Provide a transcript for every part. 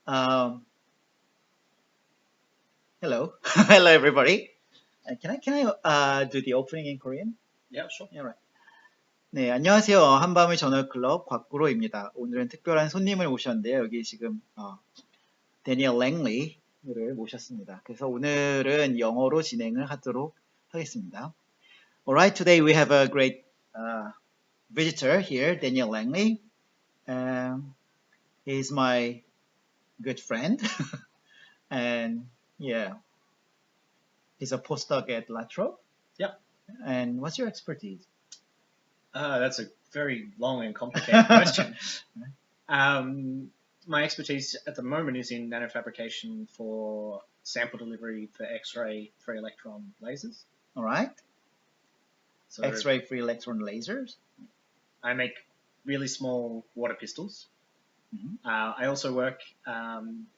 Um, hello, hello everybody. Can I do the opening in Korean? Yeah, sure. Yeah, right. 네, 안녕하세요. 한밤의 저널클럽 과꾸로입니다. 오늘은 특별한 손님을 모셨는데요. 여기 지금 데니얼 랭리를 모셨습니다. 그래서 오늘은 영어로 진행을 하도록 하겠습니다. Alright, today we have a great visitor here, Daniel Langley. He's my good friend, and yeah, he's a postdoc at La Trobe. Yep. And what's your expertise? That's a very long and complicated question. My expertise at the moment is in nanofabrication for sample delivery for X-ray free electron lasers. All right. So X-ray free electron lasers. I make really small water pistols. Mhm. I also work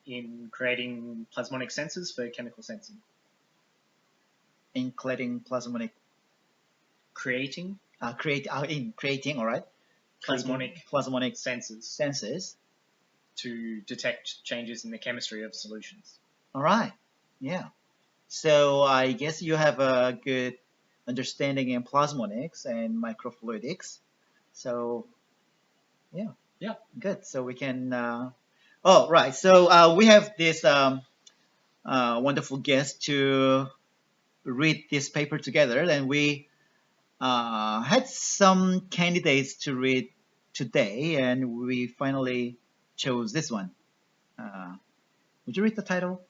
in creating plasmonic sensors for chemical sensing. Including plasmonic. Creating creating, all right. plasmonic Plasmonic sensors. to detect changes in the chemistry of solutions. All right. Yeah. So I guess you have a good understanding in plasmonics and microfluidics. So yeah. Yeah. Good. So we can. Oh, right. So we have this wonderful guest to read this paper together, and we had some candidates to read today, and we finally chose this one. Would you read the title?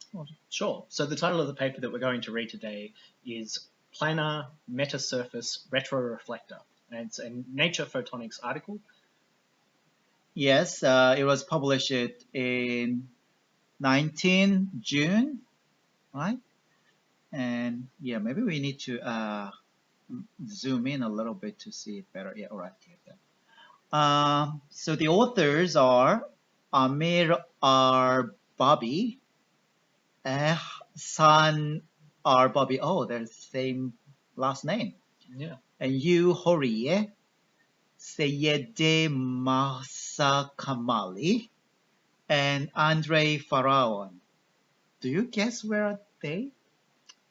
Sure. So the title of the paper that we're going to read today is Planar Metasurface Retroreflector, and it's a Nature Photonics article. Yes, it was published in 19 June, right? And yeah, maybe we need to zoom in a little bit to see it better. Yeah, all right. So the authors are Amir Arbabi, San Arbabi. Oh, they're the same last name. Yeah. And you, Horie, Seyede Masa Kamali, and Andre Faraon. Do you guess where are they?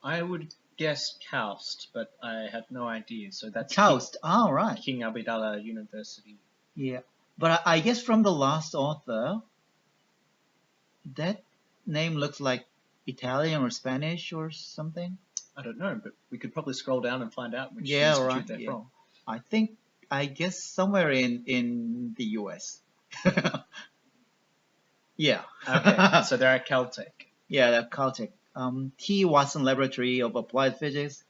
I would guess Kaust, but I have no idea. So that's Kaust. All right. King Abdallah University. Yeah, but I guess from the last author, that name looks like Italian or Spanish or something. I don't know, but we could probably scroll down and find out which Yeah, institute right, they're yeah. from. I guess somewhere in the US. Yeah. Okay, so they're at Caltech. Yeah, the Caltech. T. Watson Laboratory of Applied Physics,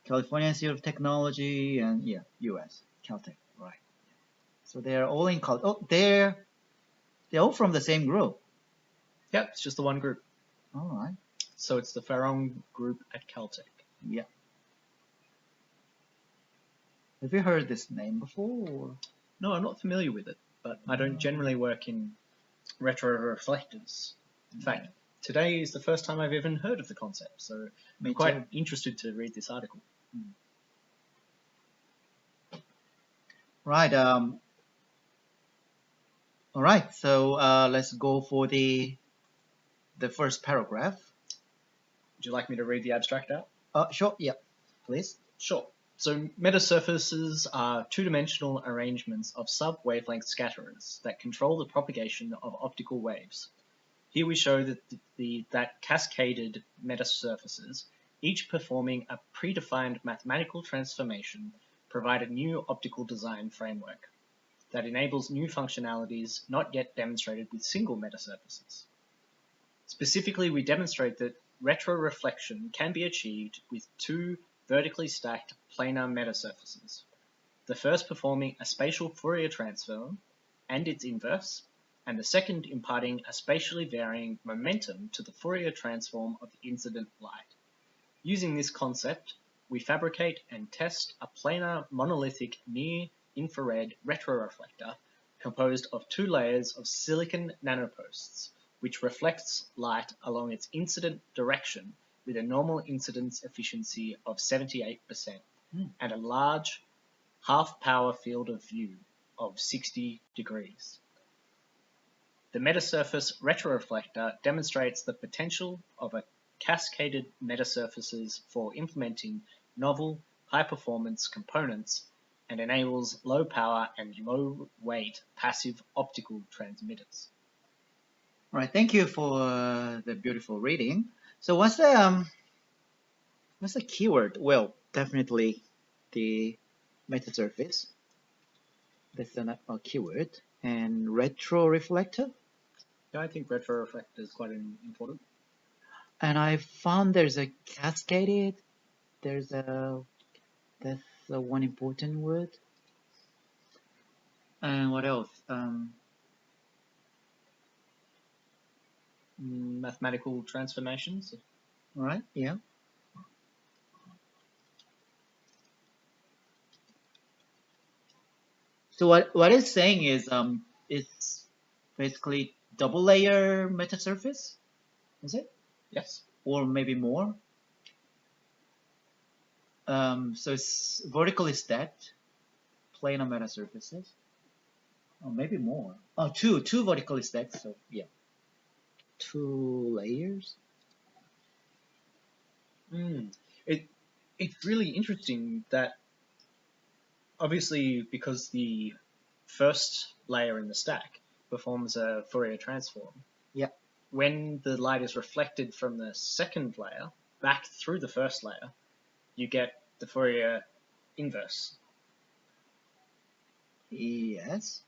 California Institute of Technology, and yeah, US, Caltech, right. So they're all in Caltech. Oh, they're all from the same group. Yep, it's just the one group. All right. So it's the Faraon group at Caltech. Yeah. Have you heard this name before? Or? No, I'm not familiar with it, but I don't generally work in retroreflectors. In fact, today is the first time I've even heard of the concept, so Me I'm quite too. interested to read this article. Right. All right. So let's go for the first paragraph. Would you like me to read the abstract out? Sure. Yeah. Please. Sure. So metasurfaces are two-dimensional arrangements of sub-wavelength scatterers that control the propagation of optical waves. Here we show that cascaded metasurfaces, each performing a predefined mathematical transformation, provide a new optical design framework that enables new functionalities not yet demonstrated with single metasurfaces. Specifically, we demonstrate that retroreflection can be achieved with two vertically stacked planar metasurfaces, the first performing a spatial Fourier transform and its inverse, and the second imparting a spatially varying momentum to the Fourier transform of the incident light. Using this concept, we fabricate and test a planar monolithic near-infrared retroreflector composed of two layers of silicon nanoposts, which reflects light along its incident direction with a normal incidence efficiency of 78% and a large half-power field of view of 60 degrees. The Metasurface retroreflector demonstrates the potential of a cascaded metasurfaces for implementing novel, high-performance components and enables low-power and low-weight passive optical transmitters. All right, thank you for the beautiful reading. So what's the keyword? Well, definitely the metasurface. That's a keyword. And retroreflector. Yeah, I think retroreflector is quite important. And I found there's a cascaded. That's one important word. And what else? Mathematical transformations. All right. Yeah. So what it's saying is it's basically double layer metasurface, is it? Yes. Or maybe more. So it's vertically stacked planar metasurfaces. Or maybe more. Oh, two vertically stacked. So yeah, 2 layers. It's really interesting that obviously because the first layer in the stack performs a Fourier transform. Yeah. When the light is reflected from the second layer back through the first layer, you get the Fourier inverse. Yes.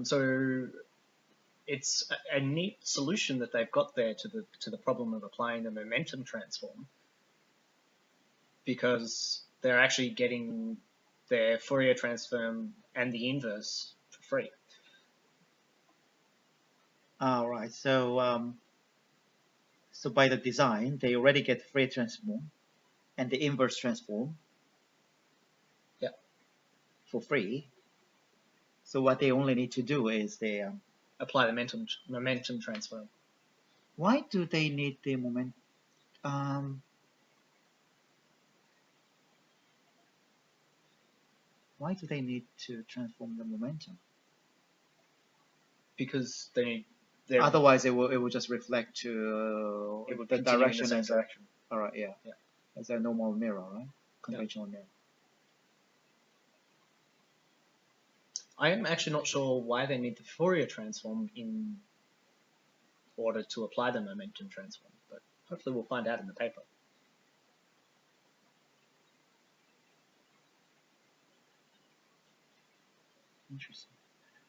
So it's a neat solution that they've got there to the problem of applying the momentum transform, because they're actually getting their Fourier transform and the inverse for free. All right. So so by the design, they already get Fourier transform and the inverse transform. Yeah. For free. So what they only need to do is they apply the momentum transform. Why do they need the momentum? Why do they need to transform the momentum? Because otherwise it will just reflect to the direction and direction. All right, yeah. As a normal mirror, right? Conventional mirror. I am actually not sure why they need the Fourier transform in order to apply the momentum transform, but hopefully we'll find out in the paper. Interesting.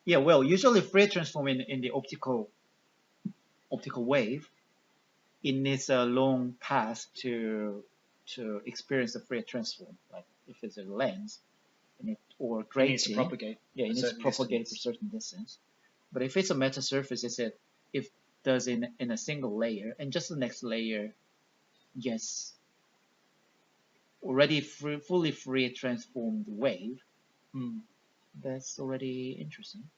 Yeah, well, usually Fourier transform in the optical wave, it needs a long path to experience the Fourier transform. Like if it's a lens, or grating, it needs to propagate. Yeah, it needs to propagate for a certain distance. But if it's a metasurface, if it does in a single layer, and just the next layer, yes, already fully Fourier transformed wave. That's already interesting.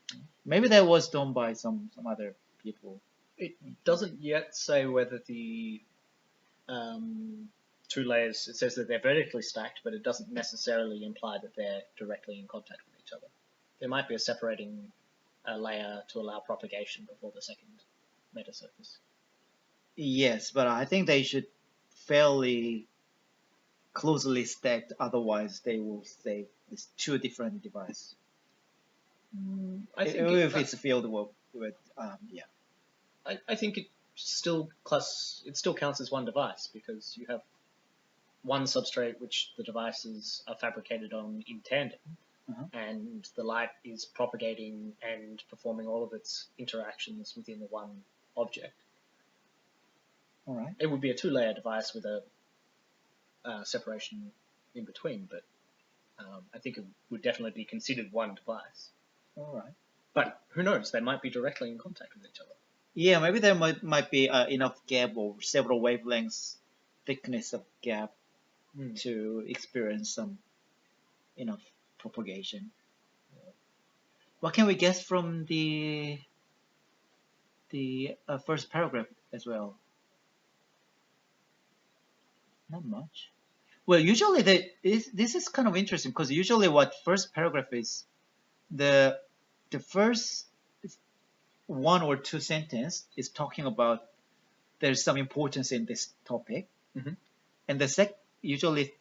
Maybe that was done by some other people. It doesn't yet say whether the 2 layers, it says that they're vertically stacked, but it doesn't necessarily imply that they're directly in contact with each other. There might be a separating layer to allow propagation before the second metasurface. Yes, but I think they should fairly closely stacked, otherwise they will say it's 2 different devices. I think if it's filled with yeah. I think it still counts as one device, because you have one substrate which the devices are fabricated on in tandem, and the light is propagating and performing all of its interactions within the one object. All right. It would be a 2-layer device with a separation in between, but I think it would definitely be considered one device. All right. But who knows? They might be directly in contact with each other. Yeah, maybe there might be enough gap or several wavelengths thickness of gap to experience some enough propagation. What can we guess from the first paragraph as well? Not much. Well, usually this is kind of interesting, because usually what first paragraph is, the first one or two sentences is talking about there's some importance in this topic, and usually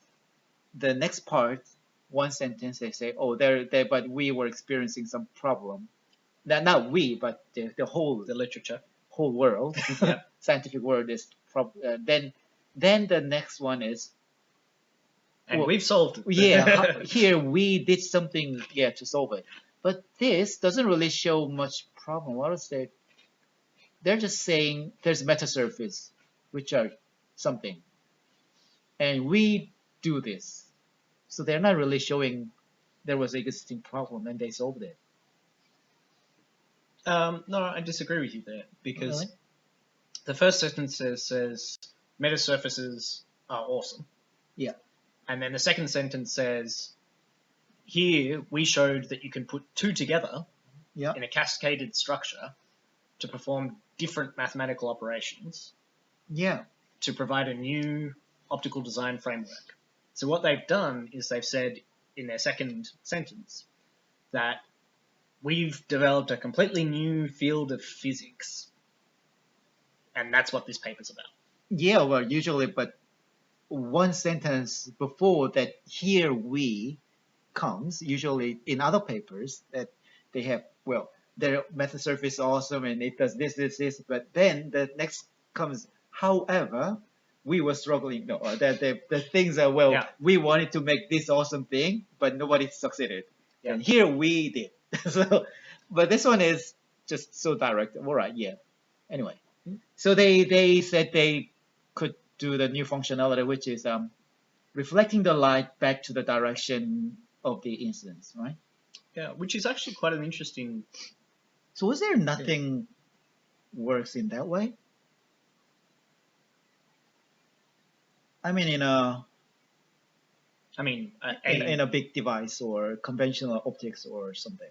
the next part, one sentence they say, oh, but we were experiencing some problem. Not we, but the whole literature, whole world, Yeah. scientific world is then the next one is, and well, we've solved it. yeah, here we did something, yeah, to solve it. But this doesn't really show much problem. What is they? They're just saying there's metasurface, which are something, and we do this. So they're not really showing there was an existing problem and they solved it. No, I disagree with you there, because Really? the first sentence says metasurfaces are awesome. Yeah. And then the second sentence says, here we showed that you can put two together Yeah. in a cascaded structure to perform different mathematical operations Yeah. to provide a new optical design framework. So what they've done is they've said in their second sentence that we've developed a completely new field of physics. And that's what this paper's about. Yeah, well, usually, but one sentence before that, here we comes, usually in other papers that they have, well, their metasurface is awesome and it does this, but then the next comes, however, we were struggling, no, the things are, well, Yeah. we wanted to make this awesome thing, but nobody succeeded. Yeah. And here we did. So, but this one is just so direct. All right, yeah. Anyway, so they said they could do the new functionality, which is reflecting the light back to the direction of the incidence, right? Yeah, which is actually quite an interesting. So is there nothing works in that way? I mean, in a big device or conventional optics or something.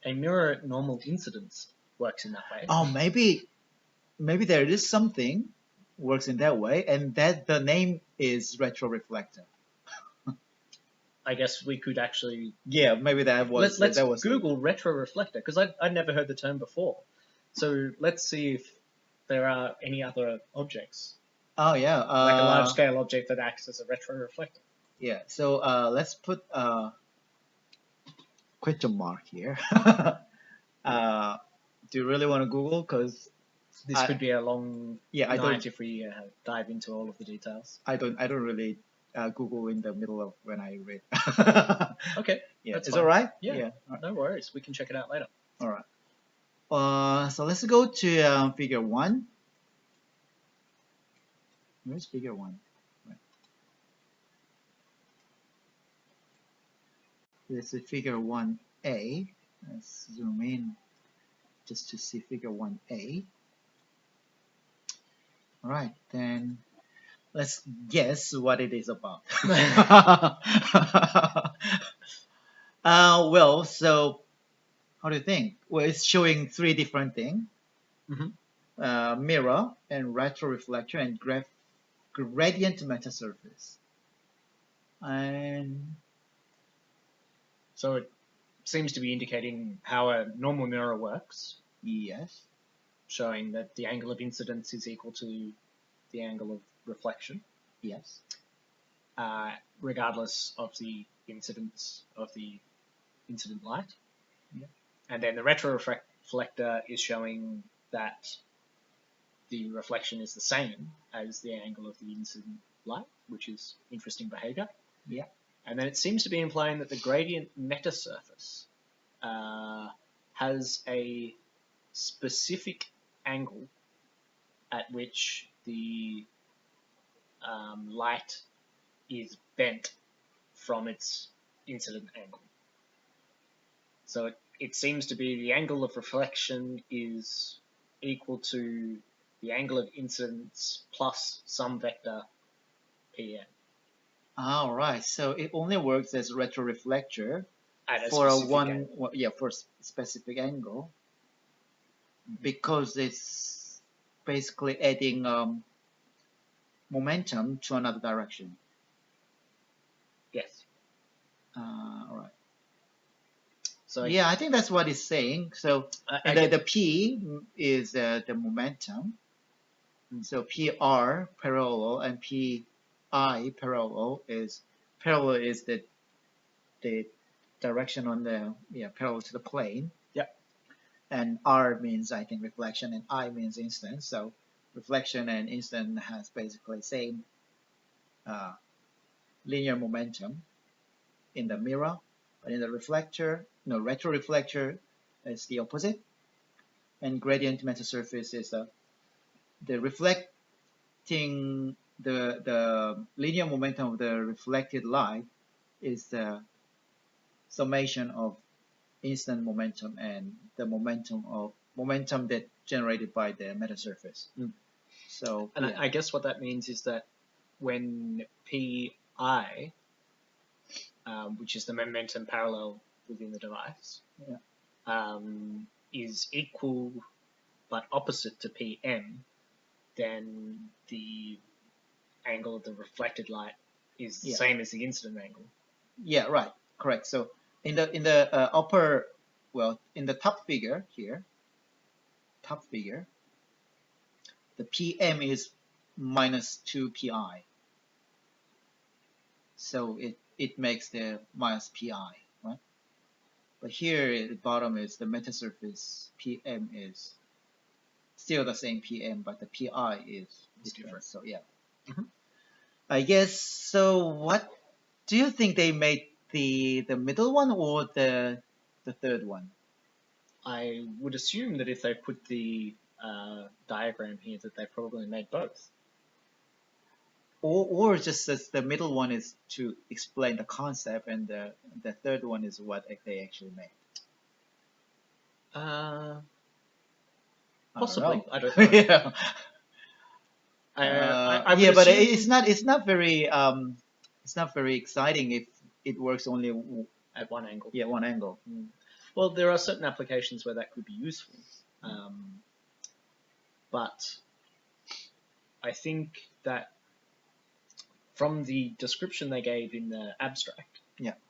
A mirror normal incidence works in that way. Oh, maybe there is something works in that way, and that the name is retroreflector. I guess we could actually. Yeah, maybe that was. Let's that was Google retroreflector, because I'd never heard the term before. So let's see if there are any other objects, Oh yeah, like a large scale object that acts as a retroreflector. Yeah, so let's put a question mark here. Do you really want to Google? Because This could be a long I night don't. if we dive into all of the details. I don't really Google in the middle of when I read. Okay, Yeah, that's it's fine. all right. Yeah. All right. No worries. We can check it out later. All right. So let's go to figure 1. Where's figure 1? Right. This is figure 1A. Let's zoom in just to see figure 1A. All right, then let's guess what it is about. Well, so how do you think? Well, it's showing 3 different things. Mirror and retroreflector and gradient metasurface. And So it seems to be indicating how a normal mirror works, yes, showing that the angle of incidence is equal to the angle of reflection, yes, regardless of the incidence of the incident light. Yeah. And then the retroreflector is showing that the reflection is the same as the angle of the incident light, which is interesting behavior. Yeah. And then it seems to be implying that the gradient metasurface has a specific angle at which the light is bent from its incident angle. So it seems to be the angle of reflection is equal to the angle of incidence plus some vector Pn. All right. So it only works as retroreflector At a for a specific one, angle. well, yeah, for a specific angle, because it's basically adding momentum to another direction. Yes. All right. So yeah, I think that's what it's saying. So the P is the momentum. And so PR parallel and PI parallel is the direction on the parallel to the plane. Yep. And R means I think reflection and I means incidence. So reflection and incidence has basically same linear momentum in the mirror, but in the reflector, retroreflector is the opposite. And gradient metasurface is the reflecting the linear momentum of the reflected light is the summation of incident momentum and the momentum that generated by the metasurface. So and I guess what that means is that when PI, which is the momentum parallel within the device, is equal but opposite to PM, then the angle of the reflected light is the same as the incident angle. Yeah, right, correct. So in the upper, in the top figure here, the PM is minus 2 pi. So it makes the minus pi, right? But here at the bottom is the metasurface. PM is still the same PM, but the pi is different. So yeah. I guess so. What do you think they made the middle one or the third one? I would assume that if they put the diagram here, that they probably made both. Or just as the middle one is to explain the concept, and the third one is what they actually made. Possibly. I don't know. Yeah. I but it's not very exciting if it works only at one angle. Yeah, one angle. Well, there are certain applications where that could be useful, but I think that from the description they gave in the abstract,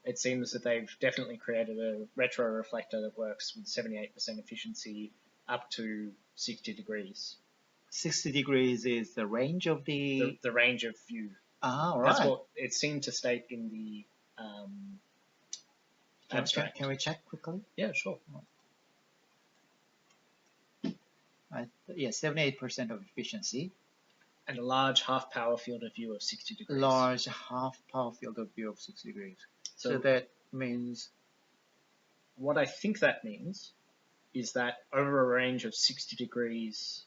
it seems that they've definitely created a retroreflector that works with 78% efficiency up to 60 degrees. 60 degrees is the range of the range of view. Ah, right. That's what it seemed to state in the abstract. Can we check quickly? Yeah, sure. 78% of efficiency. And a large half power field of view of 60 degrees. Large half power field of view of 60 degrees. So that means... What I think that means is that over a range of 60 degrees,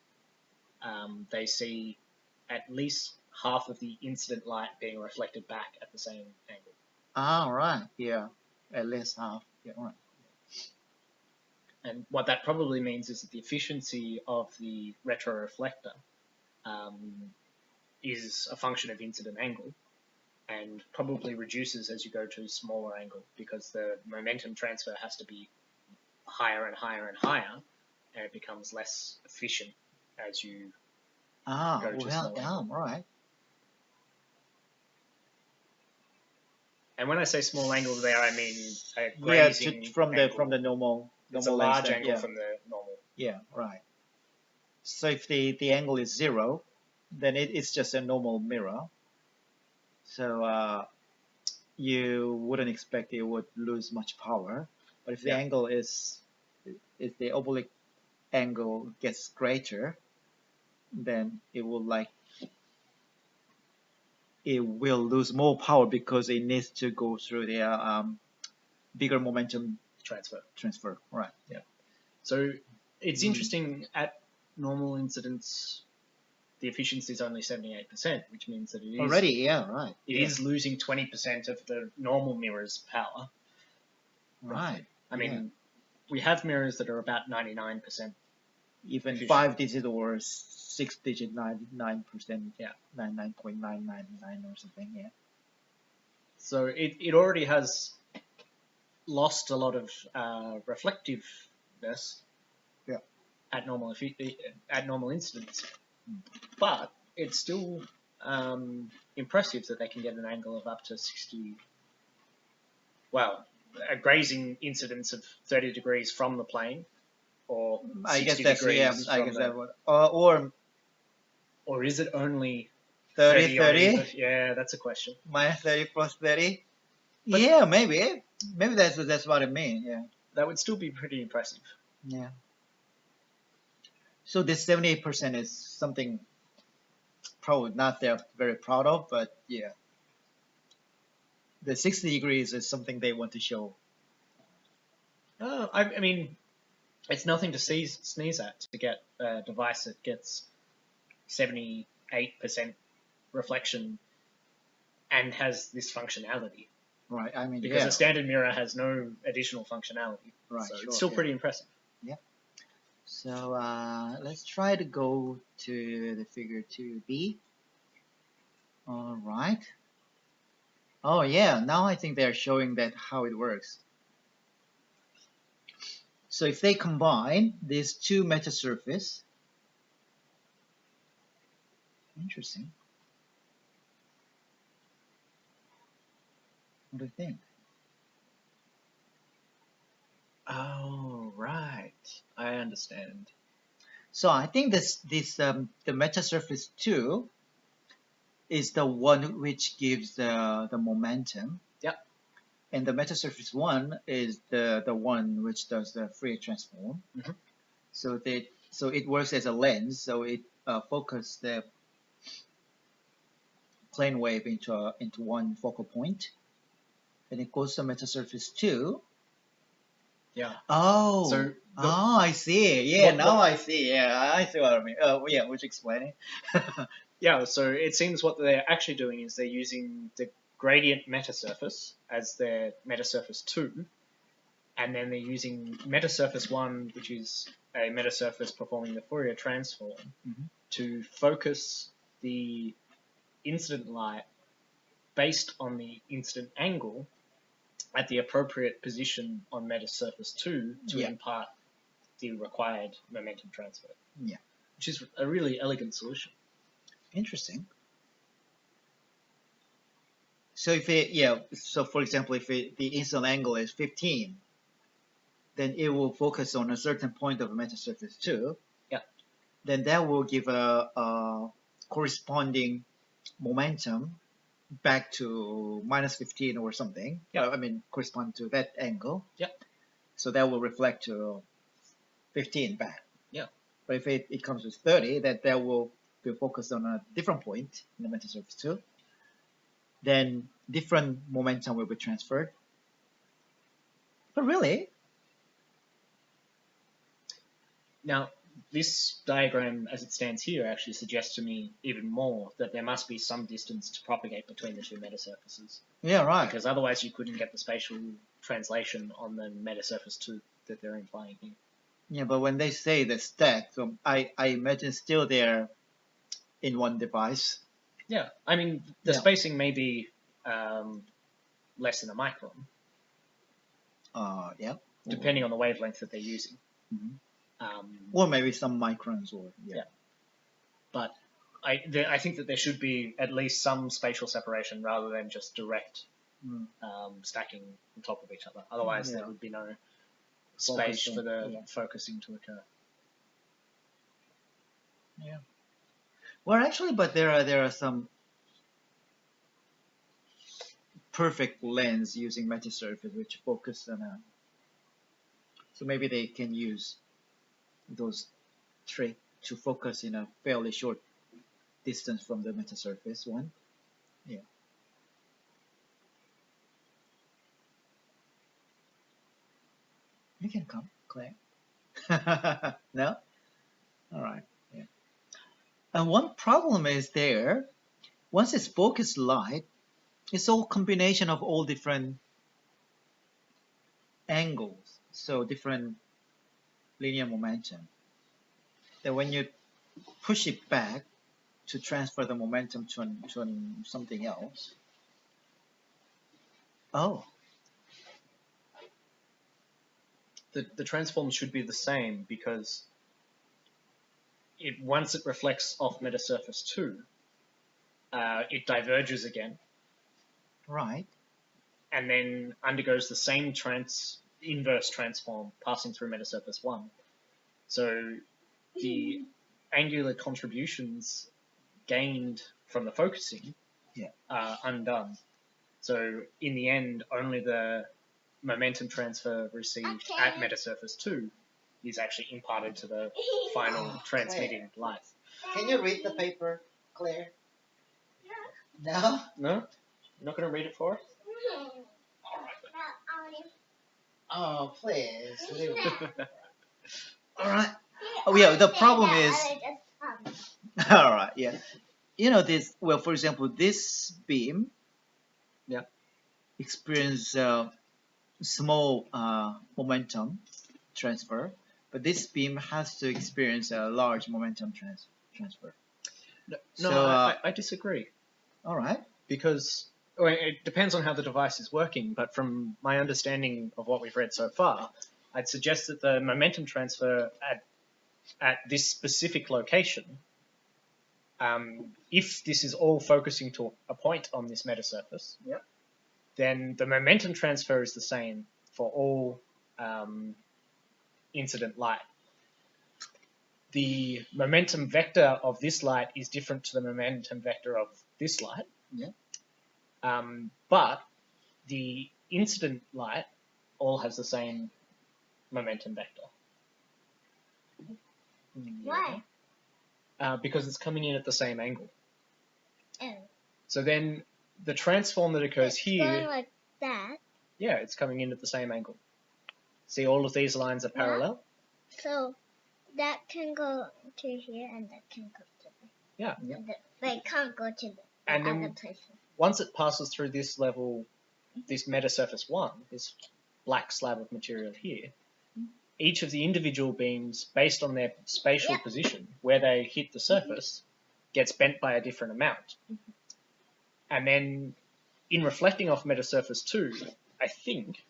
they see at least half of the incident light being reflected back at the same angle. Ah, right. Yeah. At least half. Yeah, right. And what that probably means is that the efficiency of the retroreflector is a function of incident angle, and probably reduces as you go to a smaller angle because the momentum transfer has to be higher and higher and higher, and it becomes less efficient as you go to smaller angle. Right. And when I say small angle there, I mean a grazing from angle. the normal. It's a large angle from the normal. Yeah, right. So if the angle is 0, then it's just a normal mirror. So you wouldn't expect it would lose much power. But if the angle if the oblique angle gets greater, then it will lose more power because it needs to go through the bigger momentum transfer. Right. Yeah. So it's interesting at normal incidence, the efficiency is only 78%, which means that it is already, It is losing 20% of the normal mirror's power. Right. I mean, we have mirrors that are about 99%. Even 5-digit or 6-digit, 99%. Yeah. 99.999 or something. Yeah. So it already has lost a lot of reflectiveness. Yeah. At normal incidence, but it's still impressive that they can get an angle of up to 60. Well, a grazing incidence of 30 degrees from the plane, or 60 I guess that's, yeah, degrees I from guess the, that would, or is it only 30, on 30? either? Yeah, that's a question. Minus 30 plus 30? But- Yeah, maybe. Maybe that's what it means, yeah. That would still be pretty impressive. Yeah. So this 78% is something probably not they're very proud of, but yeah. The 60 degrees is something they want to show. I mean, it's nothing to sneeze at to get a device that gets 78% reflection and has this functionality. Right, I mean, Because yeah. a standard mirror has no additional functionality. Right, so sure, it's still yeah. pretty impressive. So let's try to go to the figure 2b. All right. Oh yeah, now I think they're showing that how it works. So if they combine these two metasurface, interesting. What do you think? Oh, right. I understand. So I think the Metasurface 2 is the one which gives the momentum. Yep. And the Metasurface 1 is the one which does the Fourier transform. Mm-hmm. So it works as a lens. So it focuses the plane wave into one focal point, and it goes to Metasurface 2. Yeah. Oh. So I see. Yeah, What- I see. Yeah, I see what I mean. Yeah, would you explain it? Yeah, so it seems what they're actually doing is they're using the gradient metasurface as their metasurface 2, and then they're using metasurface 1, which is a metasurface performing the Fourier transform, Mhm. to focus the incident light based on the incident angle at the appropriate position on metasurface 2 to Yeah. impart the required momentum transfer. Yeah. Which is a really elegant solution. Interesting. So so for example, if the incident angle is 15, then it will focus on a certain point of metasurface 2. Yeah. Then that will give a corresponding momentum back to minus 15 or something. Yeah. I mean, correspond to that angle. Yeah. So that will reflect to 15 back. Yeah. But if it comes with 30, that will be focused on a different point in the metasurface 2. Then different momentum will be transferred. But really, Now, this diagram, as it stands here, actually suggests to me even more that there must be some distance to propagate between the two metasurfaces. yeah, right. Because otherwise you couldn't get the spatial translation on the metasurface 2 that they're implying here. Yeah, but when they say the stack, so I imagine still they're in one device. Yeah, I mean, the Yeah. spacing may be less than a micron, Yeah. depending on the wavelength that they're using. Mhm. Um, Or maybe some microns, or Yeah. But I think that there should be at least some spatial separation rather than just direct Mm. stacking on top of each other. Otherwise, Yeah. there would be no space Focusing, for the yeah. focusing to occur. Yeah. Well, actually, but there are some perfect lens using metasurface which focus on a. So maybe they can use those trick to focus in a fairly short distance from the metasurface one. Yeah. You can come, Claire. No? All right. Yeah. And one problem is there, once it's focused light, it's all combination of all different angles, so different linear momentum. Then when you push it back to transfer the momentum to something else, The transform should be the same because once it reflects off metasurface 2, it diverges again, right. and then undergoes the same inverse transform passing through metasurface 1. So the angular contributions gained from the focusing are undone. So in the end, only the momentum transfer received at metasurface 2 is actually imparted to the final transmitting light. Can you read the paper, Claire? No? No? You're not going to read it for us? Oh, please. All right. Oh, yeah, the problem is... All right, yeah. You know this, well, for example, this beam experience small momentum transfer, but this beam has to experience a large momentum transfer. No, So, I disagree. All right. Because it depends on how the device is working, but from my understanding of what we've read so far, I'd suggest that the momentum transfer at this specific location, if this is all focusing to a point on this metasurface, then the momentum transfer is the same for all incident light. The momentum vector of this light is different to the momentum vector of this light. But the incident light all has the same momentum vector. Why? Because it's coming in at the same angle. Oh. So then the transform that occurs here... Going like that. Yeah, it's coming in at the same angle. See, all of these lines are parallel? So that can go to here and that can go to there. Yeah. They can't go to the And other then places. once it passes through this level, this metasurface 1, this black slab of material here, each of the individual beams, based on their spatial position, where they hit the surface, gets bent by a different amount. And then in reflecting off metasurface 2, I think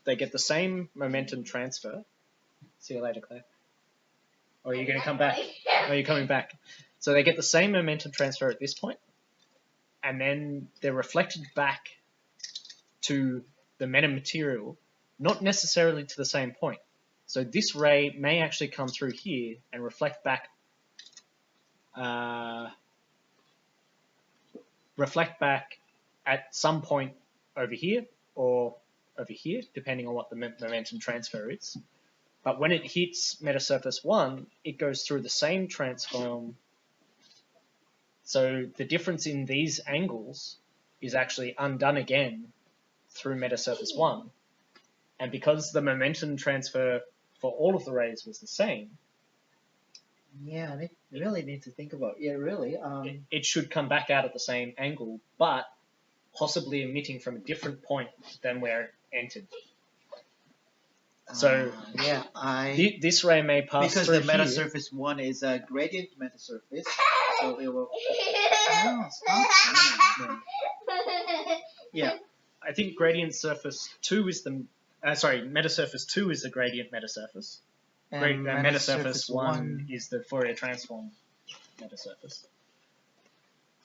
they get the same momentum transfer. See you later, Claire. Or are you going to come back? Or are you coming back? So they get the same momentum transfer at this point, and then they're reflected back to the metamaterial, not necessarily to the same point. So this ray may actually come through here and reflect back at some point over here or over here, depending on what the momentum transfer is. But when it hits metasurface 1, it goes through the same transform. So the difference in these angles is actually undone again through metasurface 1. And because the momentum transfer for all of the rays was the same, Yeah, they really need to think about. Yeah, really. it should come back out at the same angle, but possibly emitting from a different point than where it entered. So yeah, this ray may pass because through the here. metasurface 1 is a gradient metasurface, so it will. No, stop. Yeah, I think gradient surface 2 is the metasurface 2 is the gradient metasurface. And Metasurface 1 is the Fourier transform metasurface.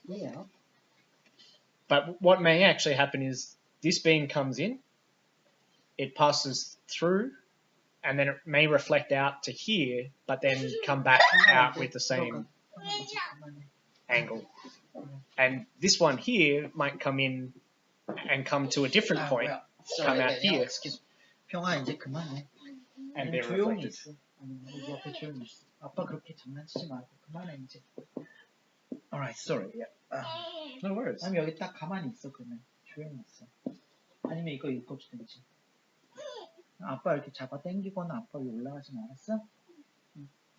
Yeah. But what may actually happen is this beam comes in, it passes through, and then it may reflect out to here, but then come back out with the same angle. And this one here might come in and come to a different point, come out here, 평아 이제 그만해. and be 조용히 reflected. 있어. 우리 옆에 조용히 있어. 아빠 그렇게 장난치지 말고 그만해 이제. Alright, sorry. Yeah. No worries. 아니 여기 딱 가만히 있어 그러면 조용히 있어. 아니면 이거 읽어주든지. 아빠 이렇게 잡아 당기거나 아빠 위에 올라가지 않았어?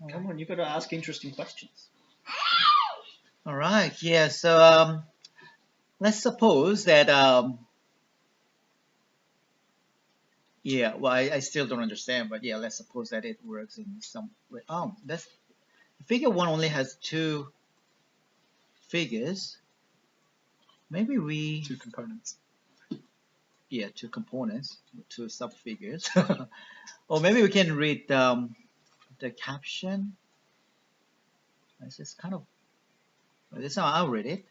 Come on, you've got to ask interesting questions. Alright, yeah, so let's suppose that yeah, well I still don't understand, but yeah, let's suppose that it works in some way. Figure 1 only has 2 figures. Maybe we 2 components. Yeah, 2 components, 2 subfigures. Or maybe we can read the caption. This is kind of, this is how I'll read it.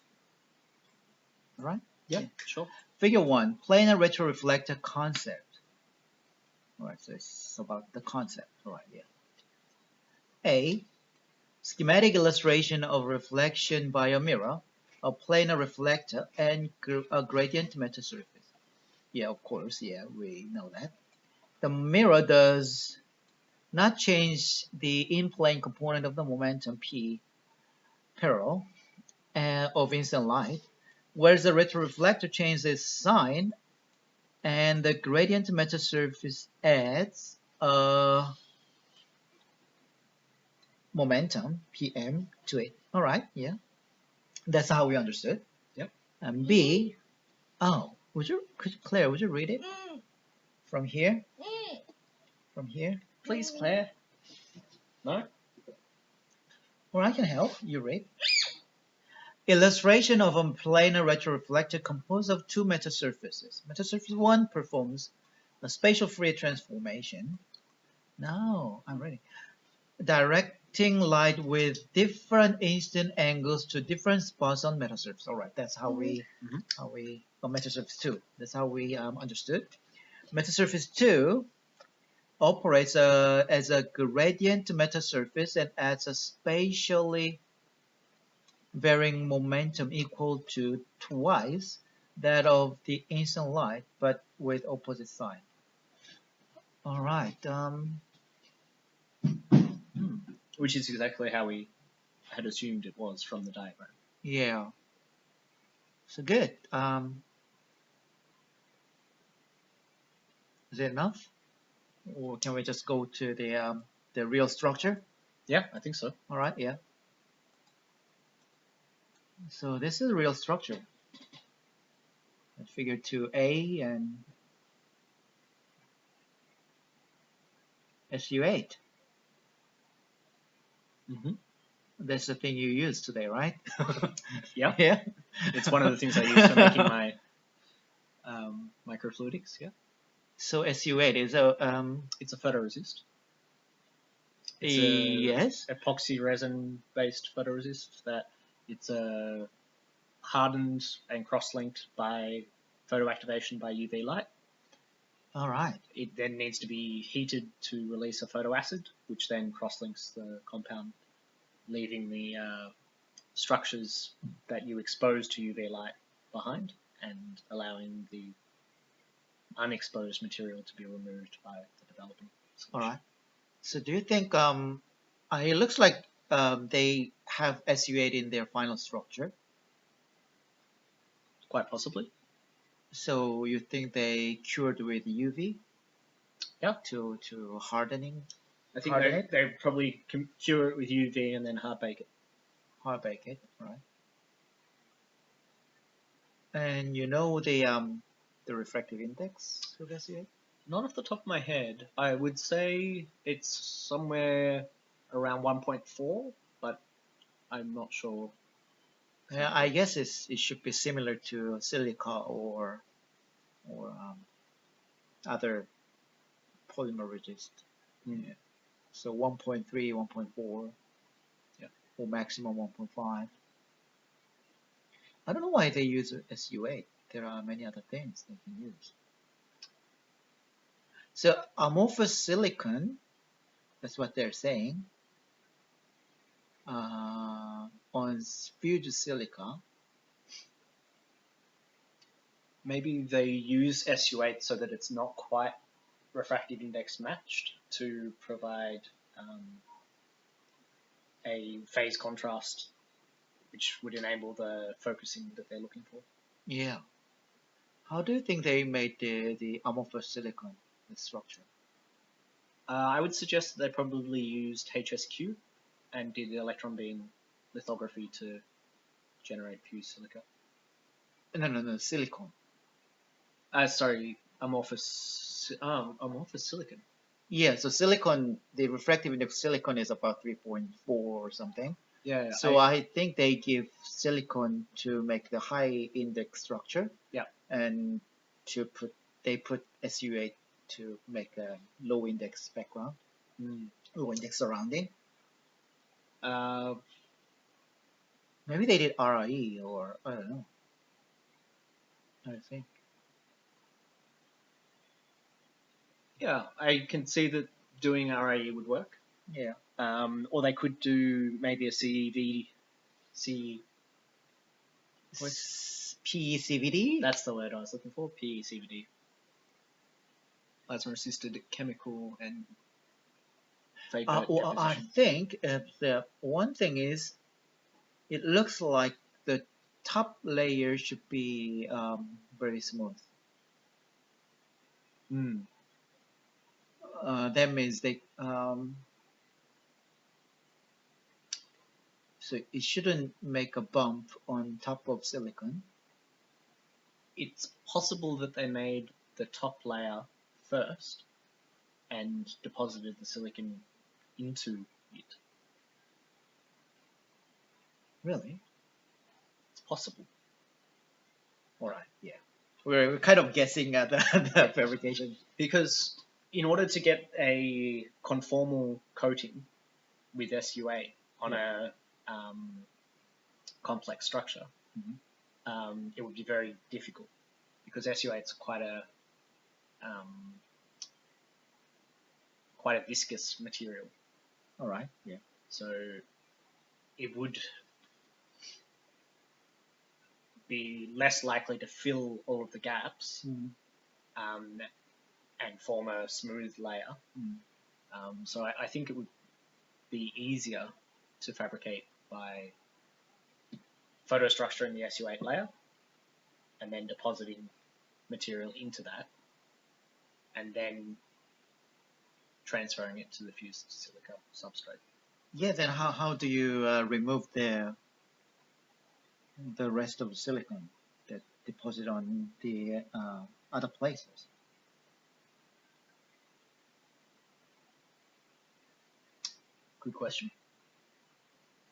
Alright? Yeah, sure. Figure 1, planar retroreflector concept. Alright, so it's about the concept. Alright, yeah. A, schematic illustration of reflection by a mirror, a planar reflector, and a gradient metasurface. Yeah, of course, yeah, we know that. The mirror does not change the in-plane component of the momentum P parallel of instant light, whereas the retroreflector changes its sign, and the gradient metasurface adds a momentum PM to it. All right, yeah, that's how we understood. Yep. And B, oh, Claire, would you read it from here? From here, Please, Claire. No? or I can help. You read. Illustration of a planar retroreflector composed of two metasurfaces. Metasurface 1 performs a spatial Fourier transformation. No, I'm ready. Directing light with different instant angles to different spots on metasurface. All right, that's how we metasurface 2. That's how we understood. Metasurface 2 operates as a gradient metasurface and adds a spatially varying momentum equal to twice that of the instant light, but with opposite sign. All right. Which is exactly how we had assumed it was from the diagram. Yeah. So good. Is it enough? Or can we just go to the real structure? Yeah, I think so. All right. Yeah. So this is real structure. Figure 2A and SU8. That's the thing you use today, right? Yeah. Yeah. It's one of the things I use for making my microfluidics. Yeah. So SU8 is it's a photoresist. It's yes. Epoxy resin based photoresist that it's hardened and cross-linked by photoactivation by UV light. All right. It then needs to be heated to release a photoacid, which then cross-links the compound, leaving the structures that you expose to UV light behind and allowing the unexposed material to be removed by the developing solution. All right. So do you think it looks like they have SU8 in their final structure? Quite possibly. So you think they cured with UV? Yeah. To hardening? I think they probably cure it with UV and then hard bake it. Hard bake it, right? And you know the refractive index of SU8? Not off the top of my head. I would say it's somewhere around 1.4, but I'm not sure. Yeah, I guess it should be similar to silica or other polymer resist. Yeah. So 1.3, 1.4, yeah, or maximum 1.5. I don't know why they use SU8. There are many other things they can use. So amorphous silicon, that's what they're saying, on fused silica. Maybe they use SU8 so that it's not quite refractive index matched to provide a phase contrast, which would enable the focusing that they're looking for. Yeah. How do you think they made the amorphous silicon, the structure? I would suggest that they probably used HSQ and did the electron beam lithography to generate fused silica. No, silicon. Sorry, amorphous silicon. Yeah, so silicon, the refractive index of silicon is about 3.4 or something. Yeah. So I think they give silicon to make the high index structure. Yeah. And they put SU8 to make a low index background, low index surrounding. Maybe they did RIE or I don't know. I think. Yeah, I can see that doing RAE would work. Yeah. Or they could do maybe a PECVD? That's the word I was looking for, PECVD. Plasma-resisted chemical and vapor Well, I deposition. think the one thing is, it looks like the top layer should be very smooth. That means they so it shouldn't make a bump on top of silicon. It's possible that they made the top layer first and deposited the silicon into it. Really? It's possible. All right. Yeah. We're kind of guessing at the fabrication. Because in order to get a conformal coating with SUA on a complex structure, it would be very difficult because SUA is quite a viscous material. All right. Yeah. So it would be less likely to fill all of the gaps and form a smooth layer. So I think it would be easier to fabricate by photostructuring the SU8 layer and then depositing material into that and then transferring it to the fused silica substrate. Yeah, then how do you remove the rest of the silicon that deposit on the other places? Good question.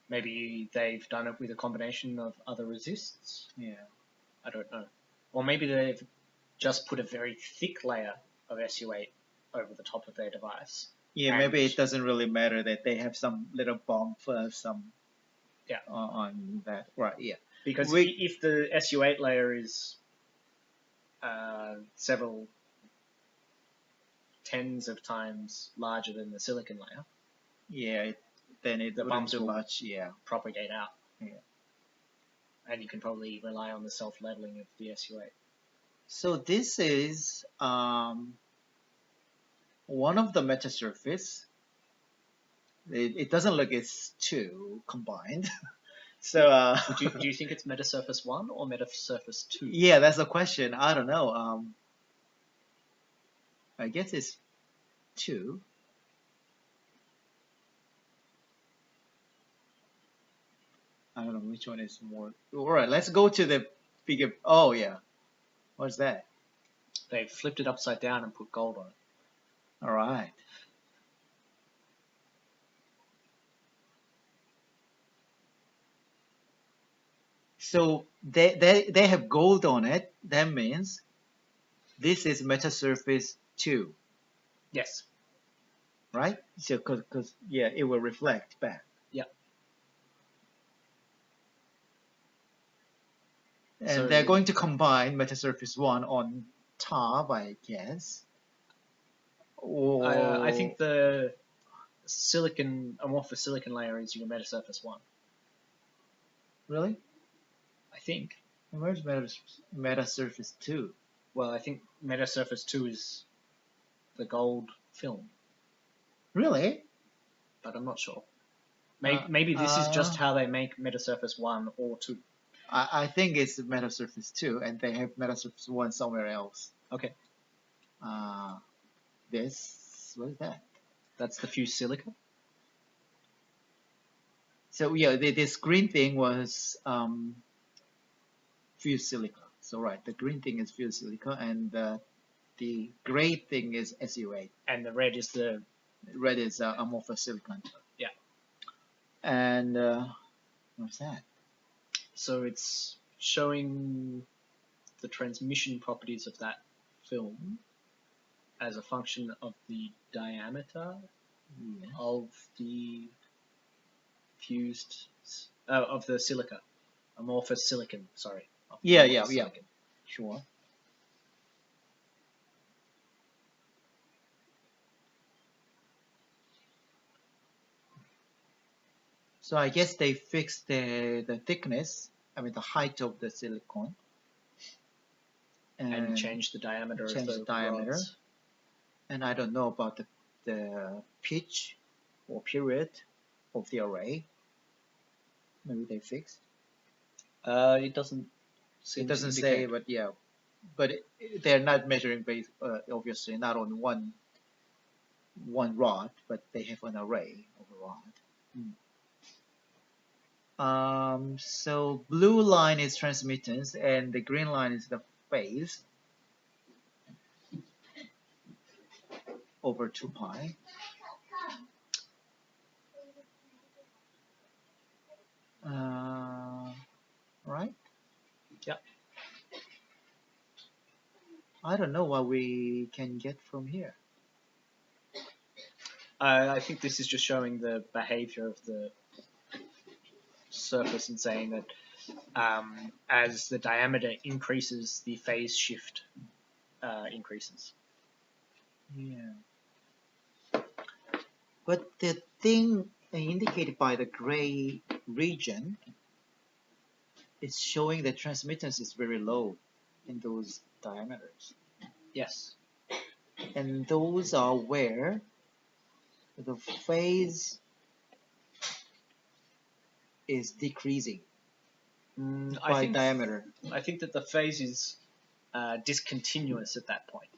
Maybe they've done it with a combination of other resists. Yeah. I don't know. Or maybe they've just put a very thick layer of SU8 over the top of their device. Yeah, maybe it doesn't really matter that they have some little bump, on that. Right, yeah. Because if the SU8 layer is several tens of times larger than the silicon layer, yeah, then the bumps too much, propagate out. Yeah. And you can probably rely on the self-leveling of the SU8. So this is one of the metasurface. It doesn't look it's two combined. So do you think it's Metasurface 1 or Metasurface 2? Yeah, that's the question. I don't know. I guess it's 2. I don't know which one is more. All right, let's go to the figure. Oh yeah, what's that? They flipped it upside down and put gold on it. All right. So they have gold on it. That means this is Metasurface 2. Yes. Right? So because it will reflect back. Yeah. And so they're going to combine Metasurface 1 on top, I guess. I think the amorphous silicon layer is your Metasurface 1. Really? I think. And where's Metasurface 2? Well, I think Metasurface 2 is the gold film. Really? But I'm not sure. Maybe this is just how they make Metasurface 1 or 2. I think it's Metasurface 2, and they have Metasurface 1 somewhere else. Okay. What is that? That's the fused silica. So this green thing was fused silica. So right, the green thing is fused silica, and the gray thing is SU8. And the red is amorphous silicon. Yeah. And what's that? So it's showing the transmission properties of that film as a function of the diameter of the fused of the silica, amorphous silicon. Sorry. Yeah. Sure. So I guess they fixed the thickness, I mean the height of the silicon. And change the diameter of the diameter. rods. And I don't know about the pitch or period of the array. Maybe they fixed. It doesn't say, but yeah. But they're not measuring based, obviously not on one rod, but they have an array of a rod. So blue line is transmittance and the green line is the phase over 2 pi. Right? Yep. I don't know what we can get from here. I think this is just showing the behavior of the surface and saying that as the diameter increases, the phase shift increases. Yeah. But the thing indicated by the gray region is showing that transmittance is very low in those diameters. Yes. And those are where the phase is decreasing by diameter. I think that the phase is discontinuous at that point.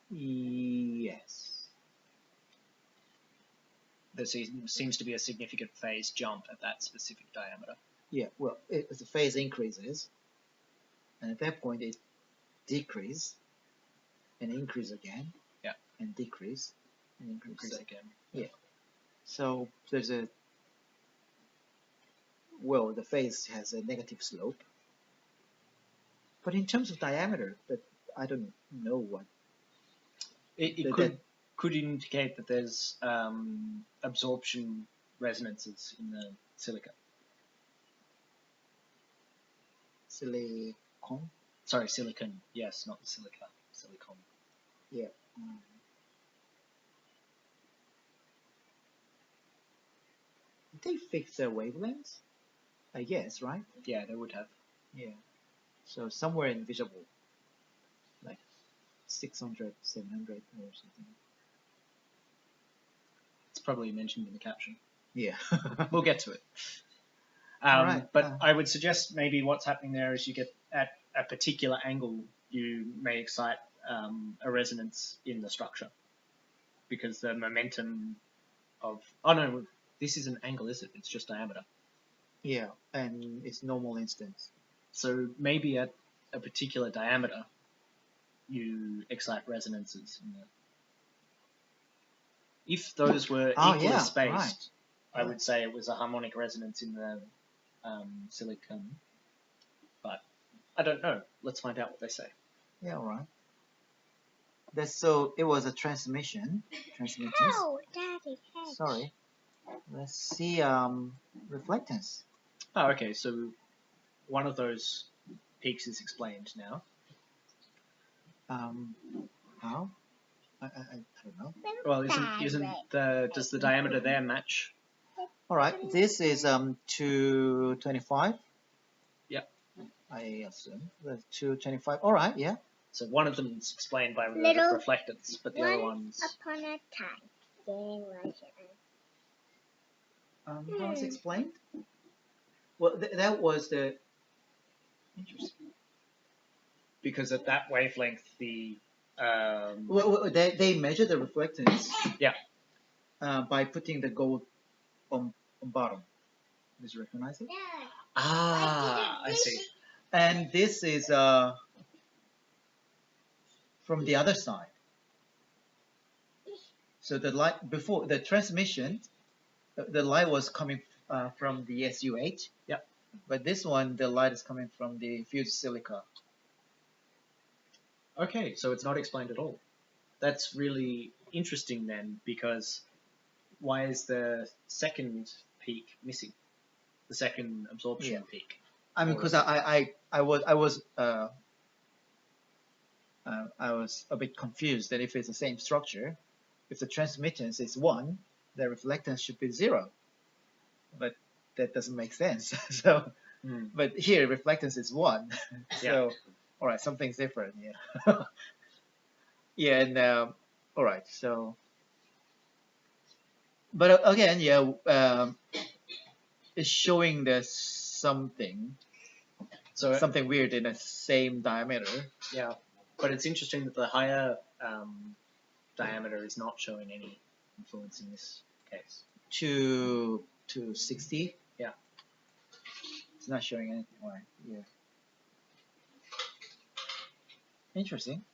Yes. There seems to be a significant phase jump at that specific diameter. Yeah, well, as the phase increases, and at that point it decreases, and increase again, yeah, and decrease, and increase again. Yeah. So there's the phase has a negative slope. But in terms of diameter, but I don't know what. It could indicate that there's absorption resonances in the silica. Silicon? Sorry, silicon. Yes, not the silica. Silicon. Yeah. Did they fix their wavelengths? I guess, right? Yeah, they would have. Yeah. So somewhere invisible, like 600, 700 or something. It's probably mentioned in the caption. Yeah. We'll get to it. All right. But I would suggest maybe what's happening there is you get at a particular angle, you may excite a resonance in the structure because the momentum of... Oh, no, this is an angle, is it? It's just diameter. Yeah, and it's normal instance. So maybe at a particular diameter, you excite resonances in the... If those were equally spaced, right. I would say it was a harmonic resonance in the silicon, but I don't know. Let's find out what they say. Yeah, all right. So it was a transmittance. Oh, Daddy, hey. Sorry. Let's see reflectance. Oh, okay. So one of those peaks is explained now. How? I don't know. Well, does the diameter there match? All right. This is 225. Yep. I assume that's 225. All right. Yeah. So one of them is explained by reflectance, but the other one's... Upon a time, there was how is it explained? Well, that was the... Interesting. Because at that wavelength, the... they measure the reflectance. Yeah. By putting the gold on bottom. Did you recognize it? Yeah. Ah, I see. And this is from the other side. So the light before the transmission, the light was coming from the SU8. Yep. But this one, the light is coming from the fused silica. Okay, so it's not explained at all. That's really interesting then, because why is the second peak missing? The second absorption peak. I mean, because I was I was a bit confused that if it's the same structure, if the transmittance is 1, the reflectance should be 0. But that doesn't make sense. So, but here reflectance is 1. So, all right, something's different. Yeah. Yeah, and all right. So, but again, yeah, it's showing there's something weird in the same diameter. Yeah, but it's interesting that the higher diameter is not showing any influence in this case. To 60. Yeah. It's not showing anything. Right. Yeah. Interesting.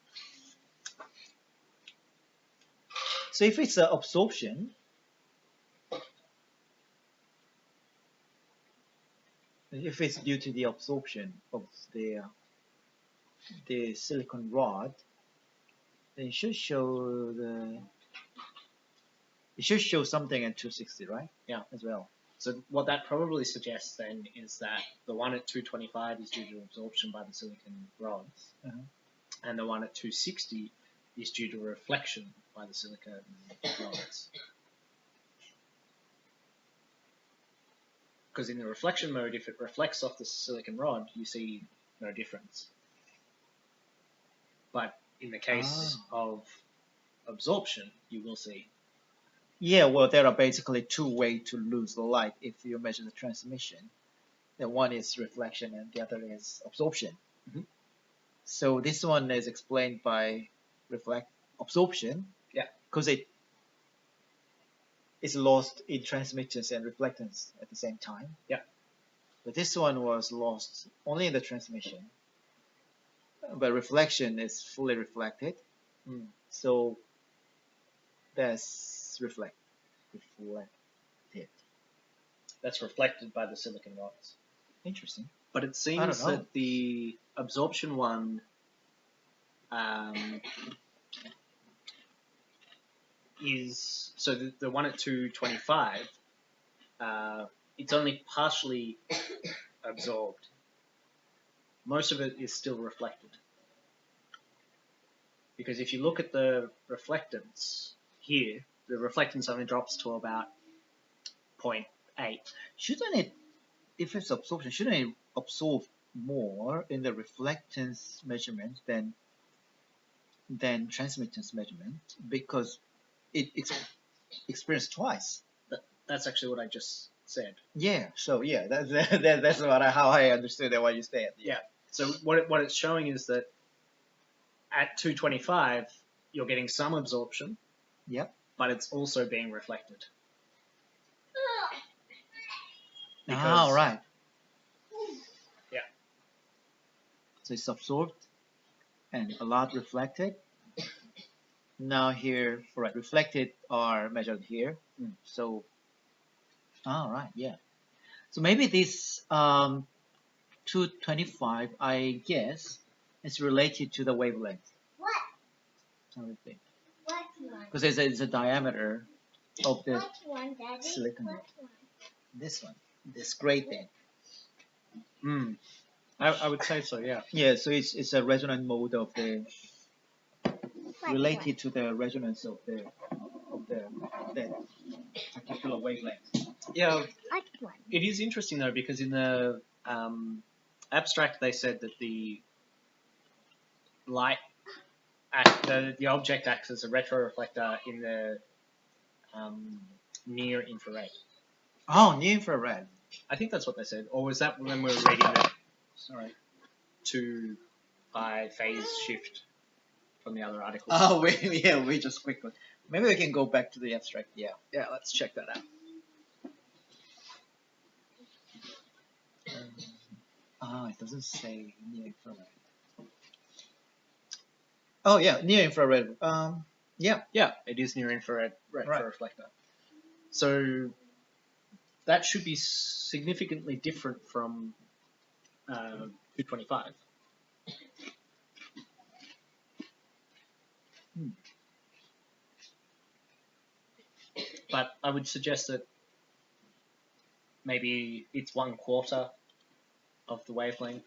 So if it's an absorption, if it's due to the absorption of the silicon rod, then it should show something at 260, right? Yeah, as well. So what that probably suggests then is that the one at 225 is due to absorption by the silicon rods, and the one at 260 is due to reflection by the silicon rods. Because in the reflection mode, if it reflects off the silicon rod, you see no difference. But in the case of absorption, you will see. Yeah, well, there are basically 2 ways to lose the light if you measure the transmission. The one is reflection and the other is absorption. So this one is explained by absorption. Yeah. Because it's lost in transmittance and reflectance at the same time. Yeah. But this one was lost only in the transmission. But reflection is fully reflected. So that's reflected. That's reflected by the silicon rods. Interesting. But it seems that the absorption one is, so the one at 225, it's only partially absorbed. Most of it is still reflected. Because if you look at the reflectance here, the reflectance only drops to about 0.8. Shouldn't it, if it's absorption, shouldn't it absorb more in the reflectance measurement than transmittance measurement, because it experienced twice? That's actually what I just said. Yeah. So yeah, that's how I understood what you said. Yeah. So what it's showing is that at 225 you're getting some absorption. Yep. But it's also being reflected. Right. Yeah. So it's absorbed and a lot reflected. Now here, right, reflected are measured here. So, right, yeah. So maybe this 225, I guess, is related to the wavelength. What? I would think. What one? Because it's a diameter of the What one, Daddy? silicon. What one? This one, this gray thing. I would say so, yeah. Yeah, so it's a resonant mode of the What related one? to the resonance of that particular wavelength. Yeah. What one? It is interesting though, because in the abstract they said that the light the object acts as a retroreflector in the near infrared. Oh, near infrared. I think that's what they said. Or was that when we were reading that? Sorry. 2-pi phase shift from the other article. Oh, we just quickly. Maybe we can go back to the abstract. Yeah, let's check that out. It doesn't say near infrared. Oh yeah, near infrared. Yeah, it is near infrared retroreflector. So that should be significantly different from 225. But I would suggest that maybe it's 1/4 of the wavelength.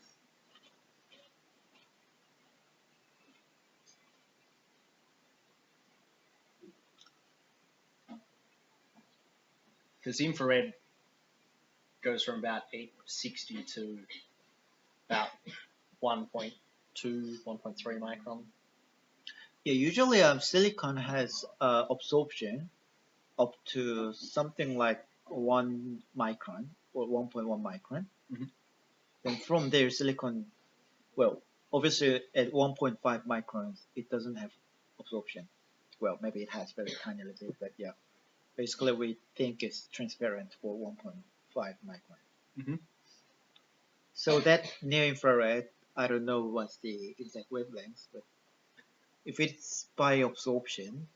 because infrared goes from about 860 to about 1.2, 1.3 micron. Yeah, usually silicon has absorption up to something like 1 micron or 1.1 micron. Mhm. Then from there, silicon, well, obviously at 1.5 microns, it doesn't have absorption. Well, maybe it has very tiny little bit, but yeah. Basically, we think it's transparent for 1.5 micron. Mhm. So that near infrared, I don't know what's the exact wavelength, but if it's by absorption,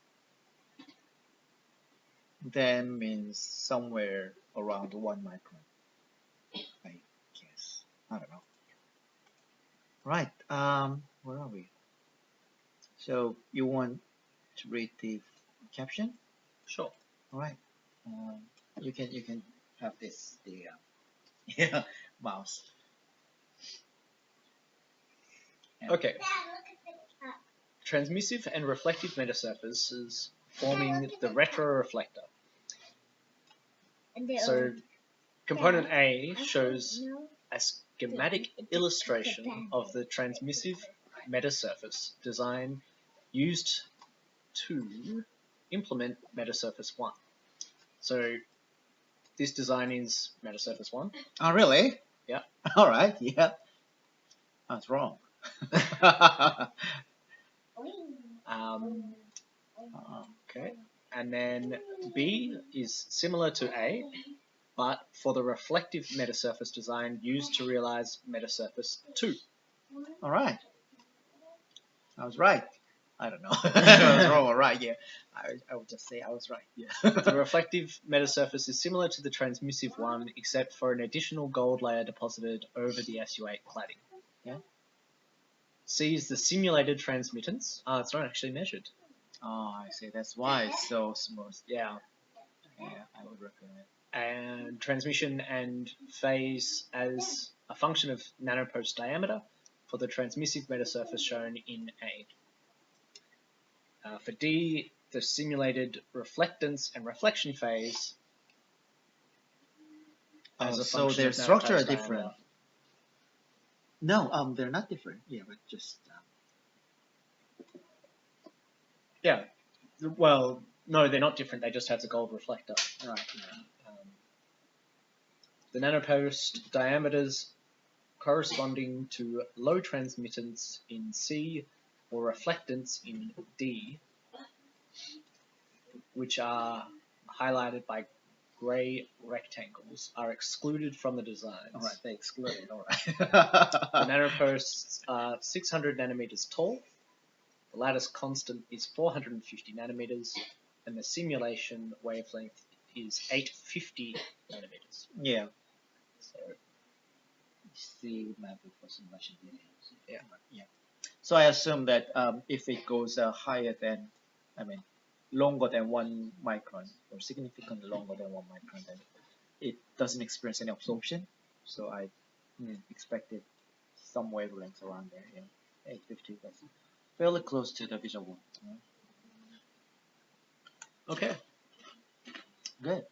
then means somewhere around 1 micron, I guess. I don't know. Right. Where are we? So you want to read the caption? Sure. All right. You can have this yeah, mouse. Okay. Transmissive and reflective metasurfaces forming the retroreflector. So component A shows a schematic illustration of the transmissive metasurface design used to implement Metasurface 1. So this design is Metasurface 1. Oh, really? Yeah. All right. Yeah. That's wrong. Okay. And then B is similar to A, but for the reflective metasurface design used to realize Metasurface 2. All right. I was right. I don't know. I was wrong or right. Yeah. I would just say I was right. Yeah. The reflective metasurface is similar to the transmissive one, except for an additional gold layer deposited over the SU8 cladding. Yeah. C is the simulated transmittance. It's not actually measured. Oh, I see. That's why it's so smooth. Yeah. Yeah, I would recommend. And transmission and phase as a function of nanopost diameter for the transmissive metasurface shown in A. For D, the simulated reflectance and reflection phase. As a So function their of structure are nanopost different. diameter. No, they're not different. Yeah, but just. Yeah. Well, no, they're not different. They just have the gold reflector. Right. The nanopost diameters corresponding to low transmittance in C or reflectance in D, which are highlighted by grey rectangles, are excluded from the designs. All right, they excluded. All right. The nanoposts are 600 nanometers tall. The lattice constant is 450 nanometers, and the simulation wavelength is 850 nanometers. Yeah. So, see map for simulation details. Yeah. Yeah. So I assume that if it goes higher than, longer than 1 micron or significantly longer than 1 micron, then it doesn't experience any absorption. So I expected some wavelengths around there. Yeah. 850. That's fairly close to the visual one. Yeah. okay. Good.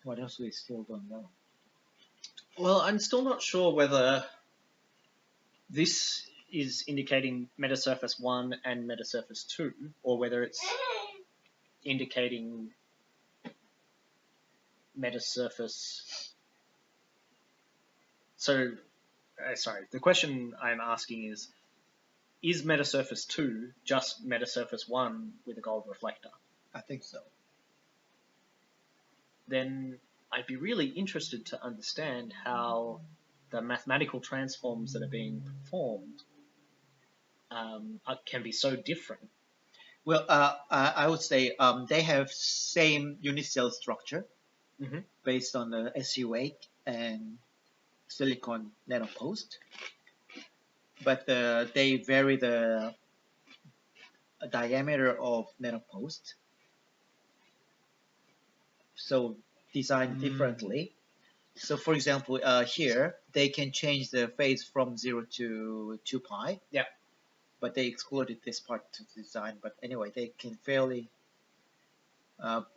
What else we still don't know? Well, I'm still not sure whether this is indicating Metasurface 1 and Metasurface 2, or whether it's indicating Metasurface. So, sorry, the question I'm asking is Metasurface 2 just Metasurface 1 with a gold reflector? I think so. Then I'd be really interested to understand how the mathematical transforms that are being performed can be so different. Well, I would say they have same unit cell structure based on the SU8 and silicon nanopost, but they vary the diameter of nanopost, so designed differently. So, for example, here they can change the phase from 0 to 2 pi. Yeah. But they excluded this part to design. But anyway, they can fairly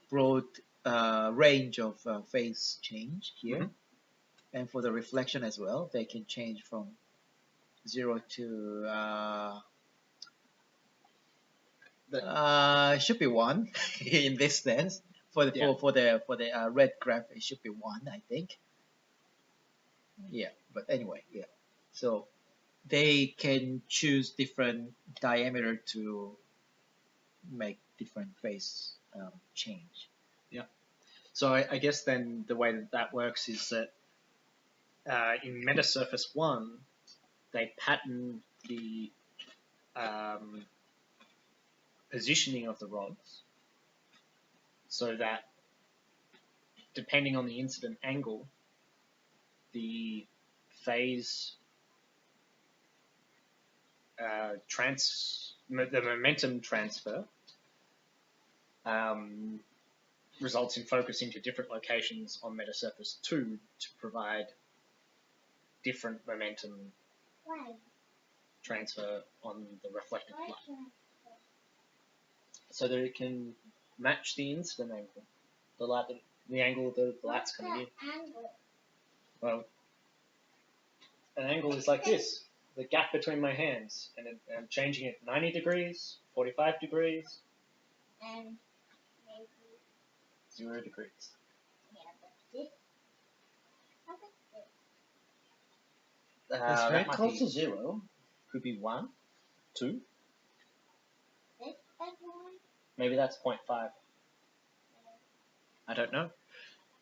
broad range of phase change here. Mhm. And for the reflection as well, they can change from 0 to should be 1 in this sense. For the red graph, it should be 1, I think. Yeah, but anyway, yeah. So they can choose different diameter to make different phase change. So I guess then the way that works is that in Metasurface 1, they pattern the positioning of the rods so that depending on the incident angle, the phase the momentum transfer results in focusing to different locations on Metasurface 2 to provide different momentum transfer on the reflected light, so that it can match the incident angle, the angle the light's coming in. Well, an angle is like this, the gap between my hands, and I'm changing it 90 degrees, 45 degrees, And 0 degrees. yeah, but this. How about this? It's very That might close be- to 0. Could be 1, 2, This big one? maybe that's 0.5. I don't know.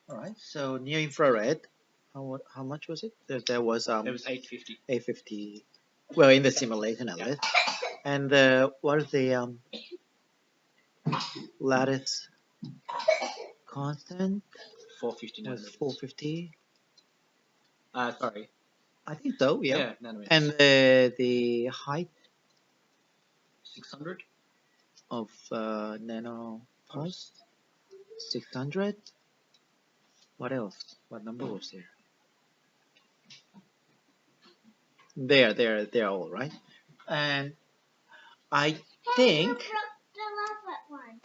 All right. So near infrared, how much was it? There was It was 850. 850. Well, in the simulation at least. And what is the lattice constant? 450 Was nanometers. 450. Sorry. I think so. Yeah. Nanometers. And the height 600. of nano pulse 600. What else? What number was there? They're all right. And I think Hey, the lava one.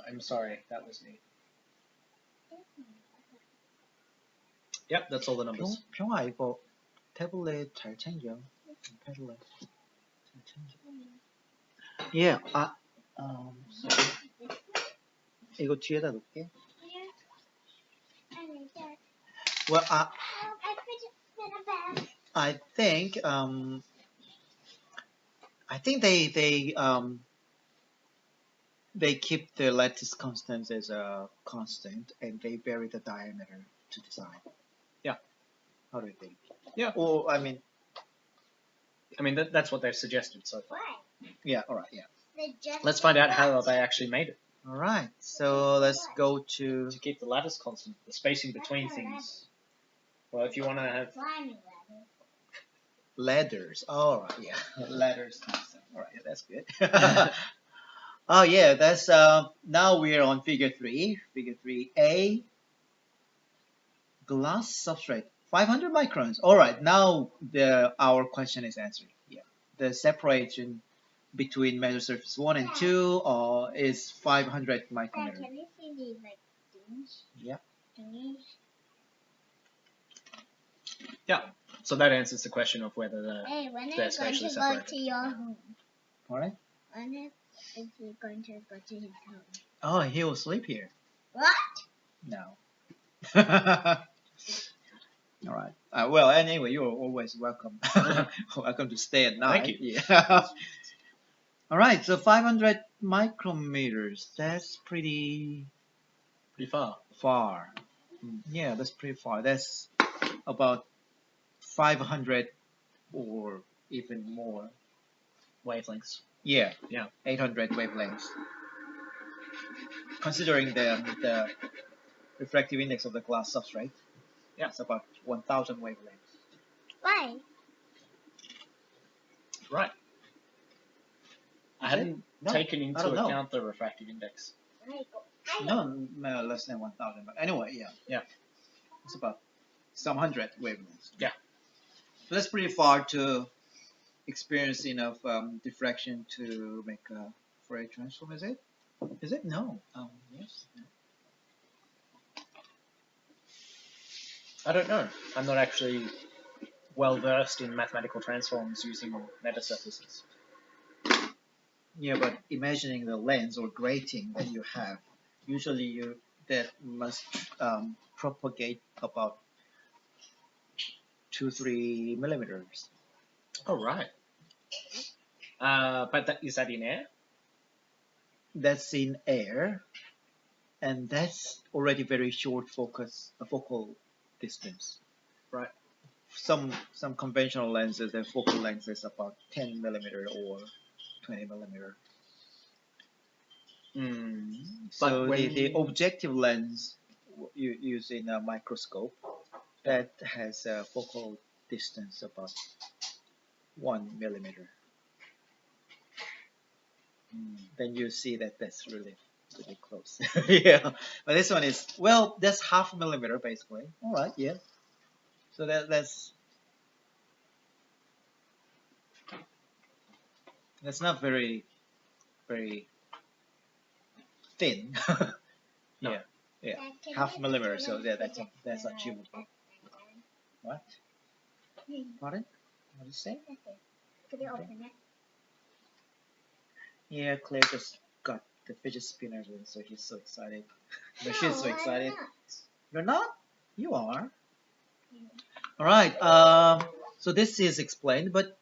I'm sorry, that was me. Yep, that's all the numbers. 평아 이거 태블릿 잘 챙겨. 태블릿 잘 챙겨. Yeah. Sorry. 이거 뒤에다 놓을게. And that. Well, I put it in a bag. I think they keep the lattice constant as a constant, and they vary the diameter to design. Yeah. How do you think? Yeah. Or I mean, that's what they've suggested so far. Why? yeah. All right. Yeah. They just Let's find out how they actually made it. All right. So let's go to To keep the lattice constant, the spacing between things. Well, if you want to have... climbing ladder. ladders. All right. Yeah. Ladders. All right. Yeah, that's good. Oh yeah. That's now we're on figure 3. Figure 3A. Glass substrate. 500 microns. All right. Now our question is answered. Yeah. The separation between Metasurface 1 and 2 is 500 Dad, micrometers. can you see these like things? Yeah. Thingies? Yeah. So that answers the question of whether the... Hey, when are They're you going spatially to go separated. to your home? All right. When is he going to go to his home? Oh, he will sleep here. What? No. All right. Well, anyway, you're always welcome. Welcome to stay at night. Thank you. Yeah. All right. So 500 micrometers. That's pretty far. far. Yeah, that's pretty far. That's about 500 or even more. Wavelengths. Yeah. Yeah. 800 wavelengths. Considering the refractive index of the glass substrate. Yeah. It's about 1,000 wavelengths. Why? Right. I hadn't taken I into don't know. account the refractive index. No, less than 1,000. But anyway, yeah. Yeah. It's about some hundred wavelengths. Yeah. So that's pretty far to experience enough diffraction to make a Fourier transform, is it? Is it? No. Yes. No. I don't know. I'm not actually well versed in mathematical transforms using metasurfaces. Yeah, but imagining the lens or grating that you have, usually that must propagate about 2-3 millimeters. Oh, right. But is that in air? That's in air, and that's already very short focal distance. Right. Some conventional lenses, their focal length is about 10 millimeter or 20 millimeter. So the objective lens you use in a microscope, that has a focal distance about 1 millimeter. Then you see that that's really close. Yeah, but this one is, well, that's half a millimeter basically. All right, yeah. So that's not very thin. No. Yeah, half a millimeter. So yeah, that's achievable. What? Pardon? What did you say? Could you open it? Yeah, Claire just got the fidget spinner, so he's so excited. But she's so excited. I'm not. You're not? You are. All right. So this is explained, but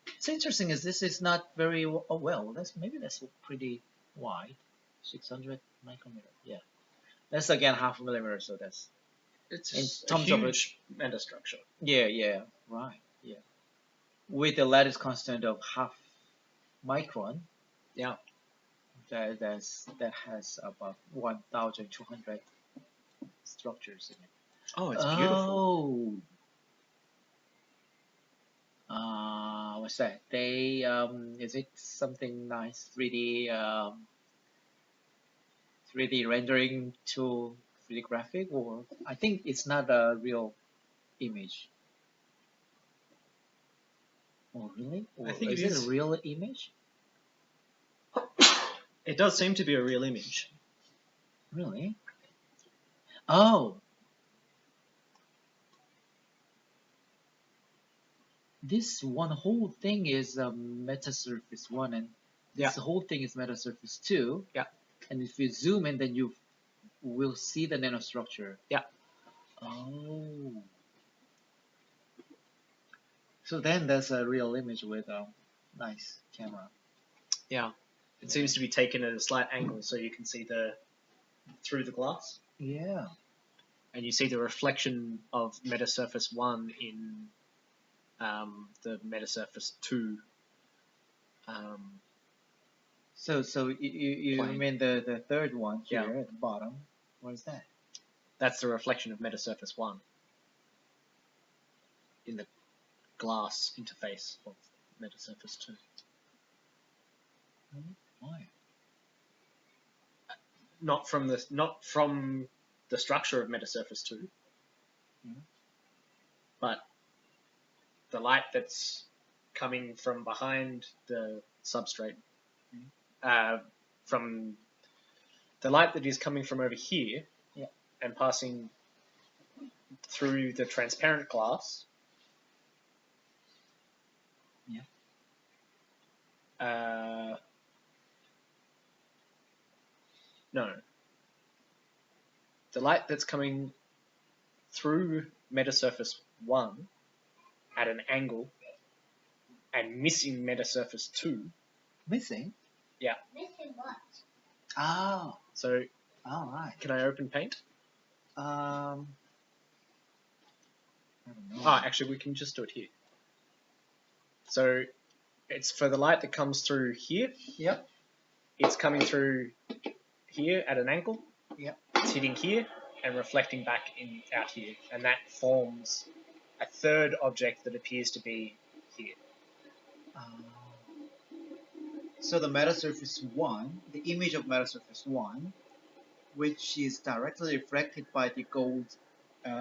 what's interesting is this is not very well. That's pretty wide, 600 micrometer. Yeah, that's again half a millimeter. So that's It's in a terms of huge metastructure. yeah, right, yeah. With the lattice constant of half micron. Yeah. That has about 1,200 structures in it. Oh, it's beautiful. Oh. What's that? They is it something nice 3D 3D rendering to 3D graphic, or I think it's not a real image. Oh really? Or I think is it it is. a real image? It does seem to be a real image. Really? Oh. This one whole thing is Metasurface 1, and this whole thing is Metasurface 2. Yeah. And if you zoom in, then you will see the nanostructure. Yeah. Oh. So then there's a real image with a nice camera. Yeah. It seems to be taken at a slight angle, so you can see through the glass. Yeah. And you see the reflection of Metasurface 1 in the Metasurface 2. So you mean the third one here at the bottom? What is that? That's the reflection of Metasurface 1 in the glass interface of Metasurface 2. Why? Not from the structure of Metasurface 2, but the light that's coming from behind the substrate, from the light that is coming from over here and passing through the transparent glass. No. The light that's coming through Metasurface 1 at an angle and missing Metasurface 2. Missing? Yeah. Missing what? Oh. So, right. Can I open Paint? I don't know. Oh, actually, we can just do it here. So, it's for the light that comes through here. Yep. It's coming through here at an angle. Yep. It's hitting here and reflecting back out here. And that forms a third object that appears to be here. So the Metasurface 1, the image of Metasurface 1, which is directly reflected by the gold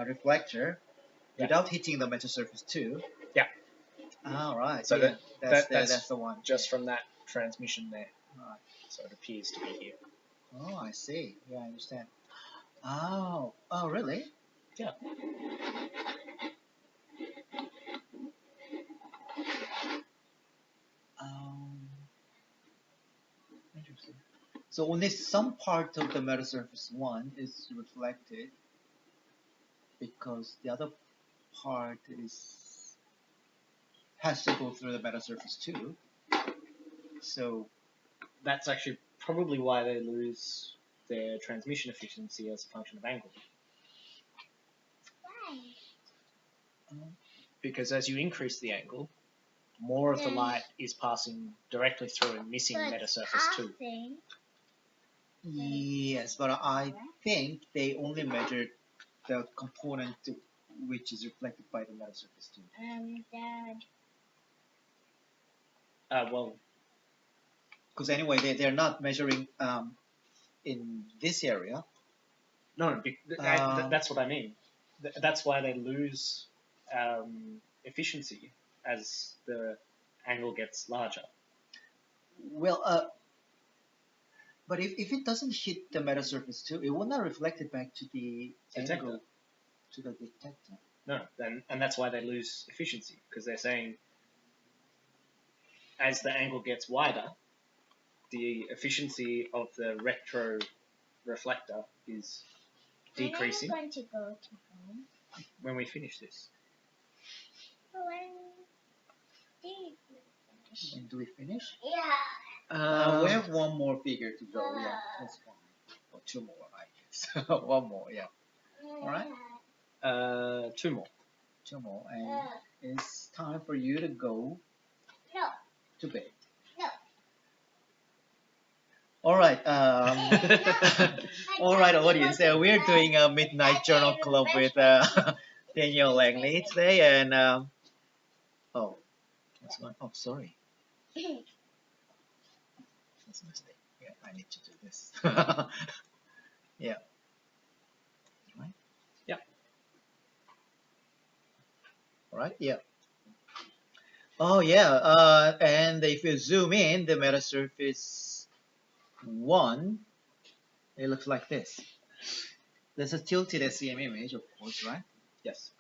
reflector without hitting the Metasurface 2. Yeah. All right. So yeah, that's that's the one. just from that transmission there. Right. So it appears to be here. Oh, I see. Yeah, I understand. Oh, really? Yeah. Interesting. So only some part of the metasurface 1 is reflected because the other part has to go through the metasurface 2. So that's actually probably why they lose their transmission efficiency as a function of angle. Why? Because as you increase the angle, more of the light is passing directly through and missing metasurface 2. Yes, but I think they only measured the component which is reflected by the metasurface 2. Dad. Well, because anyway, they're not measuring in this area. No, that's what I mean. That's why they lose efficiency as the angle gets larger. Well, but if it doesn't hit the metasurface 2, it will not reflect it back to the angle, to the detector. No, and that's why they lose efficiency, because they're saying as the angle gets wider, the efficiency of the retroreflector is decreasing. I'm going to go to home. When we finish this. When do we finish? Yeah. We have one more figure to go. Yeah, that's fine. Or two more, I guess. One more, yeah. All right. Two more. Two more, and it's time for you to go. No. To bed. No. All right. All right, No. audience. We're doing a midnight journal club with Daniel Langley today, and oh, what's going? Oh, sorry. That's a mistake. Yeah, I need to do this. Yeah. Right. Yeah. All right. Yeah. Oh yeah. And if you zoom in, the metasurface 1, it looks like this. There's a tilted SEM image, of course, right? Yes.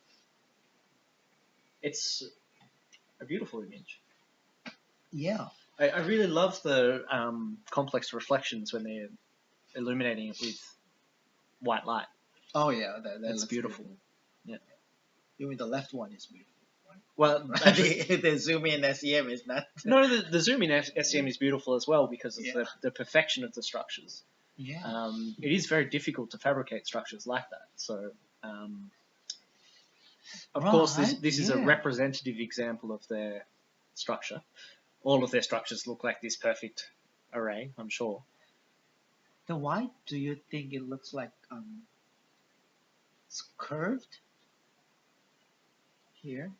It's a beautiful image. Yeah. I really love the complex reflections when they're illuminating it with white light. Oh yeah, that's beautiful. Yeah. You mean the left one is beautiful? Right? Well, actually, the zoom in SEM is not. No, the zoom in SEM is beautiful as well because of the perfection of the structures. Yeah. It is very difficult to fabricate structures like that. So, of course, this is a representative example of their structure. All of their structures look like this perfect array, I'm sure. Then why do you think it looks like it's curved here?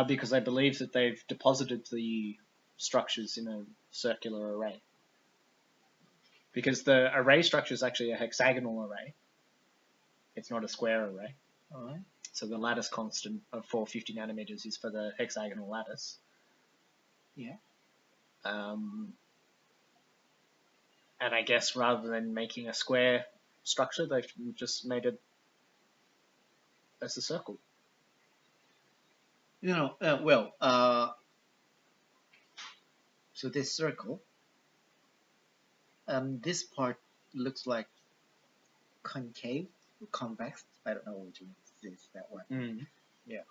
Because I believe that they've deposited the structures in a circular array. Because the array structure is actually a hexagonal array. It's not a square array. All right. So the lattice constant of 450 nanometers is for the hexagonal lattice. Yeah. And I guess rather than making a square structure, they've just made it as a circle. You know, so this circle, this part looks like concave, convex. I don't know which one is that one. Mm. Yeah.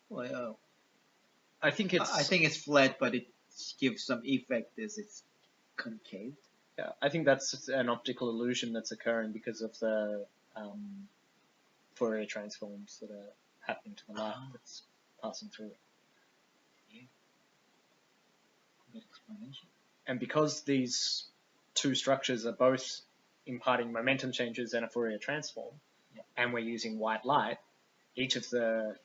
Well, I think it's flat, but it gives some effect as it's concave. Yeah, I think that's an optical illusion that's occurring because of the Fourier transforms that are happening to the light that's passing through it. Yeah. Good explanation. And because these two structures are both imparting momentum changes and a Fourier transform, and we're using white light, each of the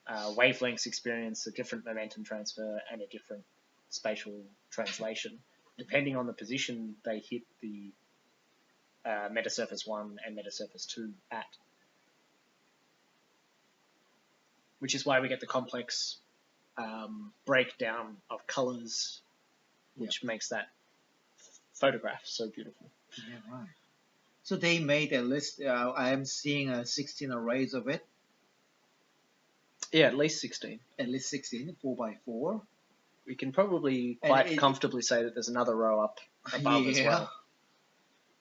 wavelengths experience a different momentum transfer and a different spatial translation, depending on the position they hit the metasurface 1 and metasurface 2 at. which is why we get the complex breakdown of colors, which makes that photograph so beautiful. Yeah, right. So they made a list. I am seeing 16 arrays of it. Yeah, at least 16. At least 16, 4x4. We can probably quite comfortably say that there's another row up above as well.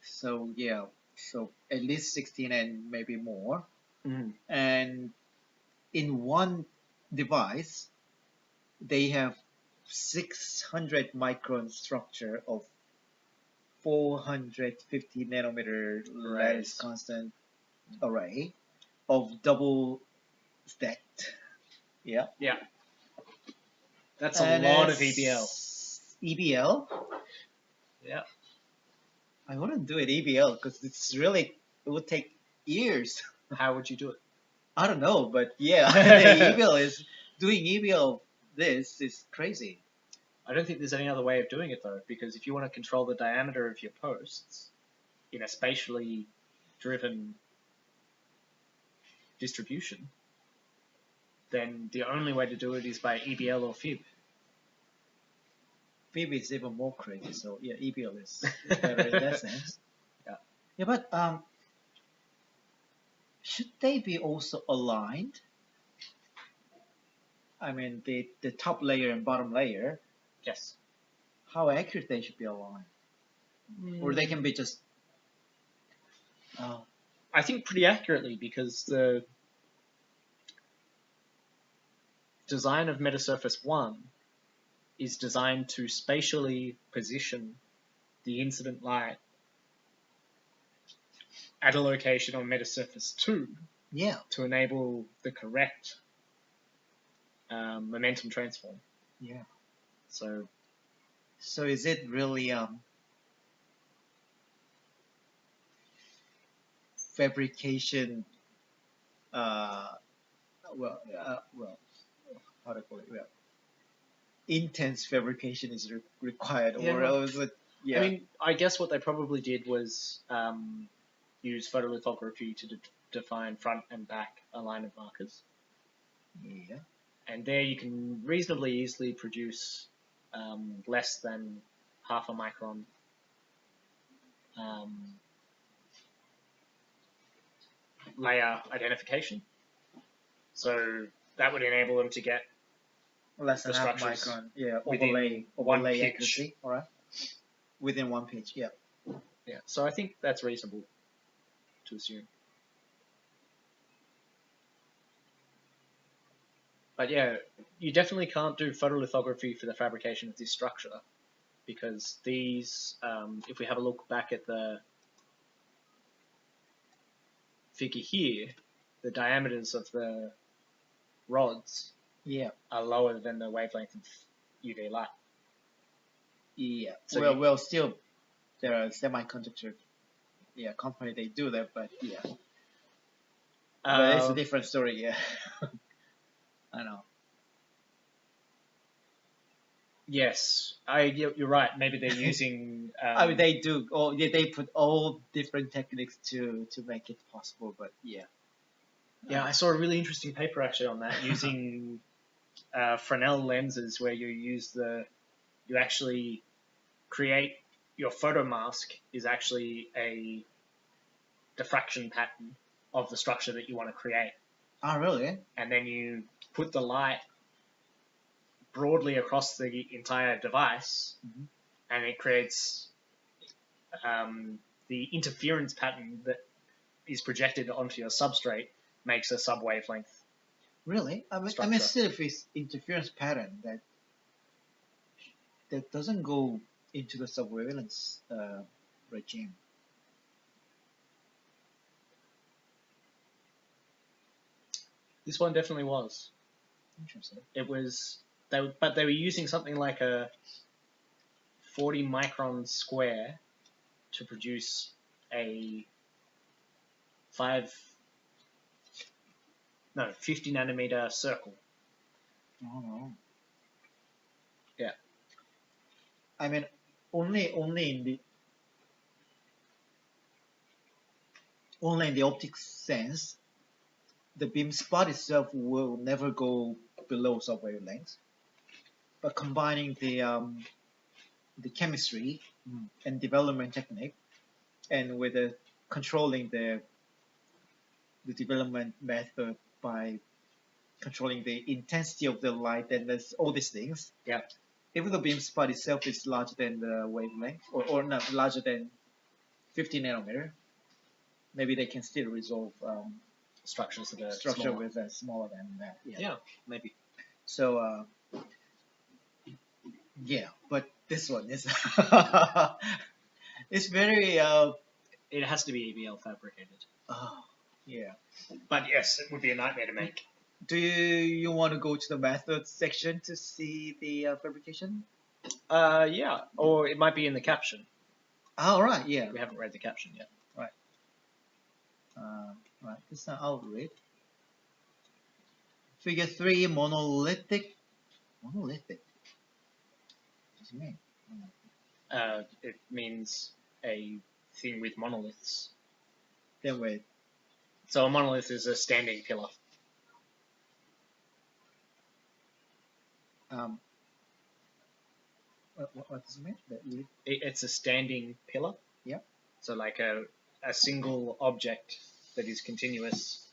So yeah, so at least 16 and maybe more. Mm. And in one device, they have 600 micron structure of 450 nanometer lattice constant array of double stacked. Yeah. Yeah. That's a lot of EBL. EBL? Yeah. I wouldn't do it EBL because it would take years. How would you do it? I don't know, but yeah, doing EBL this is crazy. I don't think there's any other way of doing it though, because if you want to control the diameter of your posts in a spatially driven distribution, then the only way to do it is by EBL or FIB. FIB is even more crazy, so yeah, EBL is better in that sense. Yeah, but should they be also aligned? I mean, the top layer and bottom layer. Yes. How accurate they should be aligned, or they can be just. I think pretty accurately, because the design of Metasurface 1 is designed to spatially position the incident light at a location on Metasurface 2 to enable the correct momentum transform. Yeah. So is it really fabrication? How to call it? Well, intense fabrication is required, or is it? Yeah. I mean, I guess what they probably did was use photolithography to define front and back alignment markers. Yeah. And there you can reasonably easily produce less than half a micron layer identification. So that would enable them to get less than half micron. Yeah, overlay pitch. Accuracy. All right. Within one pitch. Yeah. Yeah. So I think that's reasonable to assume. But yeah, you definitely can't do photolithography for the fabrication of this structure, because these, if we have a look back at the figure here, the diameters of the rods are lower than the wavelength of UV light. Yeah. So still, there are semiconductor company they do that, but but it's a different story. Yeah. I know. Yes, you're right. Maybe they're using. I mean, they do. They put all different techniques to make it possible. But yeah. Yeah, I saw a really interesting paper actually on that, using Fresnel lenses, where you actually create your photo mask is actually a diffraction pattern of the structure that you want to create. Oh, really? And then you put the light broadly across the entire device, and it creates the interference pattern that is projected onto your substrate makes a sub-wavelength. Really? I mean, still, if it's interference pattern that doesn't go into the sub-wavelength regime. This one definitely was. Interesting. It was, but they were using something like a 40 micron square to produce a 50 nanometer circle. Oh no. Yeah. I mean, only in the optics sense, the beam spot itself will never go below sub-wavelengths. But combining the chemistry and development technique, and with controlling the development method by controlling the intensity of the light and all these things. Yeah. Even the beam spot itself is larger than the wavelength, or not larger than 50 nanometer, maybe they can still resolve Structures that are structure smaller. with smaller than that. Yeah, maybe. So yeah, but this one is it's very It has to be EBL fabricated. yeah. But yes, it would be a nightmare to make. Do you want to go to the methods section to see the fabrication? Yeah, or it might be in the caption. All right, yeah. We haven't read the caption yet. Right, this time I'll read. Figure 3, monolithic. Monolithic. What does it mean? It means a thing with monoliths. Then wait. So a monolith is a standing pillar. What does it mean? It's a standing pillar. Yeah. So like a single object that is continuous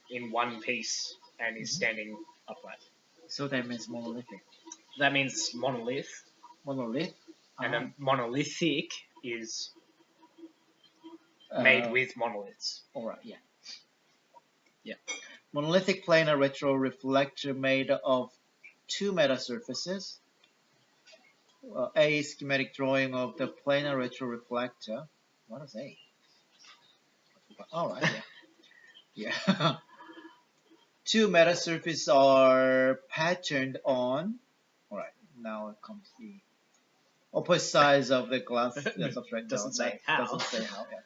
in one piece and is standing upright. So that means monolithic. That means monolith. Monolith. And a monolithic is made with monoliths. Alright, yeah. Yeah. Monolithic planar retroreflector made of 2 metasurfaces. A schematic drawing of the planar retroreflector. What is A? Alright, yeah. Yeah. 2 metasurfaces are patterned on. Alright, now it comes the opposite sides of the glass substrate. Doesn't say how. Doesn't say how. Yeah.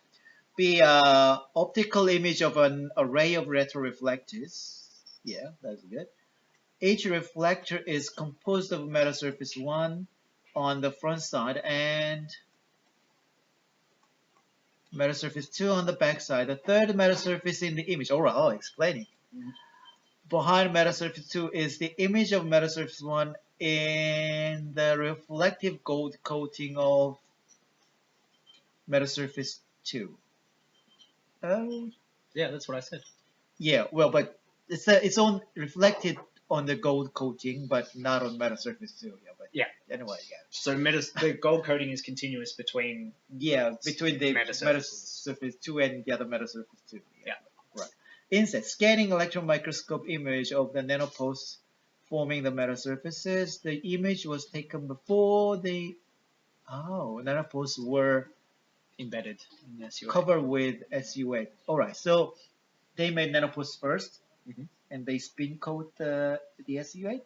Be optical image of an array of retroreflectors. Yeah, that's good. Each reflector is composed of metasurface 1 on the front side and metasurface 2 on the back side. The third metasurface in the image. Alright, I'll explain it. Behind metasurface 2 is the image of metasurface 1 in the reflective gold coating of metasurface 2. Yeah, that's what I said. Yeah, well, but it's on reflected on the gold coating, but not on metasurface 2. Yeah, but yeah. Anyway, yeah. So the gold coating is continuous between the metasurface 2 and the other metasurface 2. Yeah. Right. Instead, scanning electron microscope image of the nanoposts forming the metasurfaces. The image was taken before the nanoposts were embedded in SU8. Covered with SU8. Alright, so they made nanoposts first, and they spin coat the SU8?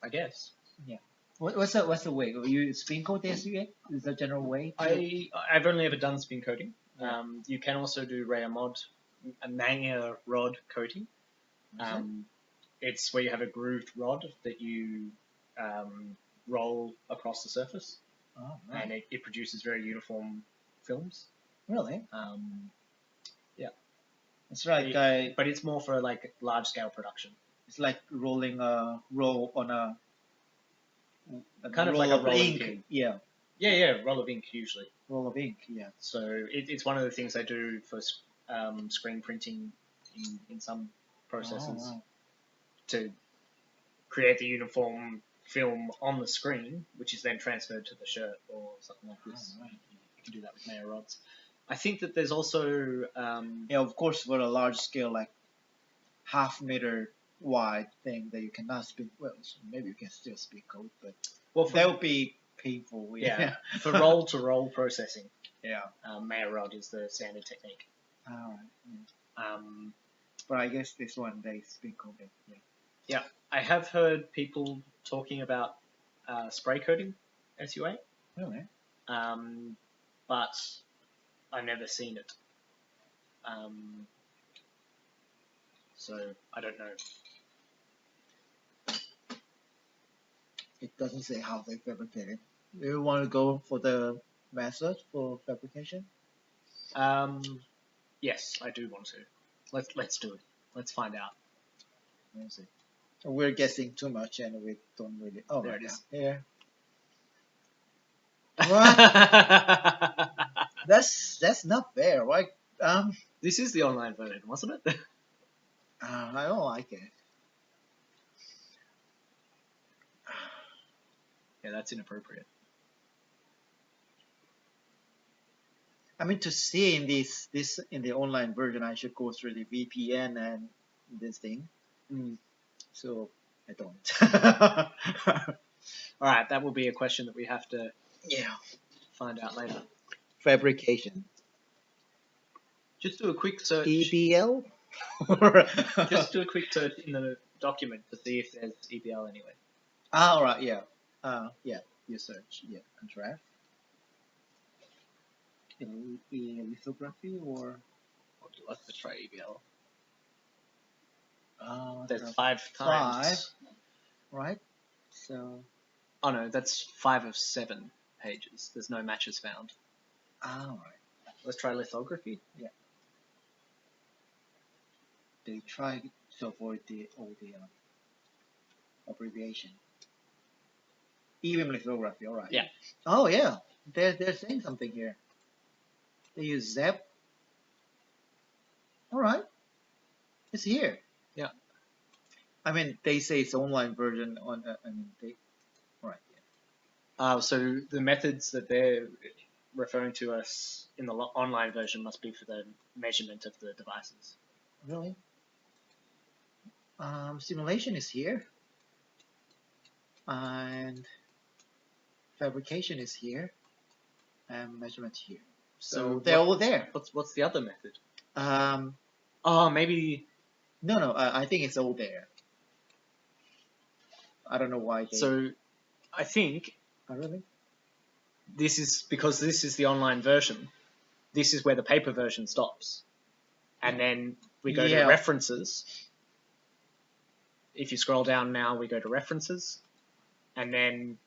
I guess. Yeah. What's the way? You spin coat the SU8? Is the general way? I've only ever done spin coating. Yeah. You can also do Manger rod coating. It's where you have a grooved rod that you roll across the surface, and it produces very uniform films. Really? Yeah. It's like but it's more for like large scale production. It's like rolling a roll on a kind of like a roll of ink. Yeah. Yeah, roll of ink usually. Roll of ink, yeah. So it's one of the things I do for screen printing in some processes to create the uniform film on the screen, which is then transferred to the shirt or something like this. You can do that with Mayer rods. I think that there's also yeah, of course, for a large scale, like half-meter wide thing that you cannot spin. Well, maybe you can still spin coat, but that would be painful. Yeah, for roll-to-roll processing. Yeah, Mayer rod is the standard technique. All right. But I guess this one they spin coat it. Yeah, I have heard people talking about spray coating SU8. Really? But I've never seen it. So I don't know. It doesn't say how they fabricate it. Do you want to go for the method for fabrication? Yes, I do want to. Let's do it. Let's find out. Where is it? We're guessing too much and we don't really. Oh, There right it is. now. Here. What? That's not fair. Why? This is the online version, wasn't it? I don't like it. Yeah, that's inappropriate. I mean, to see in this in the online version, I should go through the VPN and this thing. So I don't. All right, that will be a question that we have to Yeah. find out later. Fabrication. Just do a quick search. EBL. Just do a quick search in the document to see if there's EBL anyway. All right. Yeah. Yeah. You search. Yeah. Draft. Lithography or. Let's just try EBL. There's There's 5 times. Right. So. Oh no, that's 5 of 7 pages. There's no matches found. All right. Let's try lithography. Yeah. They try to avoid all the abbreviation. Even lithography. All right. Yeah. Oh yeah. They're saying something here. They use ZEP. All right. It's here. Yeah. I mean, they say it's online version on. I mean, they. All right. Yeah. So the methods that they're referring to us in the online version must be for the measurement of the devices. Really? Simulation is here. And fabrication is here. And measurement here. So they're all there. What's the other method? Maybe. No. I think it's all there. I don't know why. So, I think. Oh, really? This is because this is the online version. This is where the paper version stops, and then we go to references. If you scroll down now, we go to references, and then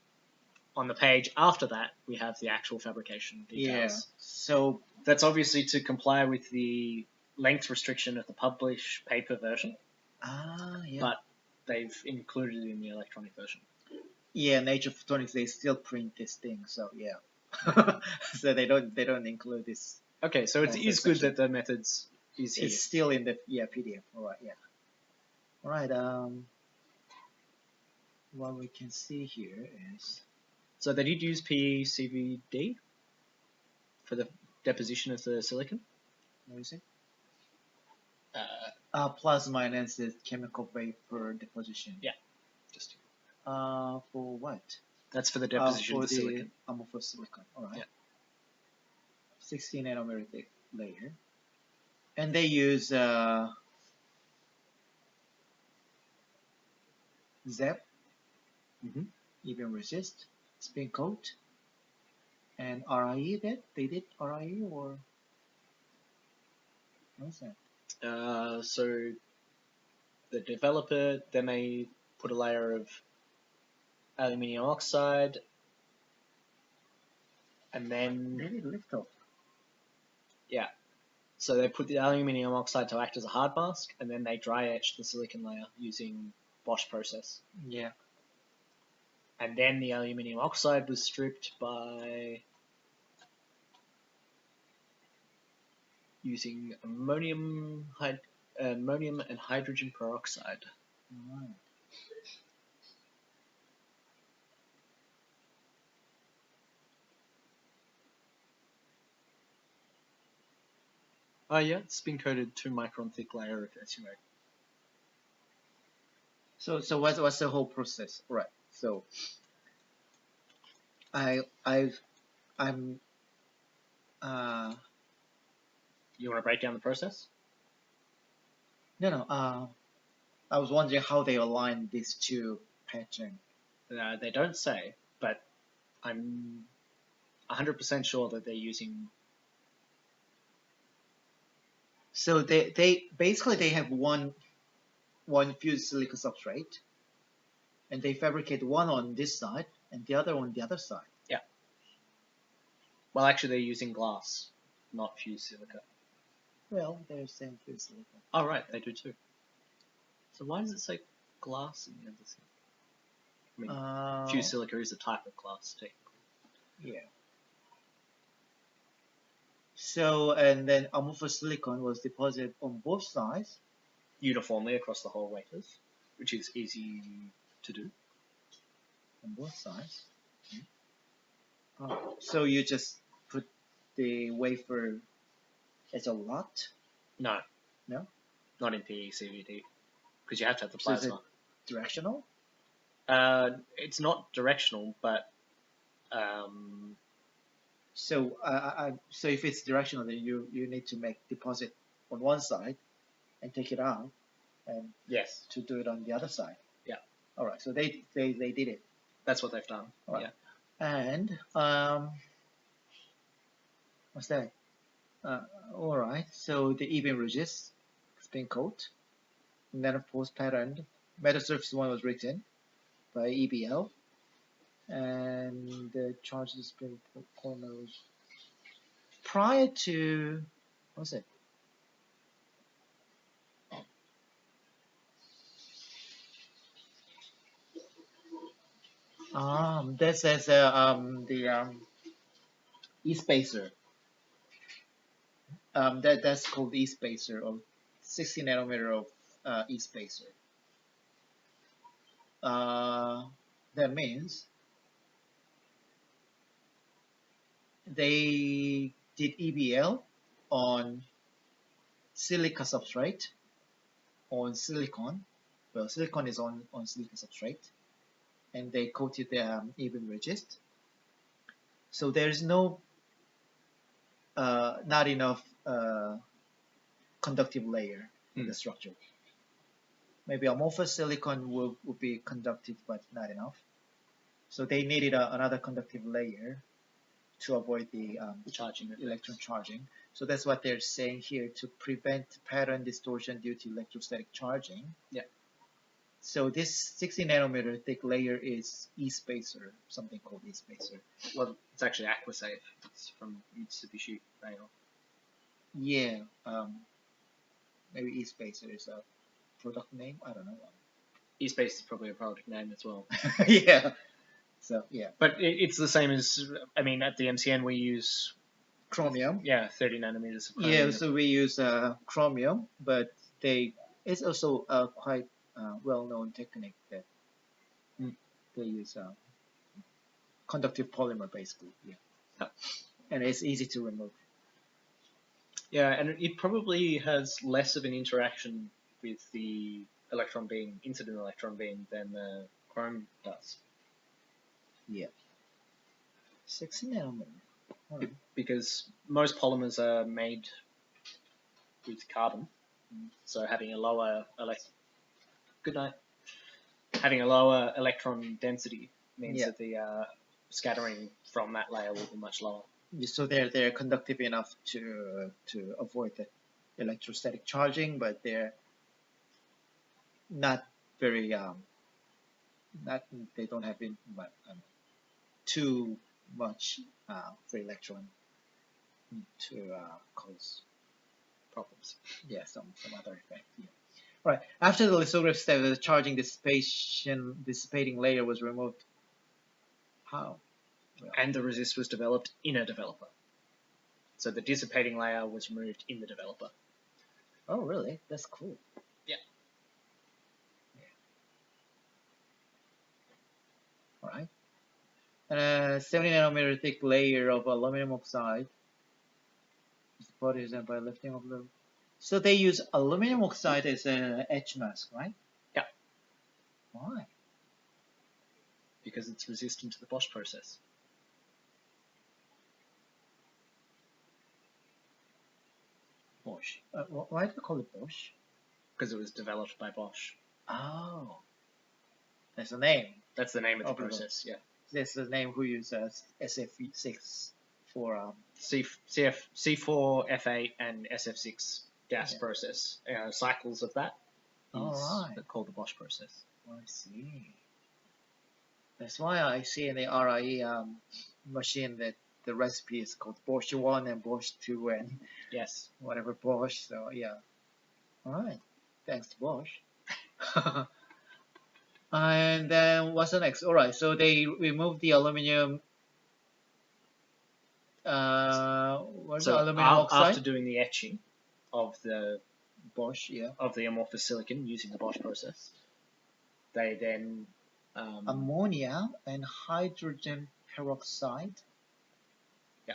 on the page after that, we have the actual fabrication details. Yeah. So that's obviously to comply with the length restriction of the published paper version. Yeah. But they've included it in the electronic version. Yeah, Nature Photonics, they still print this thing, so yeah. So they don't include this. Okay, so it is good that the methods is here. It's still in the PDF. All right, yeah. All right. What we can see here is. So they did use PECVD for the deposition of the silicon. What is it? Plasmonics is chemical vapor deposition. Yeah. Just. For what? That's for the deposition of the silicon. Amorphous silicon. All right. Yeah. 16 nanometer thick layer, and they use ZEP, even resist, spin coat, and RIE. That they did RIE or what's that? So the developer, then they put a layer of aluminium oxide, and then Really lift off. Yeah. So they put the aluminium oxide to act as a hard mask, and then they dry etch the silicon layer using Bosch process. Yeah. And then the aluminium oxide was stripped by using ammonium and hydrogen peroxide. Right. Oh yeah, spin coated 2 micron thick layer of SU8. So what's the whole process? Right. So I'm You want to break down the process? No. I was wondering how they align these two patterns. They don't say, but I'm 100% sure that they're using. So they basically have one fused silicon substrate, and they fabricate one on this side and the other on the other side. Yeah. Well, actually, they're using glass, not fused silica. Well, they're saying fused silicon. Oh, right, they do too. So why does it say glass in the other thing? I mean, fused silica is a type of glass, technically. Yeah. So, and then amorphous silicon was deposited on both sides. Uniformly across the whole wafers, which is easy to do. On both sides. Oh, so you just put the wafer as a lot? No. No? Not in PECVD. Because you have to have the So is plasma. it directional? It's not directional, but so so if it's directional, then you need to make deposit on one side and take it out, and yes, to do it on the other side. Yeah. All right. So they did it. That's what they've done. All right. Yeah. And what's that? All right. So the e-beam resist spin coat, Nanophotonics pattern, Metasurface one was written by EBL, and the charge spin polymers prior to what's it? This is the e-spacer. That's called e-spacer, or 60 nanometer of e-spacer. That means they did EBL on silica substrate on silicon. Well, silicon is on silica substrate, and they coated the e-beam resist. So there is no not enough conductive layer in the structure. Maybe amorphous silicon will be conductive, but not enough. So they needed another conductive layer to avoid the charging electron charging. So that's what they're saying here, to prevent pattern distortion due to electrostatic charging. Yeah. So this 60 nanometer thick layer is e-spacer, something called e-spacer. Well, it's actually AquaSafe. It's from Mitsubishi Rail. Yeah. Maybe e-spacer is a product name. I don't know. E-space is probably a product name as well. Yeah. So yeah. But it's the same as, I mean, at the MCN we use chromium. Yeah, 30 nanometers of chromium. Yeah, so we use chromium, but it's also a quite well-known technique that they use conductive polymer, basically. Yeah. And it's easy to remove. Yeah, and it probably has less of an interaction with the electron beam, incident electron beam, than the chrome does. Yeah. 60 nanometer. Because most polymers are made with carbon, so having a lower having a lower electron density means that the scattering from that layer will be much lower. So they're conductive enough to avoid the electrostatic charging, but they're not very they don't have too much free electron to cause problems. Yeah, some other effect. Yeah. Right. After the lithography step, the charging dissipating layer was removed. How? Well, and the resist was developed in a developer. So the dissipating layer was removed in the developer. Oh, really? That's cool. Yeah. All right. And a 70 nanometer thick layer of aluminum oxide is supported by lifting of the. So they use aluminum oxide as an etch mask, right? Yeah. Why? Because it's resistant to the Bosch process. Bosch. Why do you call it Bosch? Because it was developed by Bosch. Oh. That's the name. That's the name of the process, yeah. That's the name who uses SF6 for C4, F8, and SF6 gas process. Cycles of that is called the Bosch process. I see. That's why I see in the RIE machine that the recipe is called Bosch 1 and Bosch 2 and whatever Bosch. So yeah. All right. Thanks to Bosch. And then what's the next? All right, so they removed the aluminum. What's the aluminum oxide? After doing the etching of the Bosch, yeah. Of the amorphous silicon using the Bosch process, they then ammonia and hydrogen peroxide. Yeah.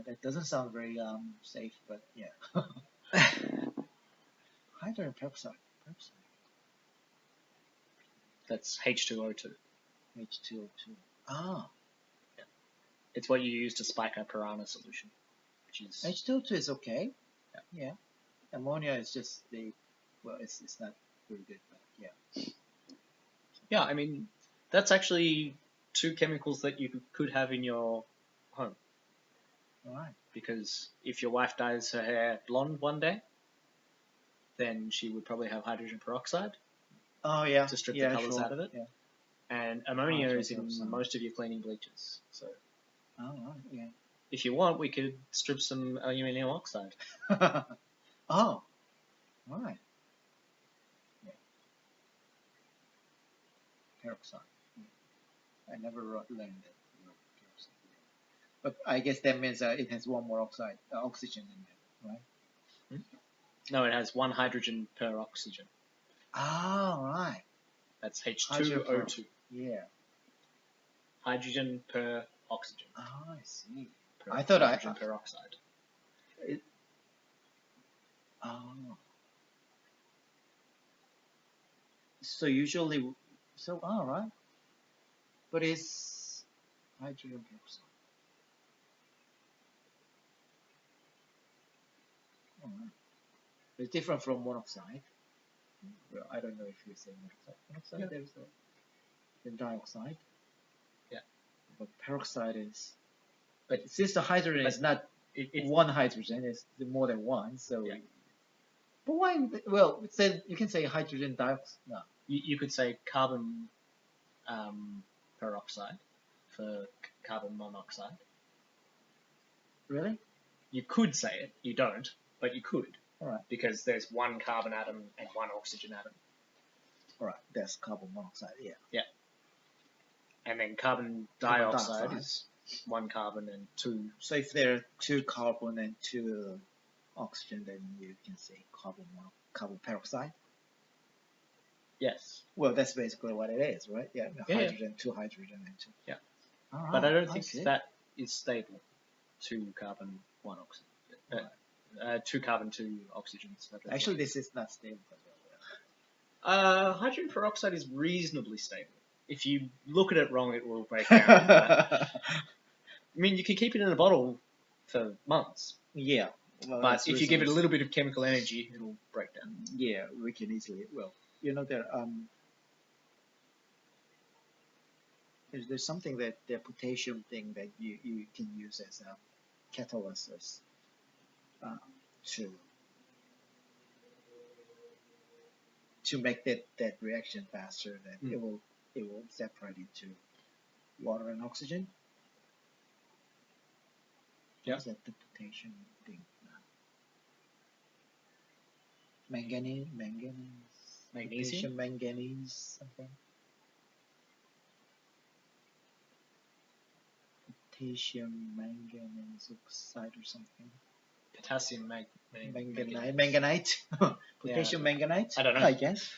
That doesn't sound very safe, but yeah. Hydrogen peroxide. That's H2O2. H2O2. Ah. Yeah. It's what you use to spike a piranha solution, which is H2O2 is okay. Yeah. Ammonia is just it's not very good, but yeah. Yeah, I mean, that's actually two chemicals that you could have in your home. Right. Because if your wife dyes her hair blonde one day, then she would probably have hydrogen peroxide. Oh yeah. To strip the colours out of it. Yeah. And ammonia is in most of your cleaning bleaches. So. Oh right. Yeah. If you want, we could strip some aluminum oxide. Oh. Right. Yeah. Peroxide. Yeah. I never learned that. But I guess that means it has one more oxygen in it, right? No, it has one hydrogen per oxygen. Ah, right. That's H2O2. Yeah. Hydrogen per oxygen. Oh, I see. I thought hydrogen peroxide. Oh. So usually, all right. But it's hydrogen peroxide. All right. It's different from monoxide. Well, I don't know if you say monoxide. Yeah. There's the dioxide. Yeah. But peroxide is. But since the hydrogen is not it's one hydrogen, it's more than one. So. Yeah. But why? Well, you can say hydrogen dioxide. No. You could say carbon peroxide for carbon monoxide. Really? You could say it. You don't, but you could. All right. Because there's one carbon atom and one oxygen atom. All right. That's carbon monoxide. Yeah. Yeah. And then carbon dioxide is one carbon and two. So if there are two carbon and two oxygen, then you can say carbon peroxide. Yes. Well, that's basically what it is, right? Yeah. Hydrogen, two hydrogen, and two. Yeah. Right, but I don't think that is stable. Two carbon, one oxygen. Two carbon, two oxygens. Actually, this is not stable as well. Hydrogen peroxide is reasonably stable. If you look at it wrong, it will break down. I mean, you can keep it in a bottle for months. Yeah. Well, but if you give it a little bit of chemical energy, it'll break down. Yeah, we can easily. Well, there there's something that the potassium thing that you can use as a catalyst to make that reaction faster. That it will separate into water and oxygen. Yeah. Is that the potassium thing? Manganese, magnesium, manganese, something. Potassium manganese oxide or something. Potassium manganite. Potassium manganite. I don't know. I guess.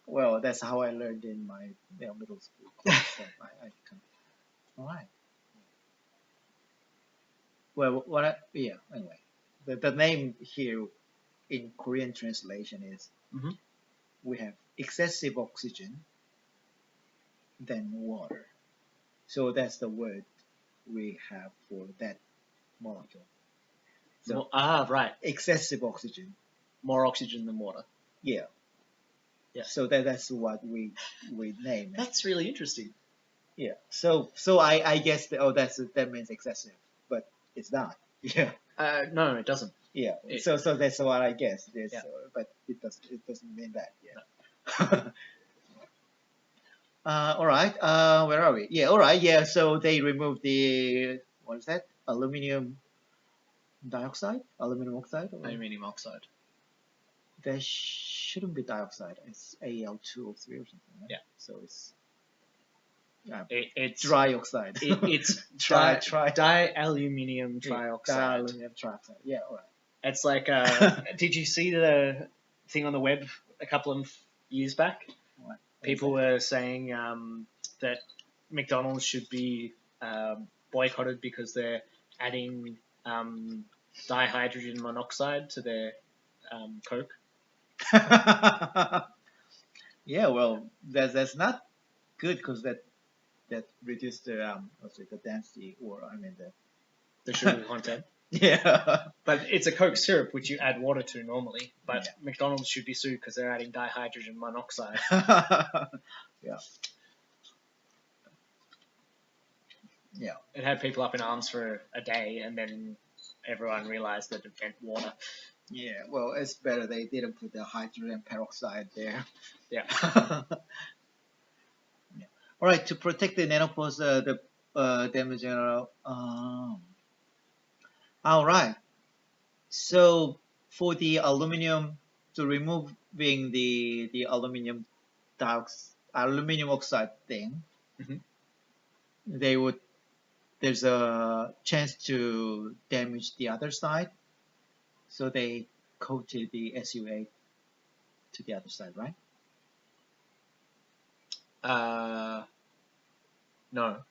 Well, that's how I learned in my middle school class. So I can. All right. Well, anyway, the name here in Korean translation is we have excessive oxygen, then water. So that's the word we have for that molecule. So, right. Excessive oxygen. More oxygen than water. Yeah. Yeah. So that's what we name it. That's really interesting. Yeah. So I guess that means excessive, but it's not. Yeah. No, it doesn't. Yeah. So that's what I guess. Yeah. But it doesn't mean that. Yeah. No. All right. Where are we? Yeah. All right. Yeah. So they removed the what is that? Aluminum dioxide? Aluminum oxide? Aluminum oxide. There shouldn't be dioxide. It's Al2O3 or something. Right? Yeah. So it's it's dry oxide. It's Tri- dialuminium trioxide. Dialuminium trioxide. Yeah, all right. It's like, did you see the thing on the web a couple of years back? What? People were saying that McDonald's should be boycotted because they're adding dihydrogen monoxide to their Coke. Yeah, well, that's not good because that reduces the the density, or I mean the sugar content. Yeah. But it's a Coke syrup which you add water to normally. But Yeah. McDonald's should be sued because they're adding dihydrogen monoxide. Yeah. Yeah. It had people up in arms for a day, and then everyone realized that it meant water. Yeah, well, it's better they didn't put the hydrogen peroxide there. Yeah. Yeah. All right, to protect the nanopods, the damage general. All right. So for the aluminum, to removing the aluminum aluminum oxide thing, Mhm. there's a chance to damage the other side. So they coated the SU8 to the other side, right? No.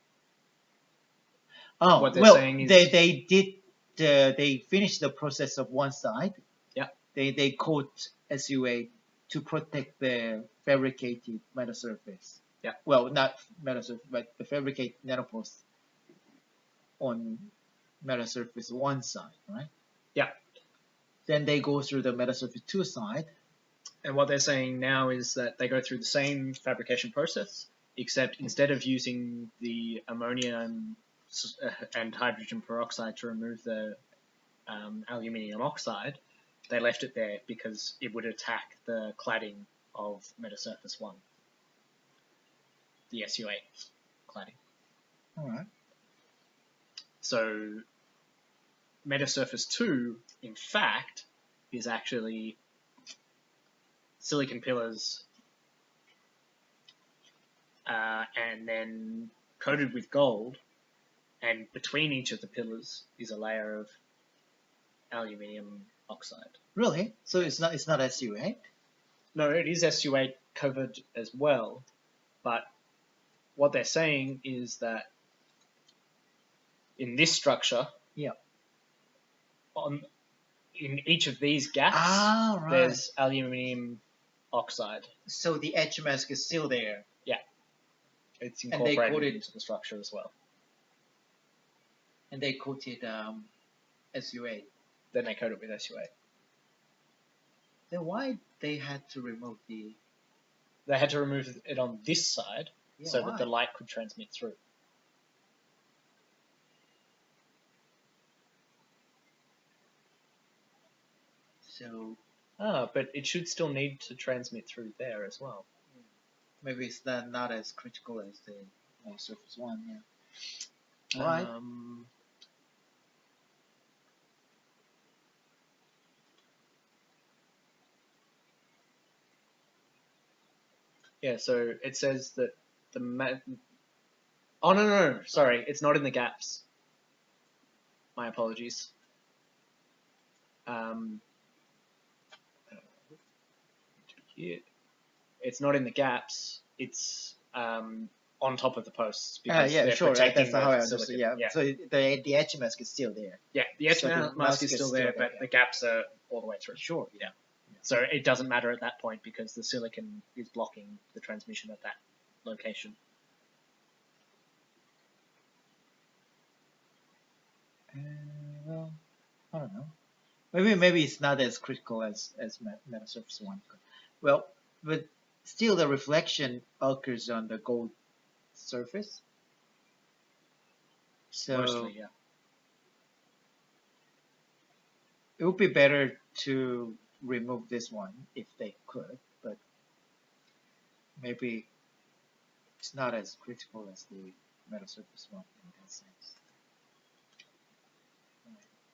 Oh, What they're well, saying is- they finished the process of one side. Yeah. They coat SU8 to protect the fabricated metasurface. Yeah. Well, not metasurface, but the fabricated nanopods on metasurface one side, right? Yeah. Then they go through the metasurface two side. And what they're saying now is that they go through the same fabrication process, except instead of using the ammonia and hydrogen peroxide to remove the aluminium oxide, they left it there because it would attack the cladding of metasurface 1, the SU8 cladding. All right. So metasurface 2, in fact, is actually silicon pillars and then coated with gold, and between each of the pillars is a layer of aluminium oxide. Really? So it's not SU8? No, it is SU8 covered as well, but what they're saying is that in this structure, Yeah. in each of these gaps, right. there's aluminium oxide. So the edge mask is still there. It's And they incorporated coated- into the structure as well. And they coated SU8. Then they coat it with SU8. Then why they had to remove the... They had to remove it on this side so why? that the light could transmit through. So But it should still need to transmit through there as well. maybe it's not as critical as the surface one, yeah. Alright. Yeah, so it says that oh, no, sorry, it's not in the gaps. My apologies. Here. It's not in the gaps, it's on top of the posts because Yeah, they're sure. protecting That's how I the understood. silicon. Yeah. So the edge mask is still there. Yeah, the edge So the mask is still there, but yeah. the gaps are all the way through. Sure. Yeah. So it doesn't matter at that point because the silicon is blocking the transmission at that location. Well, I don't know. Maybe it's not as critical as Metasurface one. Well, but still the reflection occurs on the gold surface. So Mostly, yeah. it would be better to remove this one if they could, but maybe it's not as critical as the Metasurface one in that sense.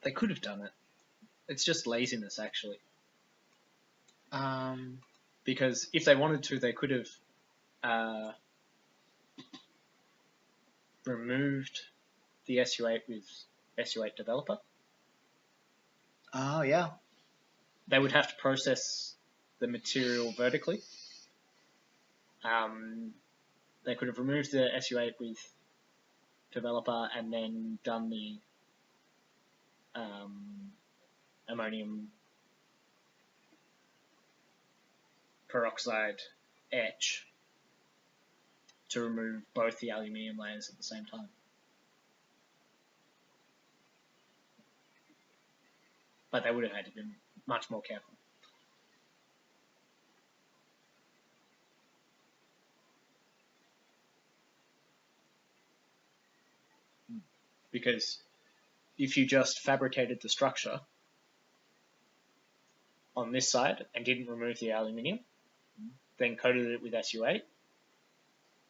They could have done it. It's just laziness, actually. Because if they wanted to, they could have removed the SU8 with SU8 developer. Oh, yeah. They would have to process the material vertically. They could have removed the SU8 with developer and then done the ammonium peroxide etch to remove both the aluminium layers at the same time. But they would have had to be much more careful. Because if you just fabricated the structure on this side and didn't remove the aluminium, then coated it with SU8,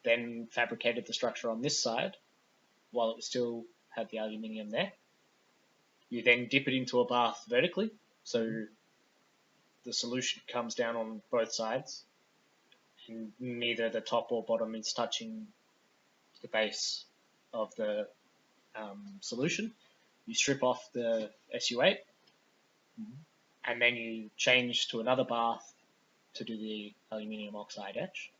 then fabricated the structure on this side while it still had the aluminium there, you then dip it into a bath vertically, so the solution comes down on both sides, and neither the top or bottom is touching the base of the solution. You strip off the SU8, and then you change to another bath to do the aluminium oxide etch.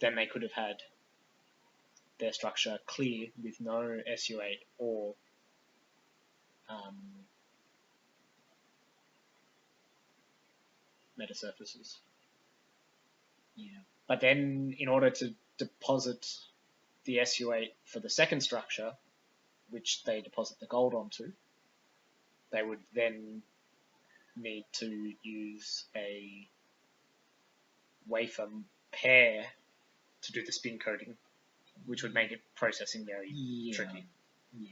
Then they could have had their structure clear with no SU8 or metasurfaces. Yeah. But then, in order to deposit the SU8 for the second structure, which they deposit the gold onto, they would then need to use a wafer pair to do the spin coating, which would make it processing very tricky. Yeah.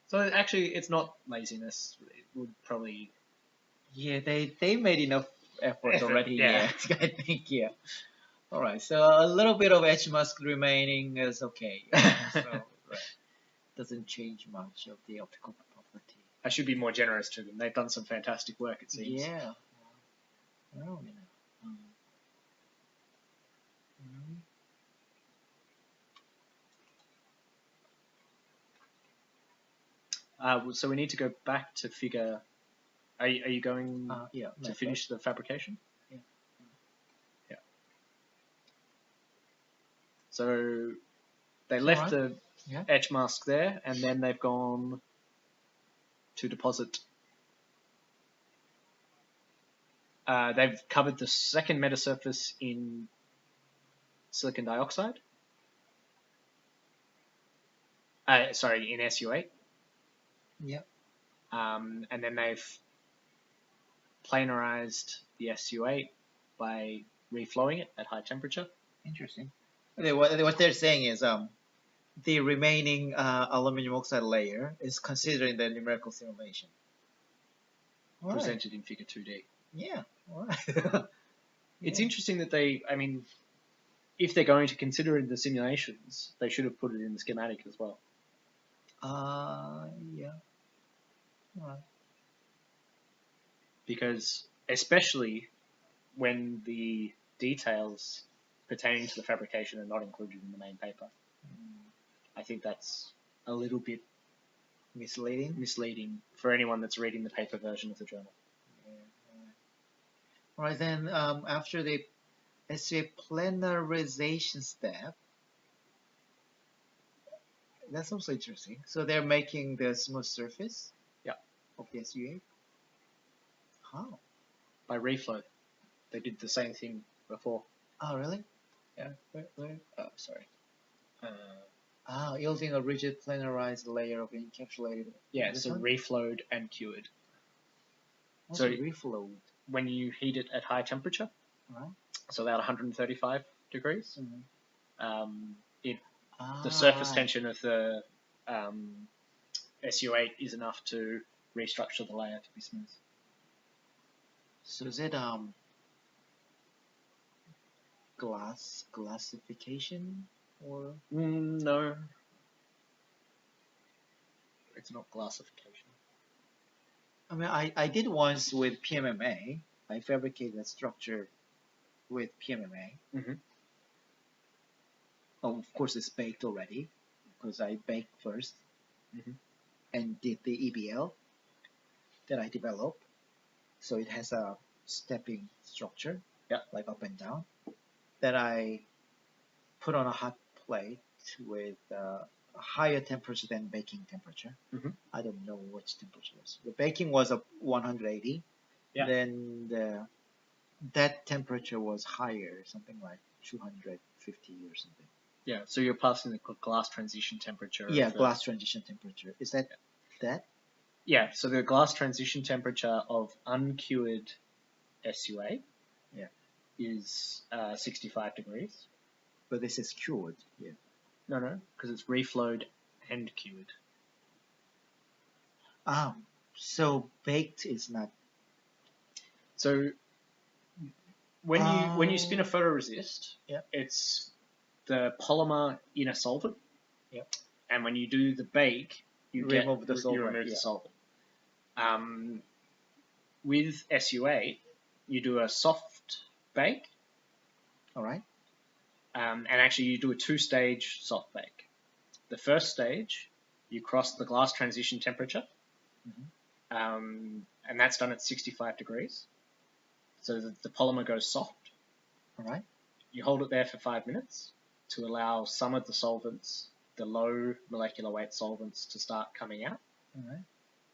So actually, it's not laziness. It would probably... Yeah, they made enough effort already. Yeah. I think, yeah. All right, so a little bit of edge mask remaining is okay. So, right. Doesn't change much of the optical property. I should be more generous to them. They've done some fantastic work, it seems. Yeah. Oh, so we need to go back to figure. Are you going to finish the fabrication? Yeah. So they left the etch mask there, and then they've gone to deposit. They've covered the second metasurface in silicon dioxide. Sorry, in SU8. Yep. And then they've planarized the SU8 by reflowing it at high temperature. Interesting. Okay, what they're saying is the remaining aluminum oxide layer is considered in the numerical simulation. Presented in figure 2D. Yeah. All right. It's interesting that if they're going to consider it in the simulations, they should have put it in the schematic as well. Yeah. All right. Because especially when the details pertaining to the fabrication are not included in the main paper. I think that's a little bit misleading for anyone that's reading the paper version of the journal. All right, then after the SU8 planarization step, that's also interesting. So they're making the smooth surface of the SU8? How? By reflow. They did the same thing before. Oh, really? Yeah. Where? Oh, sorry. Yielding a rigid planarized layer of encapsulated... Yeah, so reflowed and cured. What's reflowed? When you heat it at high temperature, so about 135 degrees, the surface tension of the SU8 is enough to restructure the layer to be smooth. So is it glassification or? No, it's not glassification. I mean, I did once with PMMA. I fabricated a structure with PMMA. Mm-hmm. Oh, of course, it's baked already because I baked first Mm-hmm. and did the EBL that I developed. So it has a stepping structure, Yeah. like up and down, that I put on a hot plate with a higher temperature than baking temperature. Mhm. I don't know which temperature it was. The baking was a 180. Yeah. Then that temperature was higher, something like 250 or something. Yeah, so you're passing the glass transition temperature. Yeah, of the, glass transition temperature. Is that that? Yeah, so the glass transition temperature of uncured SUA Yeah. is 65 degrees. But this is cured. Yeah. No, because it's reflowed and cured. So baked is not. So when you spin a photoresist, Yeah. it's the polymer in a solvent. Yeah. And when you do the bake, you Remove the solvent, remove yeah. the solvent. With SUA, you do a soft bake. All right. And actually, you do a two-stage soft bake. The first stage, you cross the glass transition temperature, and that's done at 65 degrees. So the polymer goes soft. All right. You hold it there for 5 minutes to allow some of the solvents, the low molecular weight solvents, to start coming out. All right.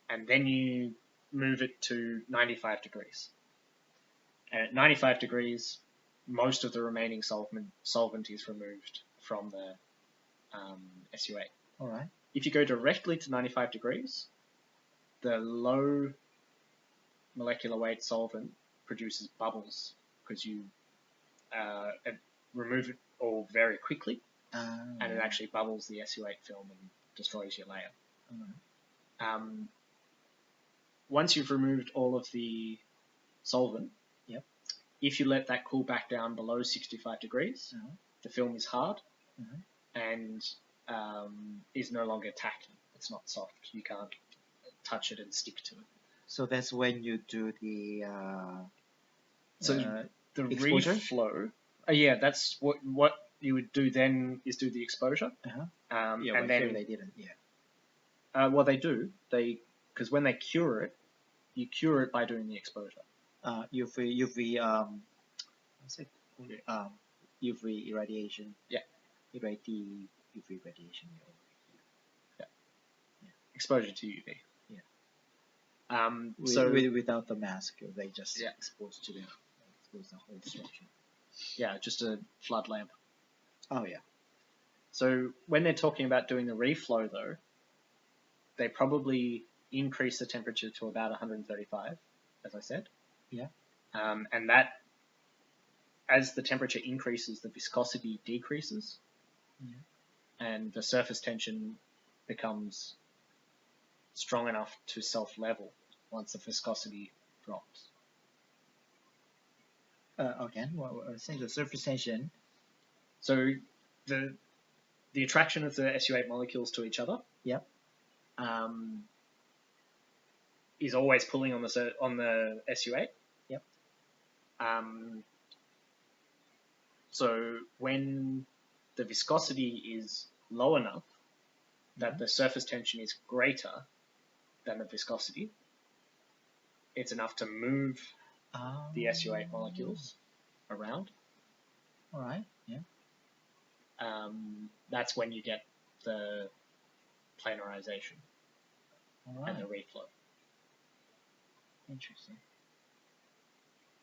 And then you move it to 95 degrees. And at 95 degrees, most of the remaining solvent is removed from the SUA. All right. If you go directly to 95 degrees, the low molecular weight solvent produces bubbles because you remove it all very quickly, and it actually bubbles the SU8 film and destroys your layer. Once you've removed all of the solvent, Yep. if you let that cool back down below 65 degrees, the film is hard and is no longer tacky. It's not soft. You can't touch it and stick to it. So that's when you do the The exposure? reflow. Yeah, that's what you would do then is do the exposure. Yeah, And but then here they didn't. Yeah. well, they do. Because when they cure it, you cure it by doing the exposure. UV what's it called? UV irradiation. Yeah. Irradiate the UV radiation. Exposure to UV. Yeah. So without the mask, they just expose to expose the whole structure. yeah, just a flood lamp. Oh yeah. So when they're talking about doing the reflow, though, they probably increase the temperature to about 135, as I said. Yeah. And that, as the temperature increases, the viscosity decreases. Yeah. And the surface tension becomes strong enough to self-level once the viscosity drops. Again, what I was saying, the surface tension. So the attraction of the SU8 molecules to each other, is always pulling on the SU8. Yep. So when the viscosity is low enough that the surface tension is greater than the viscosity, it's enough to move the SU8 molecules around. All right. Yeah. That's when you get the planarization and the reflow. Interesting.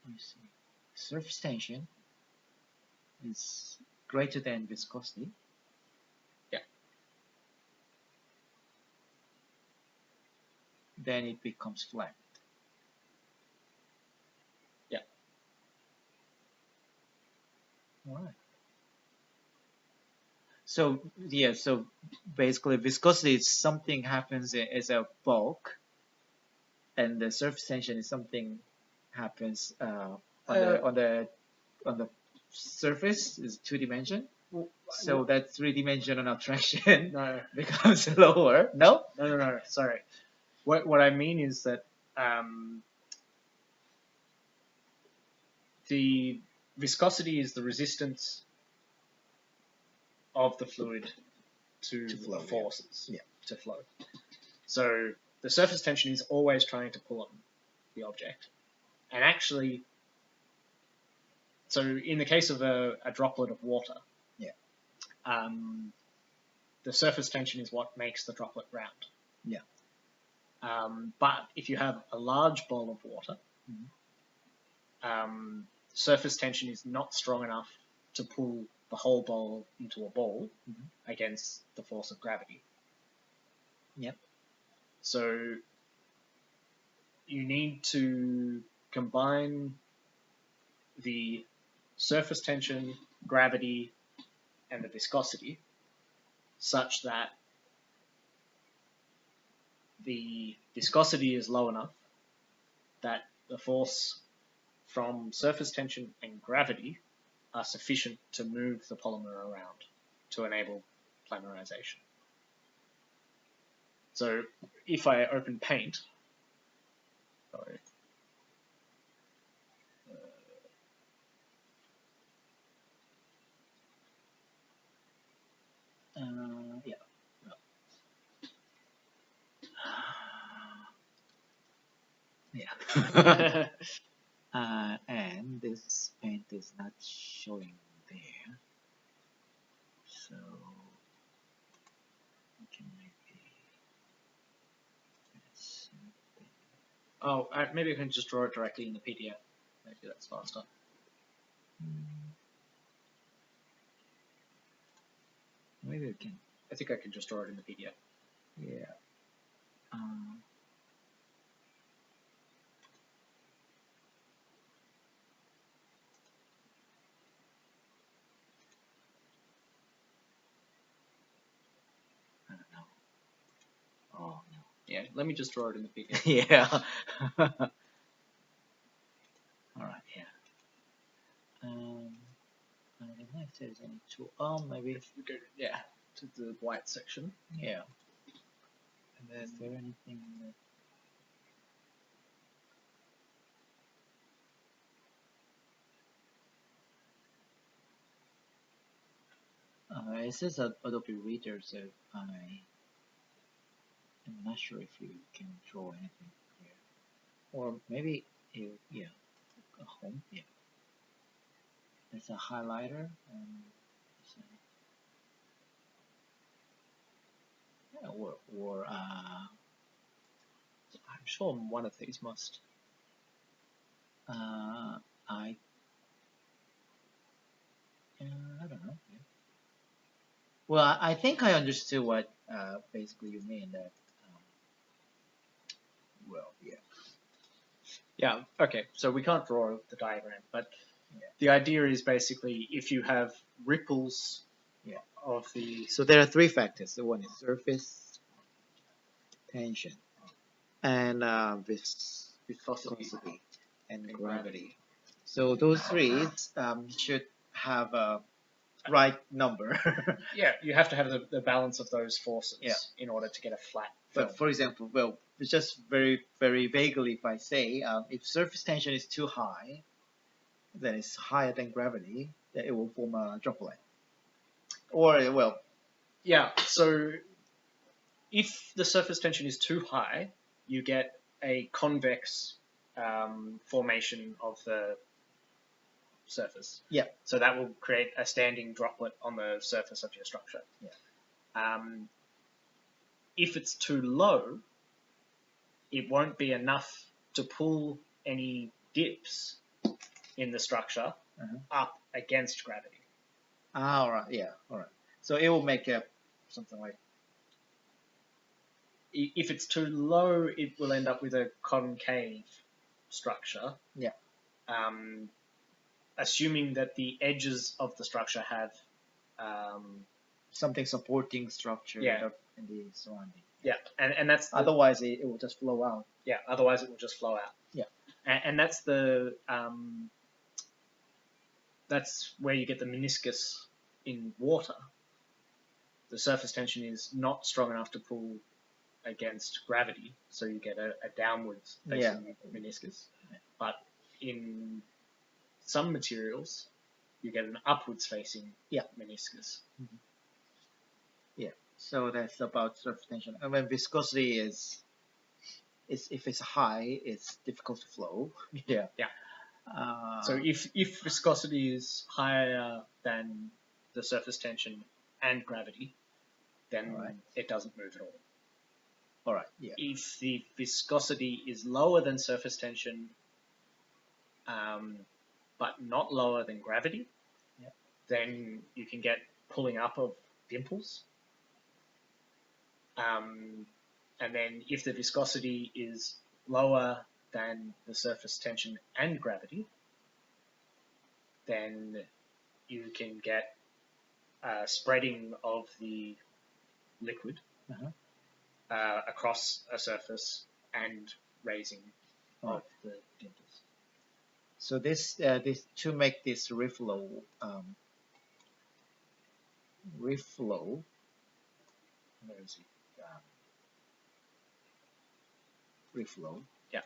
I see. Surface tension is greater than viscosity. Yeah. Then it becomes flat. Yeah. All right. So yeah, so basically viscosity is something happens as a bulk, and the surface tension is something happens on the surface is 2-dimension. So that 3-dimensional attraction No. becomes lower. No? No. Sorry. What I mean is that the viscosity is the resistance of the fluid to flow, the forces yeah. to flow. So the surface tension is always trying to pull on the object. And actually, so in the case of a droplet of water, the surface tension is what makes the droplet round. Yeah. But if you have a large bowl of water, surface tension is not strong enough to pull the whole bowl into a ball against the force of gravity. Yep. So you need to combine the surface tension, gravity, and the viscosity such that the viscosity is low enough that the force from surface tension and gravity are sufficient to move the polymer around to enable planarization. So if I open paint, sorry, Yeah. Yeah. And this paint is not showing there, so we can maybe. Oh, maybe I can just draw it directly in the PDF. Maybe that's faster. Maybe we can. I think I can just draw it in the PDF. Yeah. I don't know. Oh no. Yeah, let me just draw it in the PDF. Yeah. All right. Yeah. I don't know if there's any tool. Maybe If we go, to the white section. Yeah. And then Is there anything that it says Adobe Reader, so I'm not sure if you can draw anything here. Or maybe yeah, a home, yeah. There's a highlighter and or I'm sure one of these must. I don't know. Yeah. Well, I think I understood what basically you mean that. Well, yeah. Yeah, okay, so we can't draw the diagram, but the idea is basically if you have ripples of the... So there are three factors. The one is surface tension and viscosity and gravity. So those three should have a right number. Yeah, you have to have the balance of those forces in order to get a flat film. But for example, well, just very, very vaguely, if I say, if surface tension is too high, then it's higher than gravity, then it will form a droplet. Or, well... Yeah, so if the surface tension is too high, you get a convex formation of the surface. Yeah. So that will create a standing droplet on the surface of your structure. Yeah. If it's too low, it won't be enough to pull any dips in the structure up against gravity. All right. Yeah. All right. So it will make something like... If it's too low, it will end up with a concave structure. Yeah. Assuming that the edges of the structure have something supporting structure in the surrounding. Yeah, and that's otherwise it will just flow out. Yeah, otherwise it will just flow out. Yeah, and that's the that's where you get the meniscus in water. The surface tension is not strong enough to pull against gravity, so you get a downwards facing meniscus. But in some materials, you get an upwards facing meniscus. Yeah. So that's about surface tension. And when viscosity is if it's high, it's difficult to flow. Yeah. So if viscosity is higher than the surface tension and gravity, then it doesn't move at all. All right. Yeah. If the viscosity is lower than surface tension, but not lower than gravity, then you can get pulling up of dimples. And then if the viscosity is lower than the surface tension and gravity, then you can get spreading of the liquid across a surface and raising of the dimples. So this to make this reflow, where is it? Reflow. Yeah.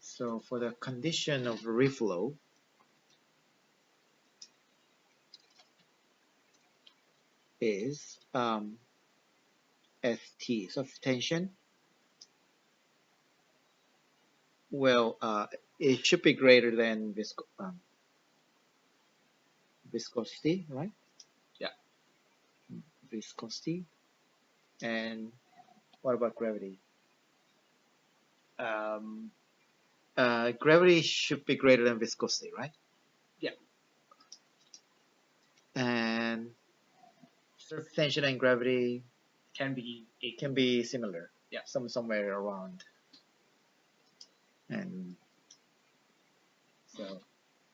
So for the condition of reflow, is ST, surface tension. Well, it should be greater than viscosity, right? Yeah. Viscosity. And what about gravity? Gravity should be greater than viscosity, right? Yeah. And surface tension and gravity can be similar. Yeah. Somewhere around. And so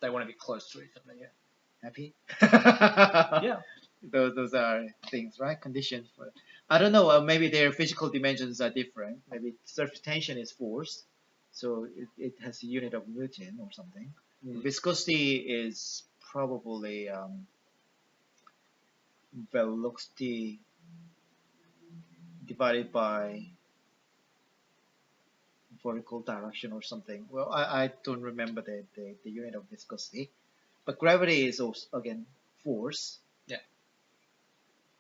they want to be close to each other. Yeah. Happy? Yeah. Those are things, right? Conditions for. I don't know. Maybe their physical dimensions are different. Maybe surface tension is force, so it has a unit of Newton or something. Viscosity is probably velocity divided by vertical direction or something. Well, I don't remember the unit of viscosity, but gravity is also again force. Yeah.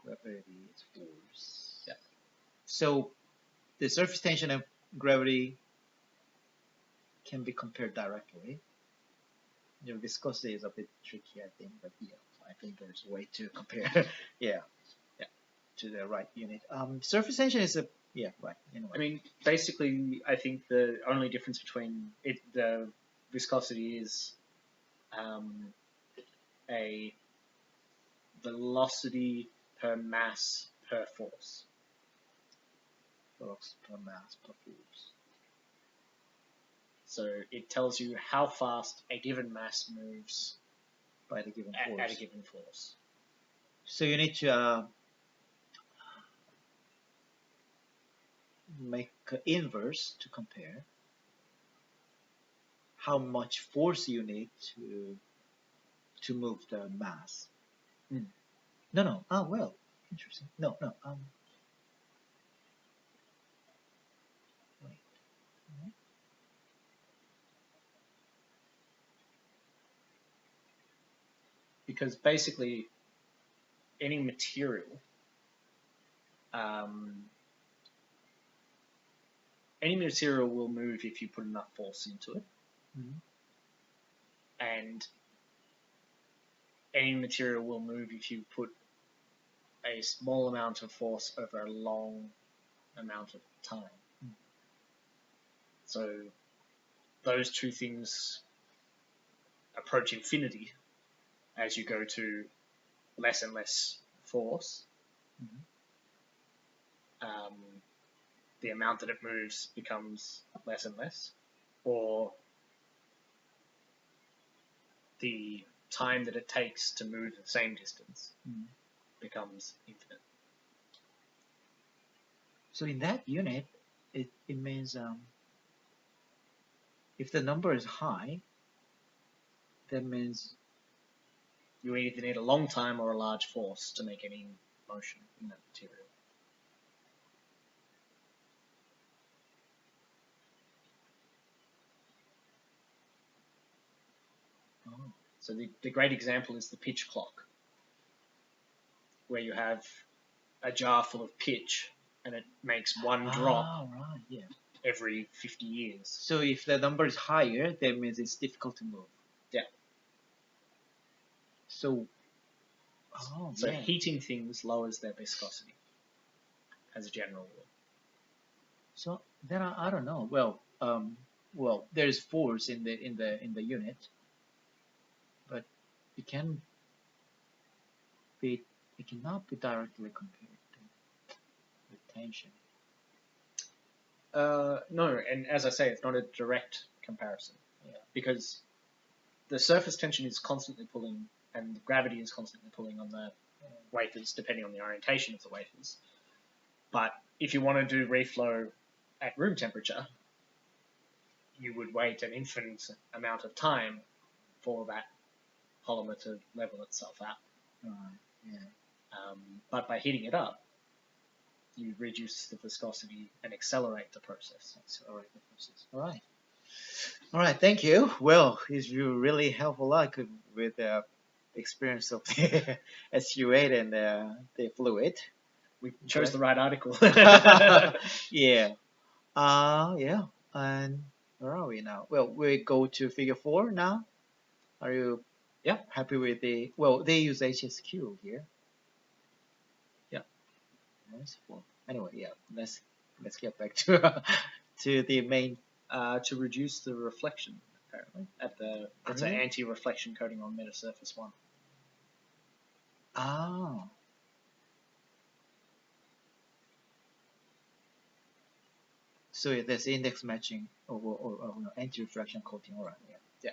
Gravity is force. Yeah. So the surface tension and gravity can be compared directly. Viscosity is a bit tricky, I think, but yeah, I think there's a way to compare. yeah, to the right unit. Surface tension is right. Anyway. I mean, basically, I think the only difference between the viscosity is a velocity per mass per force. Velocity per mass per force. So it tells you how fast a given mass moves by the given force. At a given force. So you need to make an inverse to compare how much force you need to move the mass. No. Oh, well, interesting. No. Wait. Because basically, any material, will move if you put enough force into it. And any material will move if you put a small amount of force over a long amount of time. So those two things approach infinity as you go to less and less force. The amount that it moves becomes less and less, or the time that it takes to move the same distance becomes infinite. So in that unit, it means if the number is high, that means you either need a long time or a large force to make any motion in that material. So the great example is the pitch clock, where you have a jar full of pitch and it makes one drop right, yeah. every 50 years. So if the number is higher, that means it's difficult to move. Yeah. So, so heating things lowers their viscosity, as a general rule. So then I don't know. Well, there's force in the unit, but it cannot be directly compared with tension. No, and as I say, it's not a direct comparison. Yeah. Because the surface tension is constantly pulling, and the gravity is constantly pulling on the wafers, depending on the orientation of the wafers. But if you want to do reflow at room temperature, you would wait an infinite amount of time for that polymer to level itself out. Yeah. But by heating it up, you reduce the viscosity and accelerate the process. All right. Thank you. Well, you really help a lot with the experience of the SU8 and the fluid. We chose the right article. Yeah. Yeah. And where are we now? Well, we go to figure 4 now. Are you happy with the? Well, they use HSQ here. Yeah. Anyway, yeah. Let's get back to to the main. To reduce the reflection, apparently, it's an anti-reflection coating on Metasurface 1. Ah. So there's index matching or anti-reflection coating. All right. Yeah.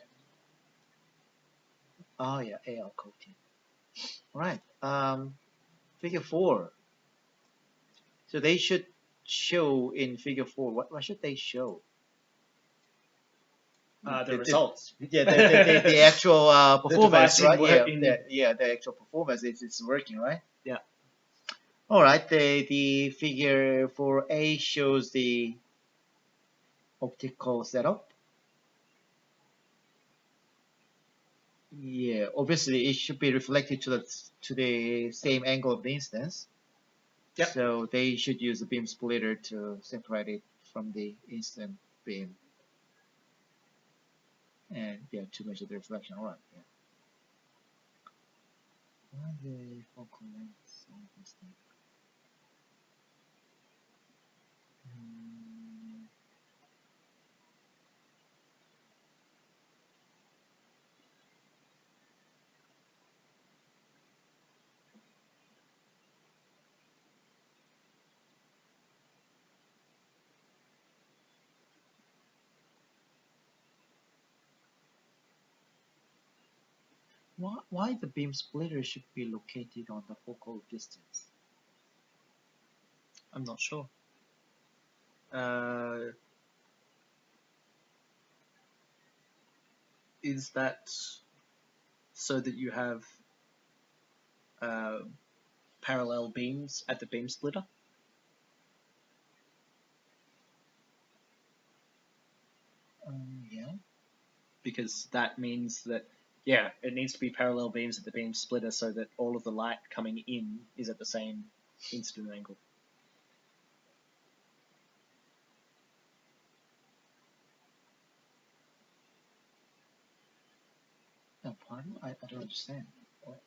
Oh yeah, AL coating. All right. Figure 4. So they should show in figure 4. What should they show? The results. The actual performance, right? The actual performance is working, right? Yeah. All right. The figure 4A shows the optical setup. Yeah, obviously it should be reflected to the same angle of the instance. Yep. So they should use a beam splitter to separate it from the incident beam. And to measure the reflection. All right. Yeah. Why the focal length of this thing? Why the beam splitter should be located on the focal distance? I'm not sure. Is that so that you have parallel beams at the beam splitter? Yeah. Because that means that, it needs to be parallel beams at the beam splitter so that all of the light coming in is at the same incident angle. No, pardon? I don't understand. What?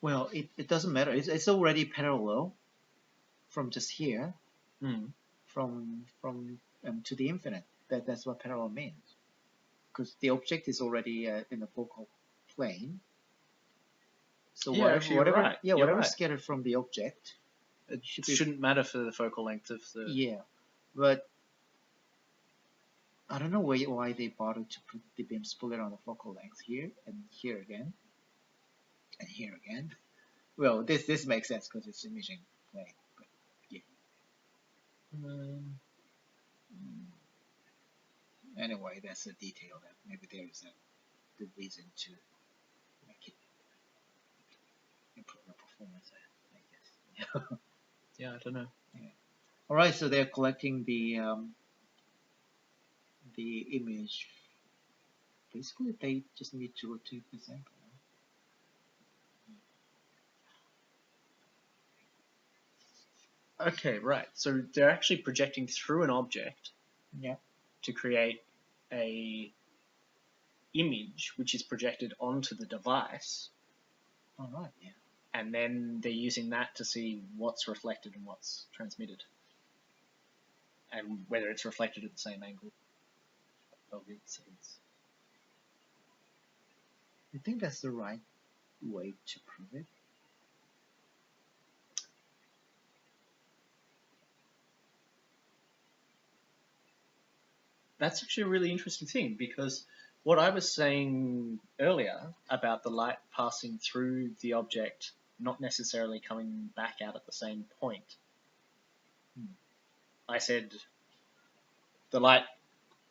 Well, it doesn't matter. It's already parallel from just here, from to the infinite. That's what parallel means. Because the object is already in the focal plane. So whatever scattered from the object, it shouldn't matter for the focal length of the. Yeah, but I don't know why they bothered to put the beam splitter on the focal length here and here again, and here again. Well, this makes sense because it's imaging plane, but yeah. Anyway, that's a detail that maybe there is a good reason to make it improve the performance, I guess. Yeah, I don't know. All right, so they're collecting the image. Basically, they just need to rotate the sample. Okay, right. So they're actually projecting through an object to create a image which is projected onto the device. All right, And then they're using that to see what's reflected and what's transmitted. And whether it's reflected at the same angle of the incidence. I think that's the right way to prove it. That's actually a really interesting thing, because what I was saying earlier about the light passing through the object, not necessarily coming back out at the same point, I said the light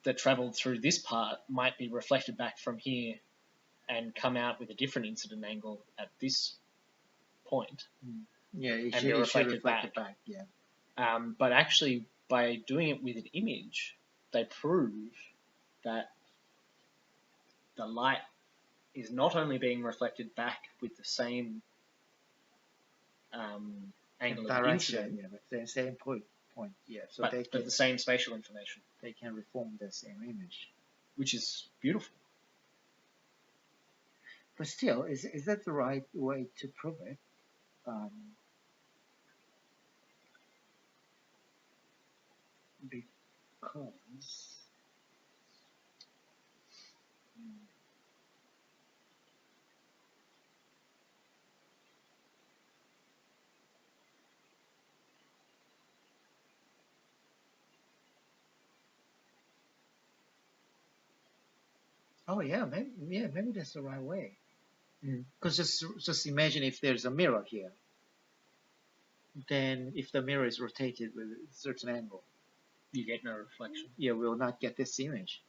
that travelled through this part might be reflected back from here and come out with a different incident angle at this point. Yeah, it and should, be it should reflected reflect it back. back. Yeah. But actually, by doing it with an image, they prove that the light is not only being reflected back with the same angle of incident, yeah, but the same point. Yeah, so but the same spatial information. They can reform the same image, which is beautiful. But still, is that the right way to prove it? Because maybe that's the right way. Because just imagine if there's a mirror here, then if the mirror is rotated with a certain angle, you get no reflection. Yeah, we'll not get this image.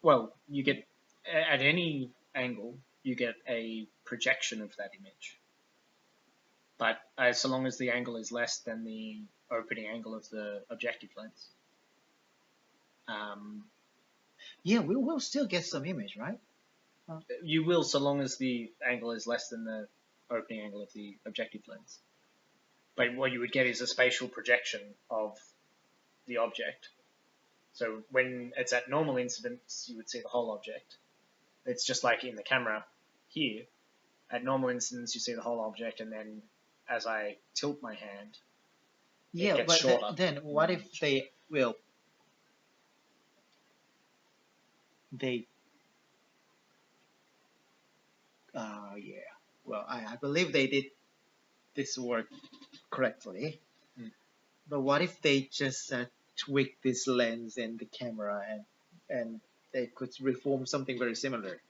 Well, you get, at any angle, you get a projection of that image. But so long as the angle is less than the opening angle of the objective lens. Yeah, we will still get some image, right? You will, so long as the angle is less than the opening angle of the objective lens. But what you would get is a spatial projection of the object. So when it's at normal incidence, you would see the whole object. It's just like in the camera here. At normal incidence, you see the whole object, and then as I tilt my hand, it gets shorter. Then what if they will? Well, I believe they did this work correctly. But what if they just tweak this lens and the camera, and they could reform something very similar?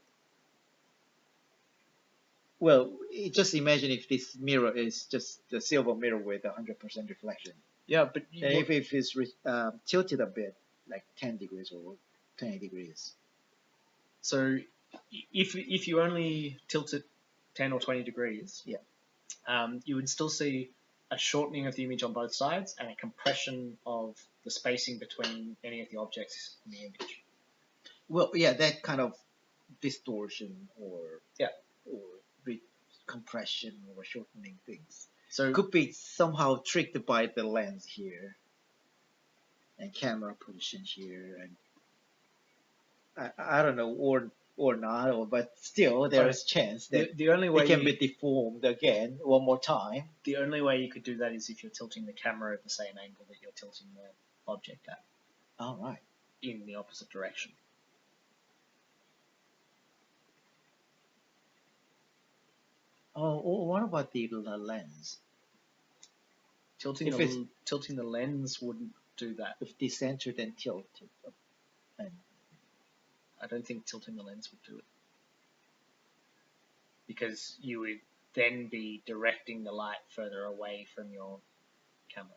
Well, just imagine if this mirror is just the silver mirror with 100% reflection. Yeah, but if it's tilted a bit, like 10 degrees or 20 degrees. So if you only tilt it 10 or 20 degrees, you would still see a shortening of the image on both sides and a compression of the spacing between any of the objects in the image. Well, yeah, that kind of distortion or compression or shortening things. So it could be somehow tricked by the lens here and camera position here, and I don't know, or not, but still there is chance that the only way it can be deformed again one more time. The only way you could do that is if you're tilting the camera at the same angle that you're tilting the object at. All right. In the opposite direction. Oh, what about the lens? Tilting the lens wouldn't do that. If decentered and tilted. I don't think tilting the lens would do it. Because you would then be directing the light further away from your camera.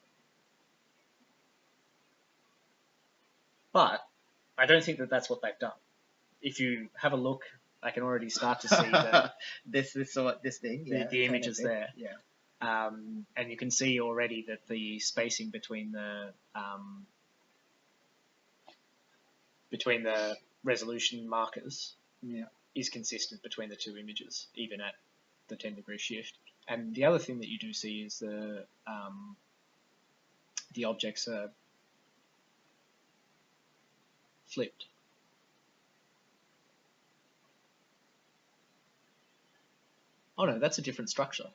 But I don't think that that's what they've done. If you have a look, I can already start to see that this thing, the image is there. Yeah. And you can see already that the spacing between the resolution markers is consistent between the two images, even at the 10-degree shift. And the other thing that you do see is the objects are flipped. Oh no, that's a different structure.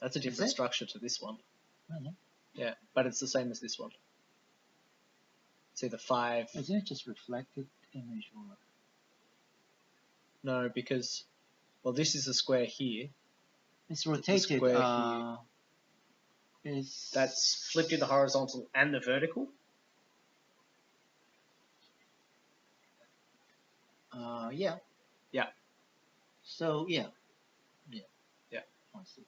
That's a different structure to this one. Yeah, but it's the same as this one. See the 5. Isn't it just reflected image or? No, because this is a square here. It's rotated. Square here. That's flipped in the horizontal and the vertical. Yeah. Yeah. So yeah. I see.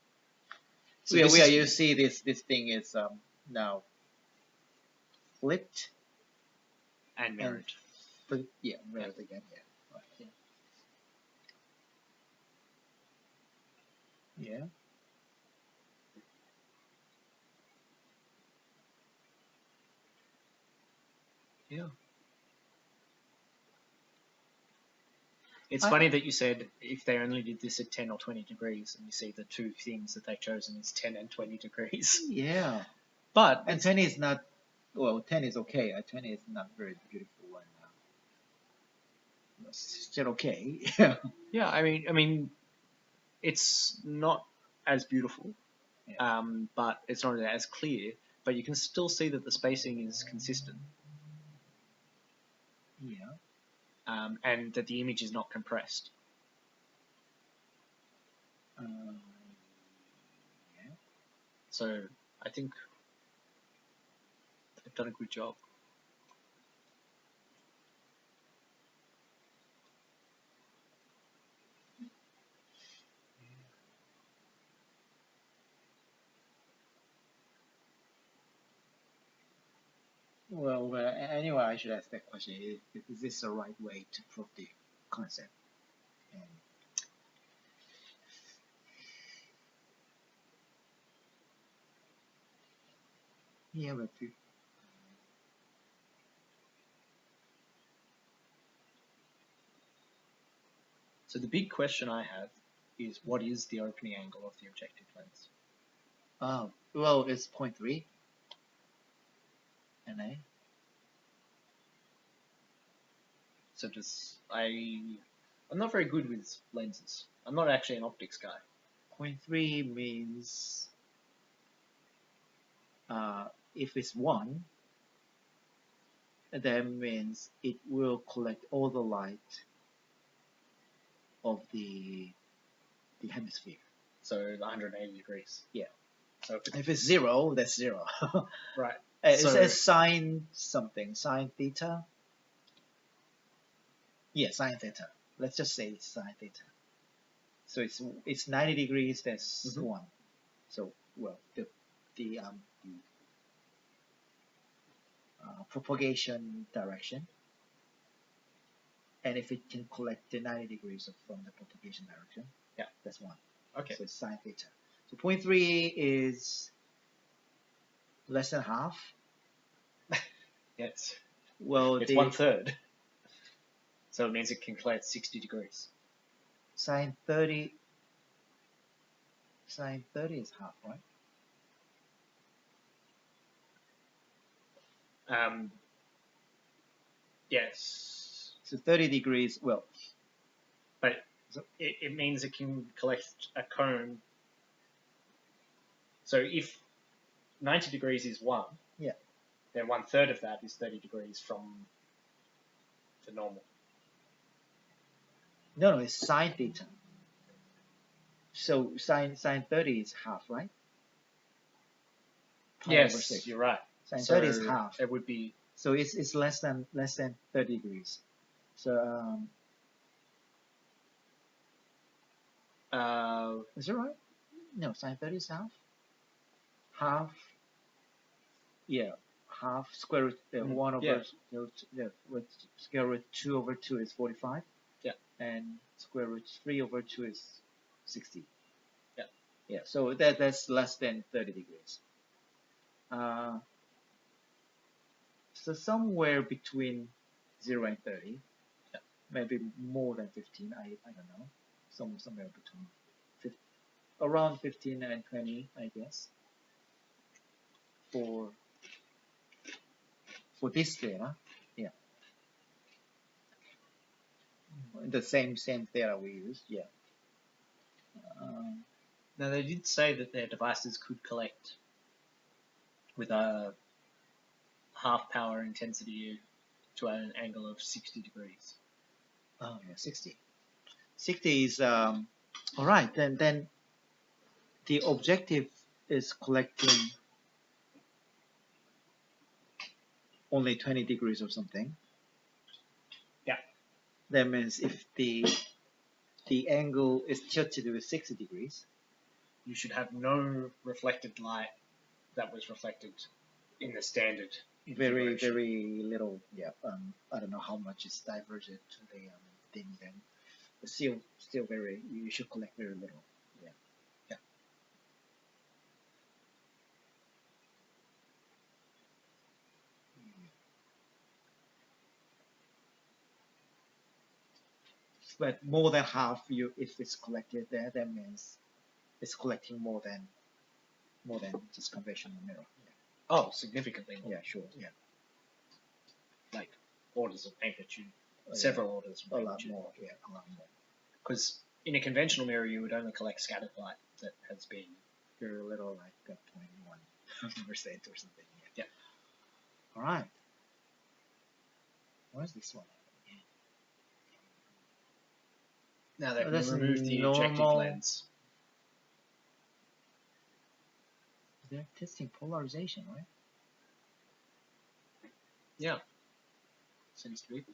So you see this thing is now flipped and mirrored. Mirrored again. Yeah. Right. Yeah. Yeah. It's funny that you said if they only did this at 10 or 20 degrees, and you see the two things that they've chosen is 10 and 20 degrees. Yeah. And 20 is not, 10 is okay. 20 is not very beautiful one now. It's still okay. Yeah, I mean, it's not as beautiful, but it's not as clear. But you can still see that the spacing is consistent. Yeah. And that the image is not compressed. Yeah. So I think they've done a good job. Well, anyway, I should ask that question. Is this the right way to prove the concept? Yeah, but so the big question I have is, what is the opening angle of the objective lens? Well, it's 0.3 NA. So I'm not very good with lenses. I'm not actually an optics guy. 0.3 means if it's 1, that means it will collect all the light of the hemisphere. So 180 degrees. Yeah. So if it's 0, that's 0. Right. It says sine something, sine theta. Yeah, sine theta. Let's just say it's sine theta. So it's 90 degrees. That's 1. So the propagation direction, and if it can collect the 90 degrees from the propagation direction, that's 1. Okay. So it's sine theta. So 0.3 is less than half. Yes. Well, it's 1/3. So it means it can collect 60 degrees. Sine 30 is half, right? Yes. So 30 degrees, but it means it can collect a cone. So if 90 degrees is 1, then 1/3 of that is 30 degrees from the normal. No, it's sine theta. So sine 30 is half, right? Yes, you're right. Sine 30 is half. It would be. So it's less than 30 degrees. So is it right? No, sine 30 is half. Half. Yeah, half square root 1 over with square root 2 over 2 is 45. Yeah. And square root 3 over 2 is 60. Yeah. Yeah, so that's less than 30 degrees. So somewhere between 0 and 30, Yeah. maybe more than 15, I don't know. Somewhere between around 15 and 20, I guess. For this data, yeah. The same data we used, yeah. Now they did say that their devices could collect with a half power intensity to an angle of 60 degrees. Oh yeah, 60. 60 is all right. Then the objective is collecting only 20 degrees or something. Yeah. That means if the angle is tilted with 60 degrees, you should have no reflected light that was reflected in the standard very little. Yeah. I don't know how much is divergent to the thing then, but still very. You should collect very little. Yeah. Yeah. But more than half, if it's collected there, that means it's collecting more than just conventional mirror. Yeah. Oh, significantly more. Yeah, sure. Yeah. Like orders of magnitude, several orders of magnitude. A lot more. Yeah, a lot more. Because in a conventional mirror, you would only collect scattered light that has been very little, like 0.1% or something. Yeah. All right. Where's this one? Now they can remove the objective lens. They're testing polarization, right? Yeah. Seems to be.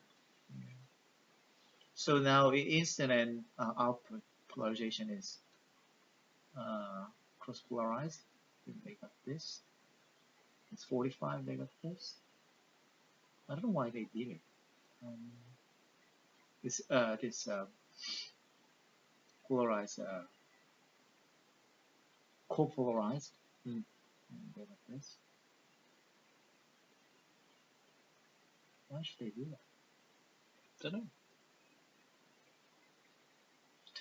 So now instant and output polarization is cross-polarized. They got this. It's 45. They got this. I don't know why they did it. This polarized, co-polarized. They got this. Why should they do that? Don't know.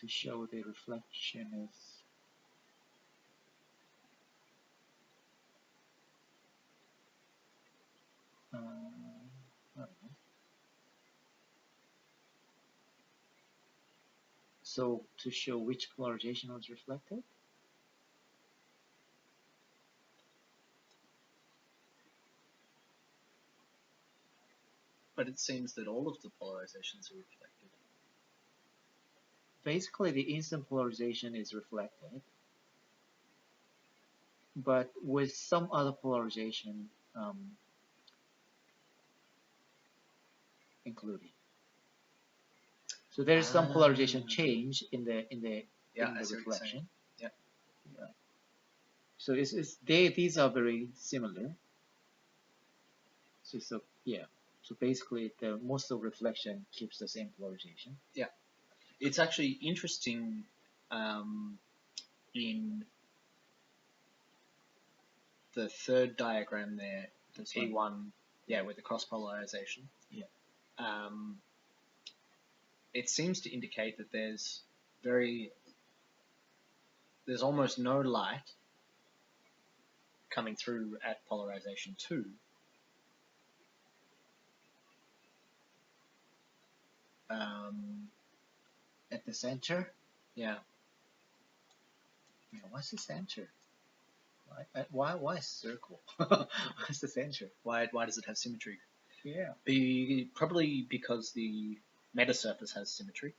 To show the reflection is I don't know. So to show which polarization was reflected? But it seems that all of the polarizations are reflected. Basically, the instant polarization is reflected, but with some other polarization included. So there is some polarization change in the reflection. Yeah. So these are very similar. So yeah. So basically, most of reflection keeps the same polarization. Yeah. It's actually interesting in the third diagram there, the P1, with the cross polarization. Yeah. It seems to indicate that there's almost no light coming through at polarization 2. At the center? Yeah. What's the center? Why circle? What's the center? Why does it have symmetry? Yeah. Probably because the metasurface has symmetry.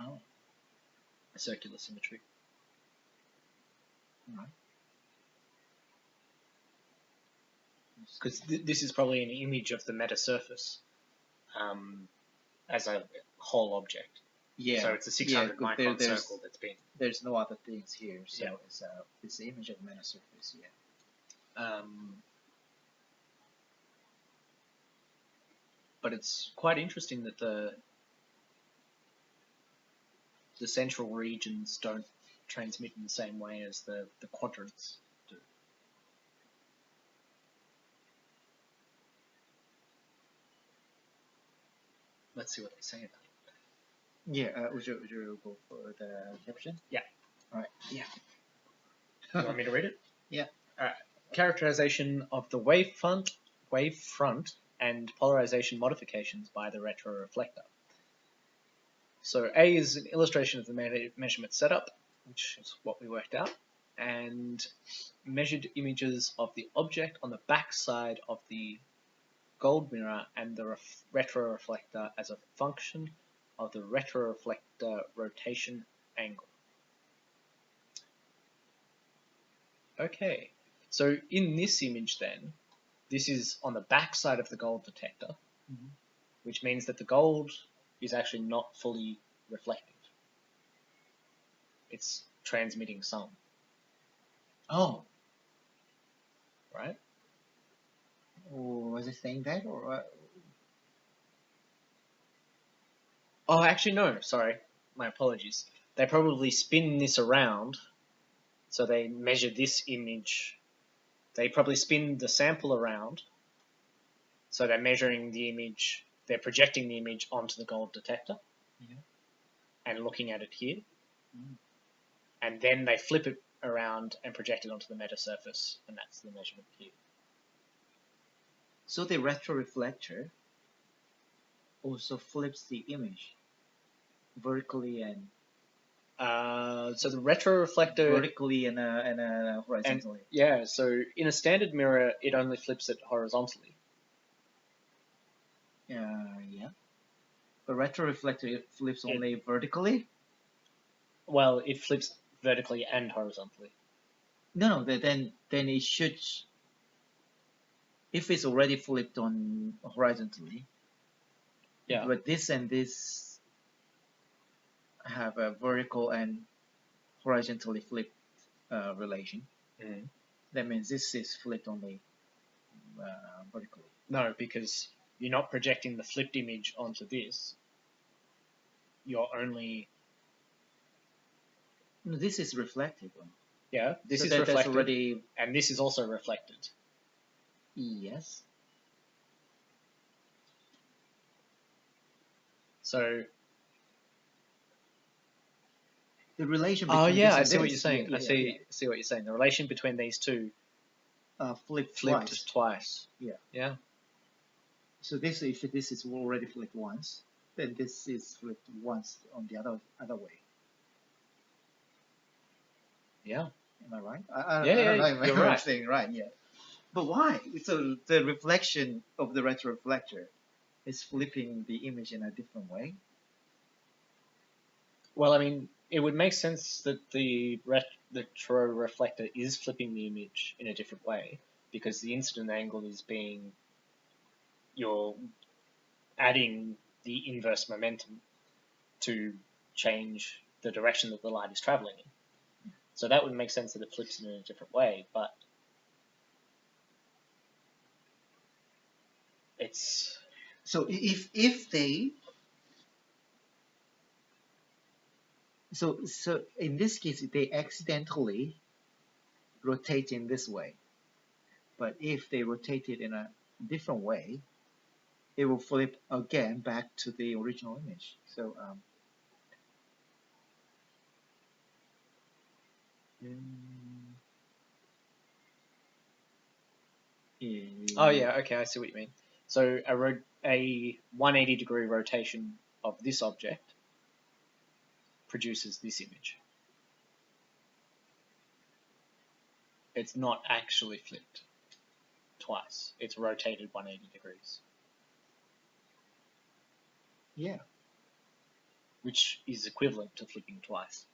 Oh. A circular symmetry. Right. Because this is probably an image of the metasurface as a whole object. Yeah. So it's a 600 micron circle that's been. There's no other things here, so it's the image of the metasurface. Yeah. But it's quite interesting that the central regions don't transmit in the same way as the quadrants do. Let's see what they say about it. Yeah, would you go for the caption? Yeah. All right. Yeah. You want me to read it? Yeah. All right. Characterization of the wavefront and polarization modifications by the retroreflector. So A is an illustration of the measurement setup, which is what we worked out, and measured images of the object on the back side of the gold mirror and the retroreflector as a function of the retroreflector rotation angle. Okay, so in this image then, this is on the back side of the gold detector, which means that the gold is actually not fully reflective. It's transmitting some. Oh. Right? Oh, was it saying that or? Oh, actually no, sorry. My apologies. They probably spin this around, so they measure this image. They probably spin the sample around, so they're measuring the image, they're projecting the image onto the gold detector, and looking at it here. And then they flip it around and project it onto the metasurface, and that's the measurement here. So the retroreflector also flips the image vertically and so the retroreflector vertically and horizontally. Yeah, so in a standard mirror, it only flips it horizontally. Yeah. But retroreflector it flips only vertically. Well, it flips vertically and horizontally. No, then it should. If it's already flipped on horizontally. Yeah. But this and this have a vertical and horizontally flipped relation. That means this is flipped only vertically. No, because you're not projecting the flipped image onto this. You're only... No, this is reflected. Yeah, this so is reflected, already... and this is also reflected. Yes. So... The relation between between I see what you're saying. Yeah, I see what you're saying. The relation between these two flipped twice. Yeah. So if this is already flipped once, then this is flipped once on the other way. Yeah. Am I right? You're right. Saying right. Yeah. But why? So the reflection of the retroreflector is flipping the image in a different way. Well, I mean, it would make sense that the retroreflector is flipping the image in a different way because the incident angle is being, you're adding the inverse momentum to change the direction that the light is traveling in. So that would make sense that it flips it in a different way, but it's... So if they... So in this case, they accidentally rotate in this way. But if they rotate it in a different way, it will flip again back to the original image. So Oh yeah, okay, I see what you mean. So a 180-degree rotation of this object produces this image. It's not actually flipped twice. It's rotated 180 degrees. Yeah. Which is equivalent to flipping twice.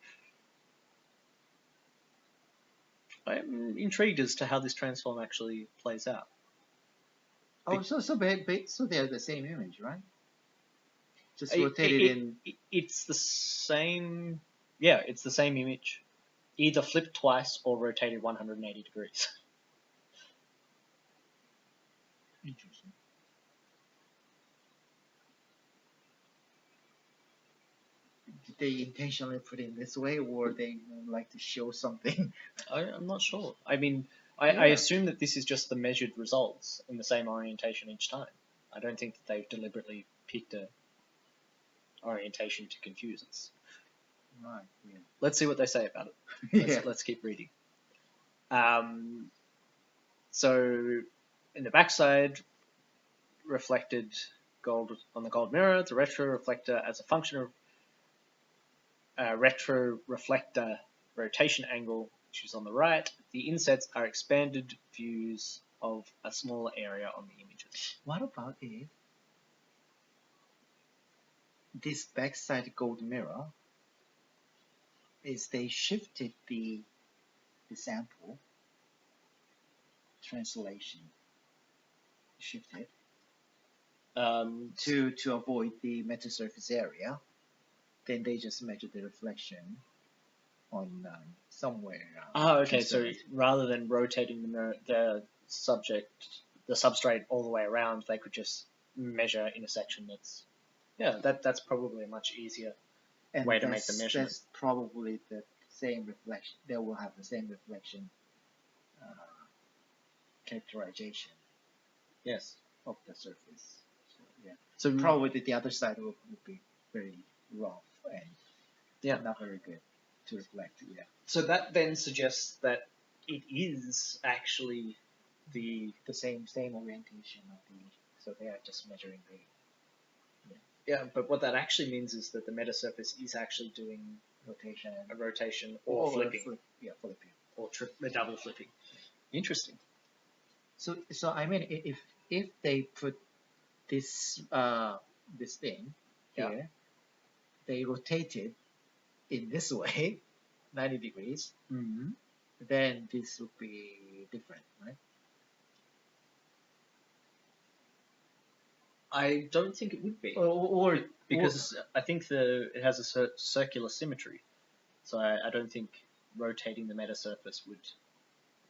I'm intrigued as to how this transform actually plays out. Oh, so they're the same image, right? Just rotated in. It's the same. Yeah, it's the same image, either flipped twice or rotated 180 degrees. did they intentionally put it this way, or they like to show something? I'm not sure. I mean, I assume that this is just the measured results in the same orientation each time. I don't think that they've deliberately picked a orientation to confuse us. Right. Yeah. Let's see what they say about it. Let's keep reading. So in the backside, reflected gold on the gold mirror, the retroreflector as a function of retroreflector rotation angle, which is on the right. The insets are expanded views of a smaller area on the images. What about if this backside gold mirror is they shifted the sample translation, shifted to avoid the metasurface area, then they just measure the reflection on somewhere. Okay. So rather than rotating the substrate all the way around, they could just measure in a section that's that's probably a much easier way to make the measurement. That's probably the same reflection. They will have the same reflection characterization. Yes. Of the surface. So probably the other side will be very rough and not very good to reflect. Yeah. So that then suggests that it is actually the same orientation of the. So they are just measuring the. Yeah, but what that actually means is that the metasurface is actually doing a rotation or flipping. Flipping. Or double flipping. Interesting. So I mean, if they put this thing here, they rotate it in this way, 90 degrees, then this would be different, right? I don't think it would be. Because I think it has a circular symmetry. So I don't think rotating the metasurface would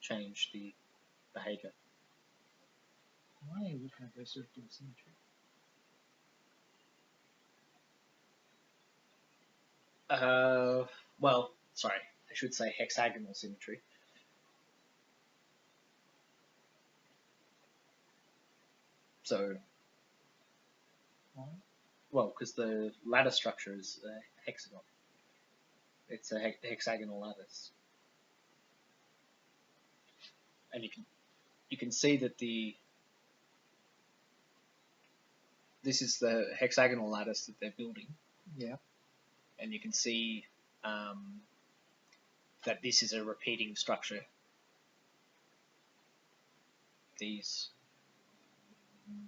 change the behavior. Why would it have a circular symmetry? Well, sorry, I should say hexagonal symmetry. So, well, because the lattice structure is a hexagon. It's a hexagonal lattice, and you can see that this is the hexagonal lattice that they're building. Yeah. And you can see that this is a repeating structure.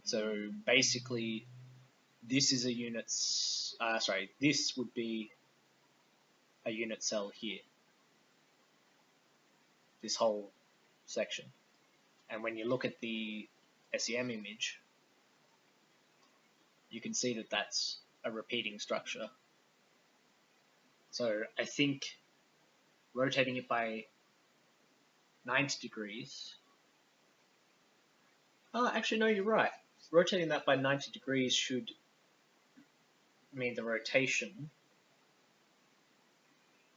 So basically, this is a unit. This would be a unit cell here. This whole section, and when you look at the SEM image, you can see that that's a repeating structure. So I think rotating it by 90 degrees. Oh, actually, no, you're right. Rotating that by 90 degrees should mean the rotation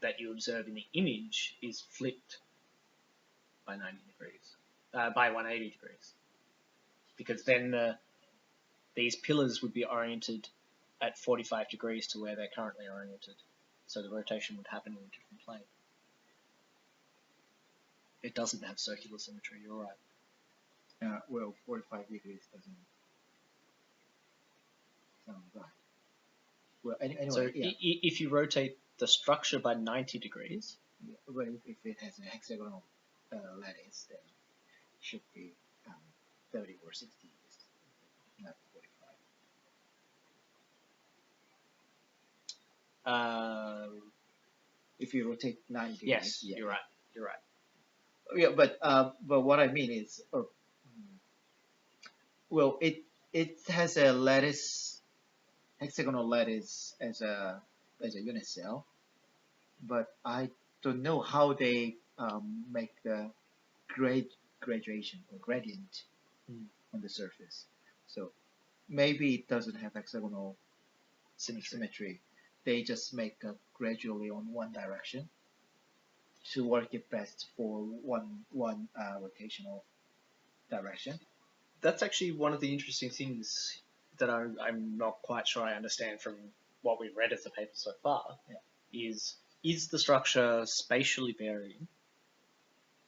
that you observe in the image is flipped by 90 degrees, by 180 degrees. Because then these pillars would be oriented at 45 degrees to where they're currently oriented. So the rotation would happen in a different plane. It doesn't have circular symmetry, you're right. Well, 45 degrees doesn't sound right. Well, anyway, so if you rotate the structure by 90 degrees... Well, if it has a hexagonal lattice, then it should be 30 or 60, not 45. If you rotate 90 degrees. Yes, you're right. You're right. Yeah, but what I mean is, well, it has a lattice, hexagonal lattice as a unit cell, but I don't know how they make the gradation or gradient on the surface. So maybe it doesn't have hexagonal symmetry, they just make gradually on one direction to work it best for one rotational direction. That's actually one of the interesting things that I'm not quite sure I understand from what we've read of the paper so far. Yeah. Is the structure spatially varying?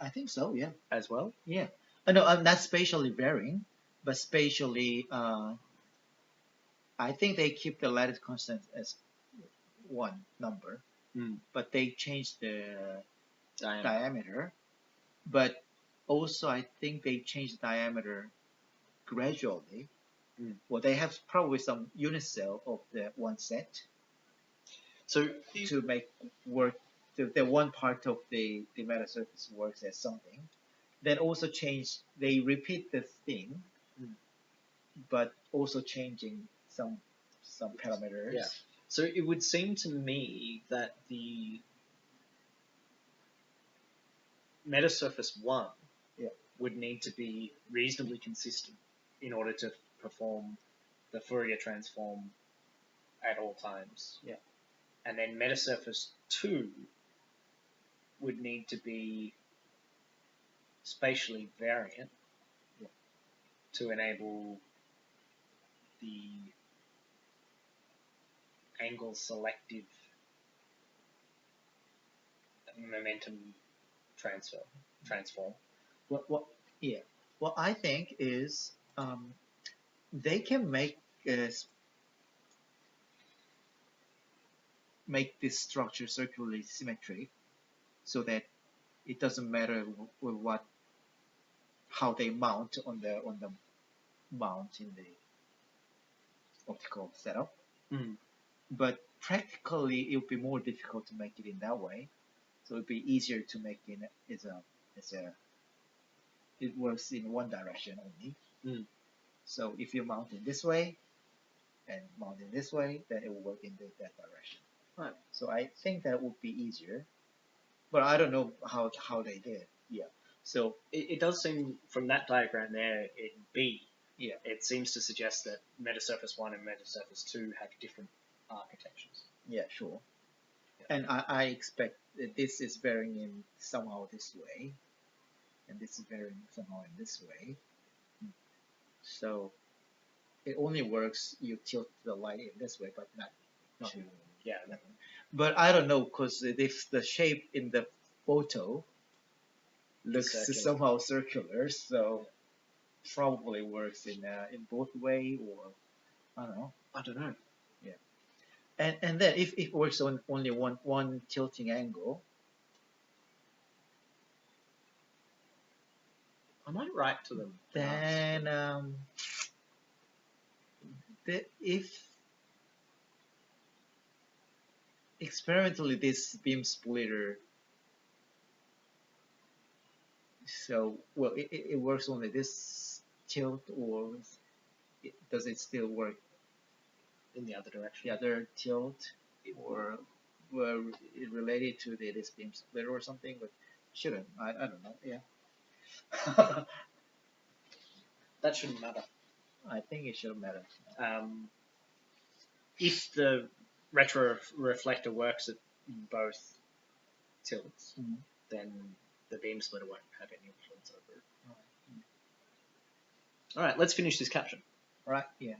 I think so, yeah. As well? Yeah. No, not spatially varying, but spatially, I think they keep the lattice constant as one number, but they change the diameter. But also, I think they change the diameter gradually. Well, they have probably some unit cell of the one set. So to make work, the one part of the metasurface works as something. Then also change, they repeat the thing, but also changing some parameters. Yeah. So it would seem to me that the metasurface 1 would need to be reasonably consistent in order to perform the Fourier transform at all times. Yeah. And then metasurface 2 would need to be spatially variant to enable the angle selective momentum transform. What I think is they can make this structure circularly symmetric, so that it doesn't matter how they mount on the mount in the optical setup. But practically, it would be more difficult to make it in that way. So it'd be easier to make it it works in one direction only. So if you mount it this way and mount it this way, then it will work in that direction. Right. So I think that would be easier, but I don't know how they did. Yeah. So it does seem from that diagram there in B. Yeah. It seems to suggest that metasurface 1 and metasurface 2 have different architectures. Yeah, sure. Yeah. And I expect that this is varying in somehow this way, and this is varying somehow in this way. So it only works you tilt the light in this way, but not to. Yeah. But I don't know, because if the shape in the photo looks somehow circular, so probably works in both way, or I don't know. Yeah. And then if it works on only one tilting angle, I might write to them. Then if experimentally this beam splitter, so well it works only this tilt, or does it still work in the other direction? The other tilt, or were it related to this beam splitter or something? But shouldn't. I don't know. Yeah. That shouldn't matter. I think it shouldn't matter. If the retroreflector works at both tilts, then the beam splitter won't have any influence over it. All right, let's finish this caption. Right. Yeah.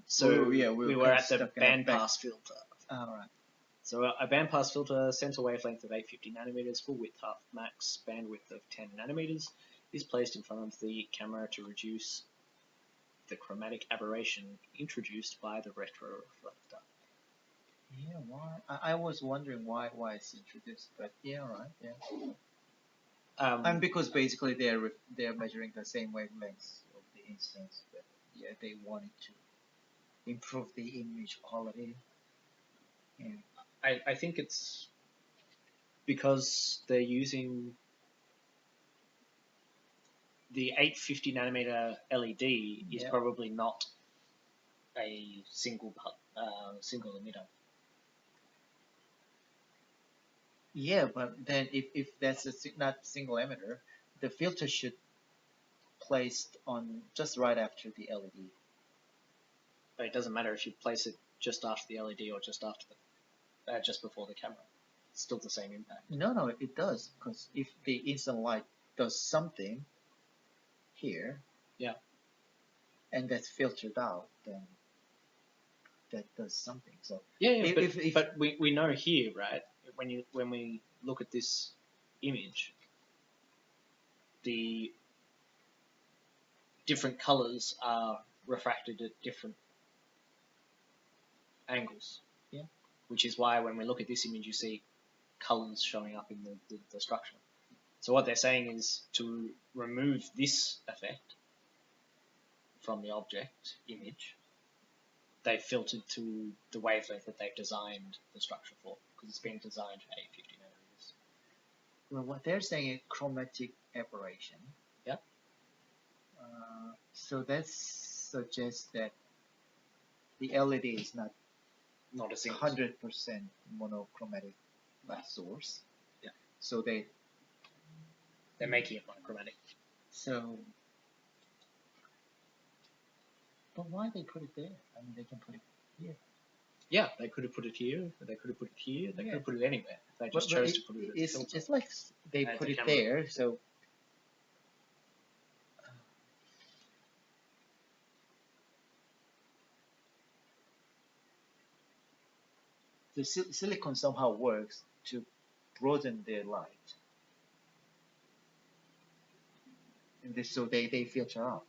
So we were at the bandpass filter. All right. So a bandpass filter, center wavelength of 850 nanometers, full width half max, bandwidth of 10 nanometers, is placed in front of the camera to reduce the chromatic aberration introduced by the retroreflector. Yeah, why? I was wondering why it's introduced, but yeah, all right, yeah. And because basically they're measuring the same wavelengths of the instance, but yeah, they wanted to improve the image quality. Yeah. I think it's because they're using the 850 nanometer LED is probably not a single emitter. Yeah, but then if that's not single emitter, the filter should placed on just right after the LED. But it doesn't matter if you place it just after the LED or just after just before the camera. It's still the same impact. No, it does, because if the instant light does something here, yeah, and that's filtered out, then that does something. So yeah, but we know here, right? When we look at this image, the different colors are refracted at different angles. Yeah. Which is why when we look at this image, you see colors showing up in the structure. So what they're saying is to remove this effect from the object image, they've filtered to the wavelength that they've designed the structure for, because it's been designed for 850 nanometers. Well, what they're saying is chromatic aberration. Yep. So that suggests that the LED is not a single 100% monochromatic light source. Yeah. So they're making it monochromatic. So, but why they put it there? I mean, they can put it here. Yeah, they could have put it here. They could have put it here. They could have put it anywhere. They just chose to put it. It's just like they put it there. So. The silicon somehow works to broaden their light. And so they filter out.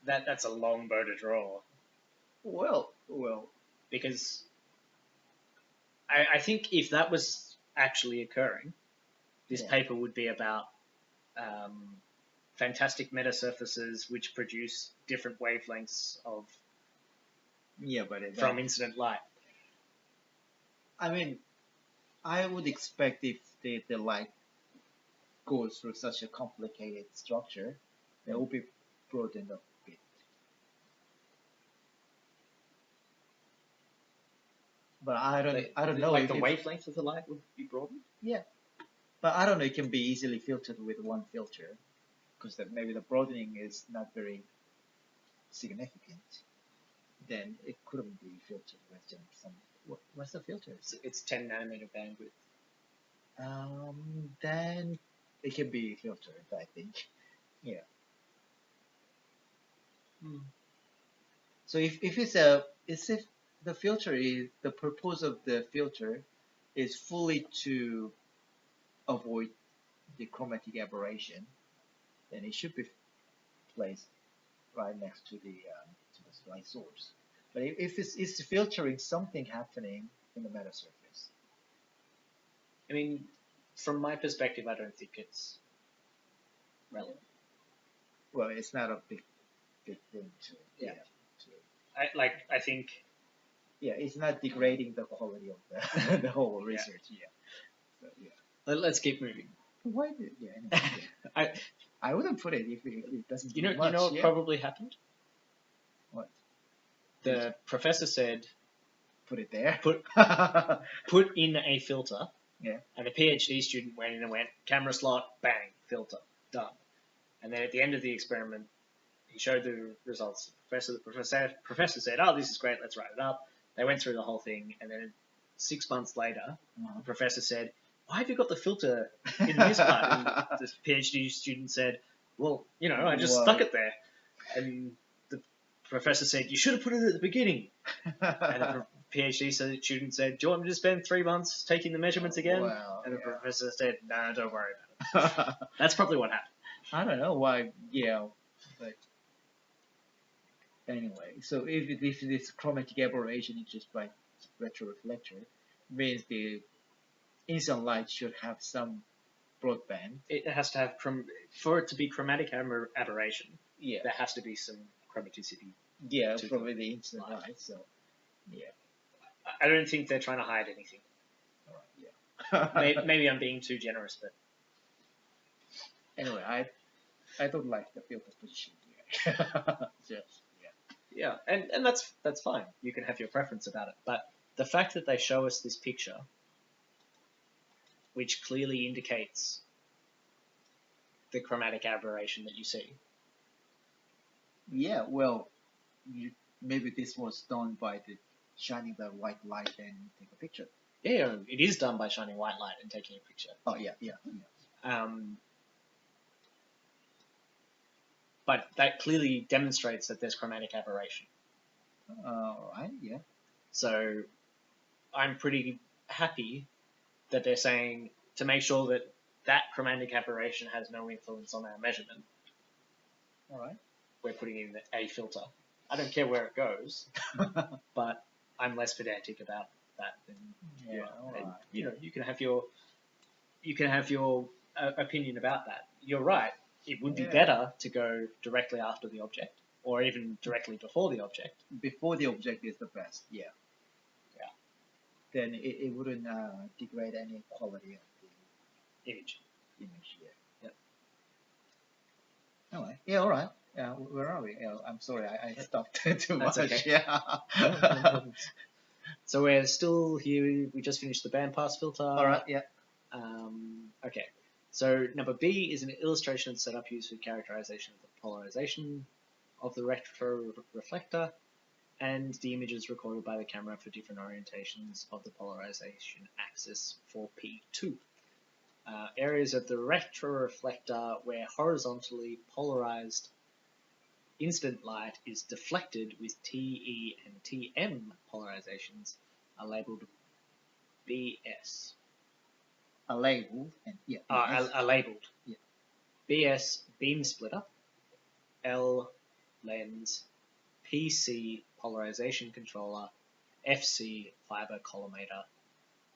That's a long bow to draw. Well. Because I think if that was actually occurring, this paper would be about fantastic metasurfaces which produce different wavelengths of from incident light. I mean, I would expect if the light goes through such a complicated structure, it will be broadened a bit. But I don't know. Like the wavelength of the light would be broadened? Yeah. But I don't know, it can be easily filtered with one filter, because maybe the broadening is not very significant. Then it couldn't be filtered with some. What's the filter? It's 10 nanometer bandwidth. Then it can be filtered, I think. Yeah. So if the filter is the purpose of the filter is fully to avoid the chromatic aberration, then it should be placed right next to the light source. But if it's filtering something happening in the metasurface. I mean, from my perspective, I don't think it's relevant. Well, it's not a big thing to. Yeah. I think. Yeah, it's not degrading the quality of the whole research. Yeah. So, yeah. Let's keep moving. Why did anyway, I wouldn't put it if it doesn't. You know what probably happened? What? The professor said, "Put it there." Put in a filter. Yeah. And a PhD student went in and went, camera slot, bang, filter, done. And then at the end of the experiment, he showed the results. The professor said, "Oh, this is great. Let's write it up." They went through the whole thing, and then 6 months later, the professor said, "Why have you got the filter in this part?" And the PhD student said, "Well, I just stuck it there." And the professor said, "You should have put it at the beginning." And the PhD student said, "Do you want me to spend 3 months taking the measurements again?" And the professor said, "No, don't worry about it." That's probably what happened. I don't know why. Yeah, but anyway, so if this chromatic aberration is just by retroreflector, means the instant light should have some broadband. It has to have for it to be chromatic aberration. Yeah, there has to be some chromaticity. Yeah, probably the instant light. So, yeah. I don't think they're trying to hide anything. All right, yeah. maybe I'm being too generous, but anyway, I don't like the filter position here. Yeah, and that's fine. You can have your preference about it, but the fact that they show us this picture, which clearly indicates the chromatic aberration that you see, Yeah, well, maybe this was done by the shining the white light and take a picture. Yeah, it is done by shining white light and taking a picture. Oh, yeah. But that clearly demonstrates that there's chromatic aberration. Right, yeah. So I'm pretty happy that they're saying to make sure that that chromatic aberration has no influence on our measurement. All right. We're putting in a filter. I don't care where it goes, but I'm less pedantic about that than you are. All And, right. you can have your opinion about that. You're right. It would be better to go directly after the object, or even directly before the object. Before the object is the best. Yeah. Yeah. Then it wouldn't degrade any quality of the Image. Yeah. Yep. All right. Yeah. All right. Where are we? I'm sorry, I stopped too much. Okay. Yeah. No problems. So we're still here. We just finished the bandpass filter. All right. Yeah. Okay. So number B is an illustration and setup used for characterization of the polarization of the retroreflector and the images recorded by the camera for different orientations of the polarization axis for P2. Areas of the retroreflector where horizontally polarized incident light is deflected with TE and TM polarizations are labeled BS. A label and yeah. Are labeled. Yeah. BS beam splitter, L lens, PC polarization controller, FC fiber collimator.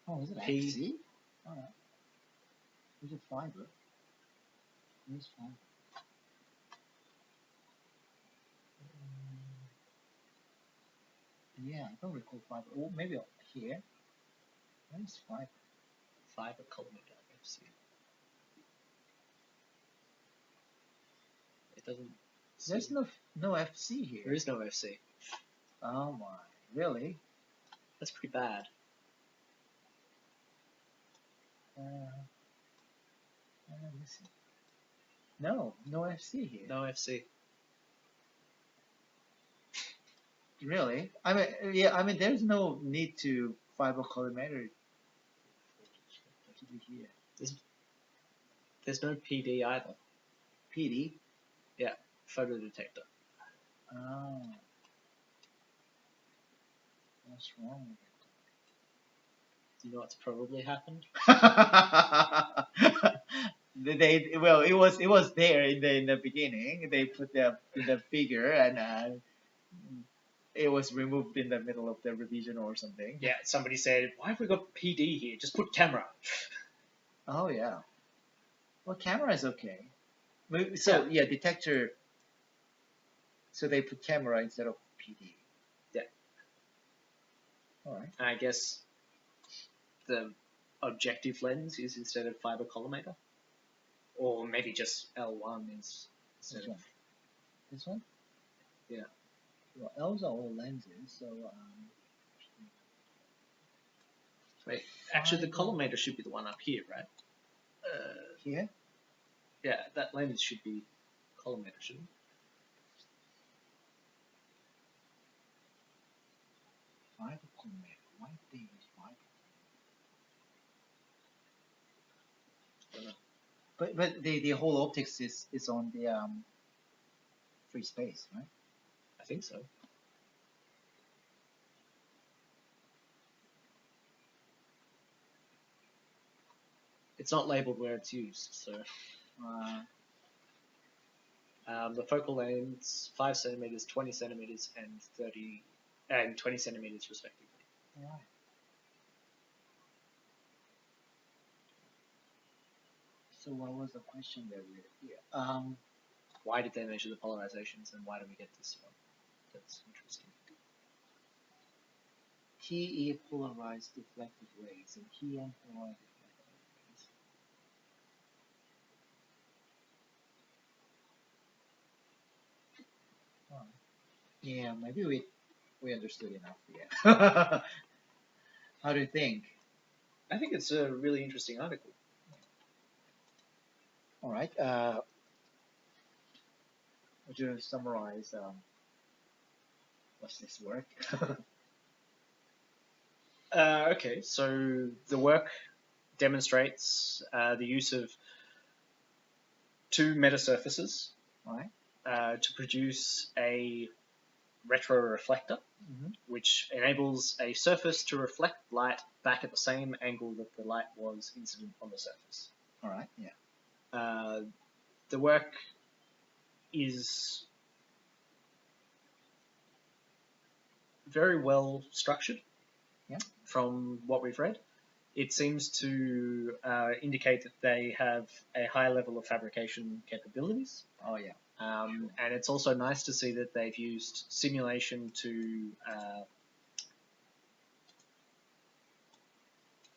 Oh, is it P- FC? All right. Is it fiber? Where's fiber? Yeah, I don't recall fiber. Oh, maybe here. Where's fiber? Fiber collimator, FC. It doesn't. There's no FC here. There is no FC. Oh my, really? That's pretty bad. Let me see. No FC here. No FC. Really? I mean, yeah. I mean, there's no need to fiber collimator to be here. There's no PD either. PD? Yeah, photodetector. Oh. What's wrong with Do you know what's probably happened? Well, it was there in the beginning. They put the figure and it was removed in the middle of the revision or something. Yeah, somebody said, why have we got PD here? Just put camera. Oh yeah. Well, camera is okay. So yeah, detector. So they put camera instead of PD. Yeah. All right. And I guess the objective lens is instead of fiber collimator, or maybe just L1 is instead of this one. Yeah. Well, L's are all lenses, so. Wait, actually, the collimator should be the one up here, right? Here. Yeah, that lens should be collimator, shouldn't it? Fiber collimator. Why they use fiber? But the whole optics is on the free space, right? I think so. It's not labeled where it's used, so. The focal lengths 5 centimeters, 20 centimeters, and 20 centimeters respectively. Right. So what was the question that we had here? Why did they measure the polarizations, and why do we get this one? That's interesting. TE polarized deflected rays and TM polarized deflected rays. Oh. Yeah, maybe we understood enough. Yeah. How do you think? I think it's a really interesting article. All right. would you summarize what's this work? Okay, so the work demonstrates the use of two metasurfaces, Right. To produce a retroreflector, which enables a surface to reflect light back at the same angle that the light was incident on the surface. All right. Yeah. The work is very well structured. Yeah. From what we've read, it seems to indicate that they have a high level of fabrication capabilities. Oh yeah. And it's also nice to see that they've used simulation to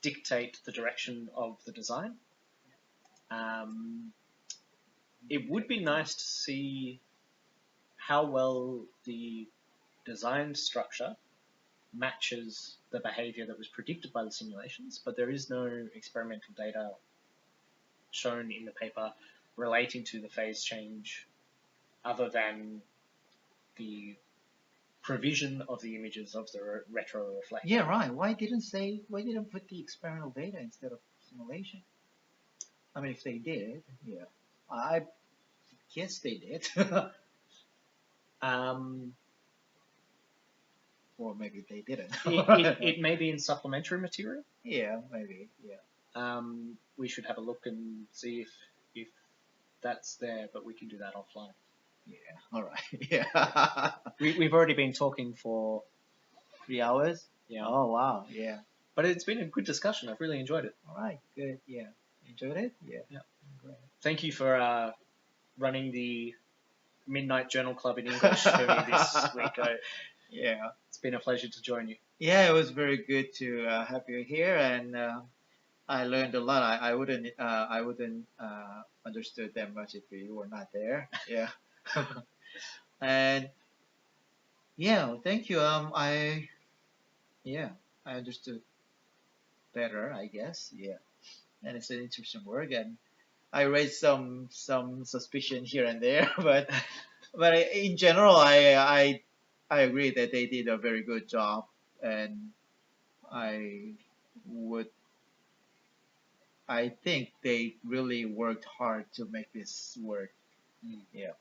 dictate the direction of the design. It would be nice to see how well the design structure matches the behavior that was predicted by the simulations, but there is no experimental data shown in the paper relating to the phase change other than the provision of the images of the retroreflector. Yeah, right. Why didn't put the experimental data instead of simulation? I mean, if they did, yeah, I guess they did. Or maybe they didn't. it may be in supplementary material. Yeah, maybe. Yeah. We should have a look and see if that's there, but we can do that offline. Yeah. All right. Yeah. We've already been talking for 3 hours. Yeah. Oh wow. Yeah. But it's been a good discussion. I've really enjoyed it. All right. Good. Yeah. Enjoyed it. Yeah. Yeah. Great. Thank you for running the Midnight Journal Club in English for me this week. Yeah. It's been a pleasure to join you. Yeah, it was very good to have you here, and I learned a lot. I wouldn't understood that much if you were not there. Yeah. And yeah, thank you. I understood better, I guess. Yeah. And it's an interesting work, and I raised some suspicion here and there, but in general, I agree that they did a very good job, and I think they really worked hard to make this work. Yeah.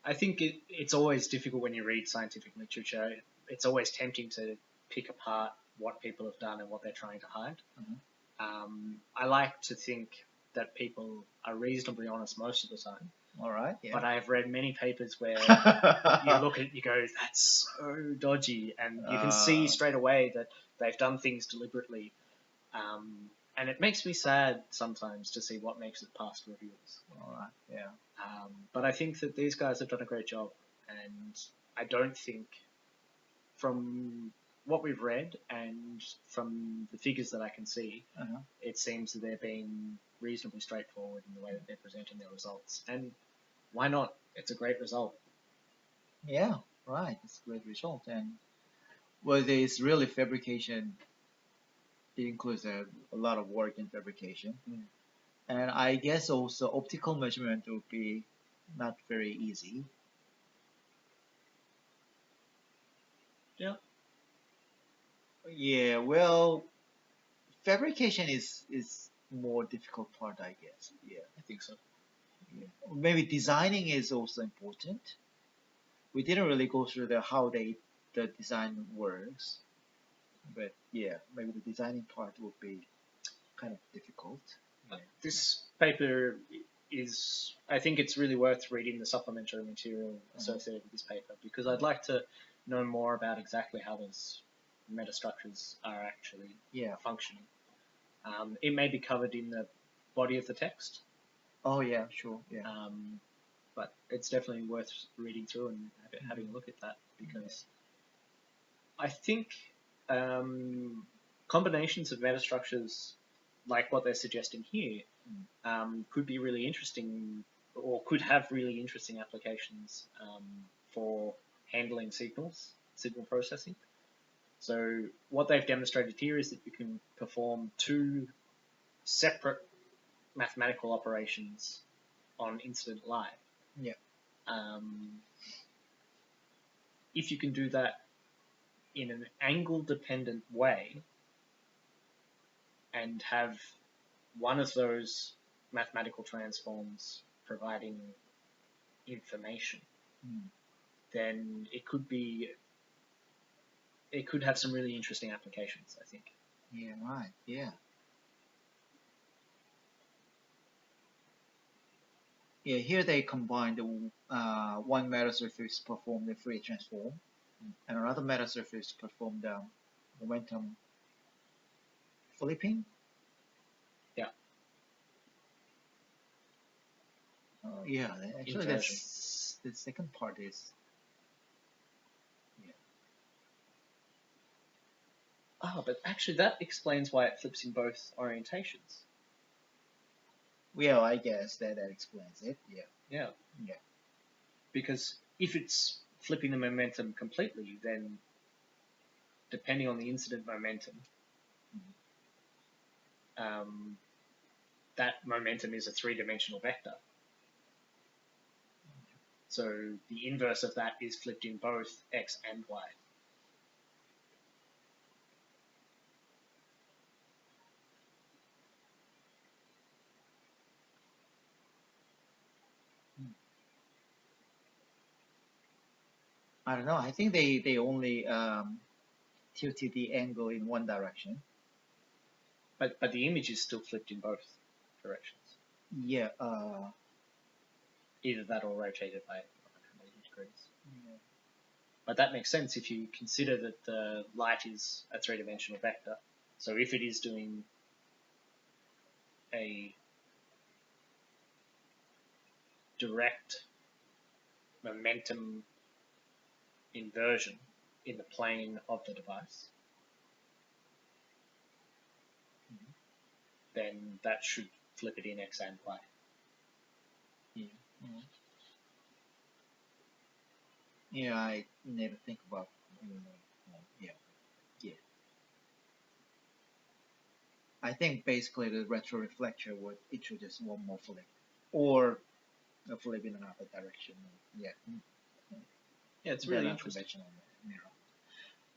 I think it's always difficult when you read scientific literature. It's always tempting to pick apart what people have done and what they're trying to hide. I like to think that people are reasonably honest most of the time. All right. Yeah. But I've read many papers where you look at it, you go, that's so dodgy, and you can see straight away that they've done things deliberately. And it makes me sad sometimes to see what makes it past reviews. All right. Yeah. But I think that these guys have done a great job, and I don't think, from what we've read and from the figures that I can see, it seems that they're being reasonably straightforward in the way that they're presenting their results. And why not? It's a great result. Yeah, right. It's a great result. And well, there's really fabrication. It includes a lot of work in fabrication. And I guess also optical measurement would be not very easy. Yeah. Yeah, well, fabrication is more difficult part, I guess. Yeah. I think so. Yeah. Maybe designing is also important. We didn't really go through how the design works, but yeah, maybe the designing part would be kind of difficult. Yeah. This paper is, I think it's really worth reading the supplementary material associated with this paper, because I'd like to know more about exactly how those metastructures are actually functioning. It may be covered in the body of the text. Oh yeah, sure. Yeah. But it's definitely worth reading through and having a look at that, because I think combinations of metastructures like what they're suggesting here could be really interesting, or could have really interesting applications for handling signal processing. So what they've demonstrated here is that you can perform two separate mathematical operations on incident light. Yeah. if you can do that in an angle-dependent way and have one of those mathematical transforms providing information, then it could have some really interesting applications, I think. Yeah, right. Yeah. Yeah, here they combine the one metasurface perform the Fourier transform, and another metasurface perform the momentum flipping. Yeah. Yeah, actually that's the second part is. Yeah. Oh, but actually that explains why it flips in both orientations. Well, I guess that explains it. Yeah. Yeah. Yeah. Because if it's flipping the momentum completely, then depending on the incident momentum, that momentum is a three-dimensional vector. So the inverse of that is flipped in both x and y. I don't know. I think they only tilted the angle in one direction. But the image is still flipped in both directions. Yeah. Either that or rotated by 180 degrees. Yeah. But that makes sense if you consider that the light is a three-dimensional vector. So if it is doing a direct momentum inversion in the plane of the device, then that should flip it in x and y. Yeah. Yeah, I never think about. Yeah. I think basically the retroreflector would introduce one more flip, or a flip in another direction. Yeah. Yeah, it's really interesting.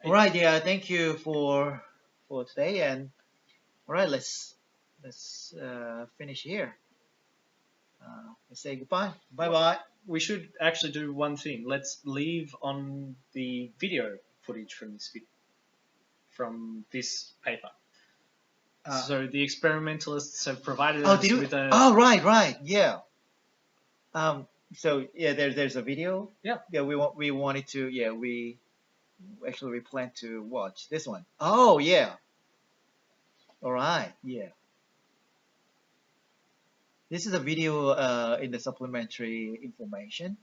All right. Yeah. Thank you for today, and all right. Let's finish here. Let's say goodbye. Bye. We should actually do one thing. Let's leave on the video footage from this paper. So the experimentalists have provided us with a... Oh, right, yeah. So yeah, there's a video. Yeah. Yeah, we wanted to. Yeah, we plan to watch this one. Oh yeah. All right. Yeah. This is a video in the supplementary information.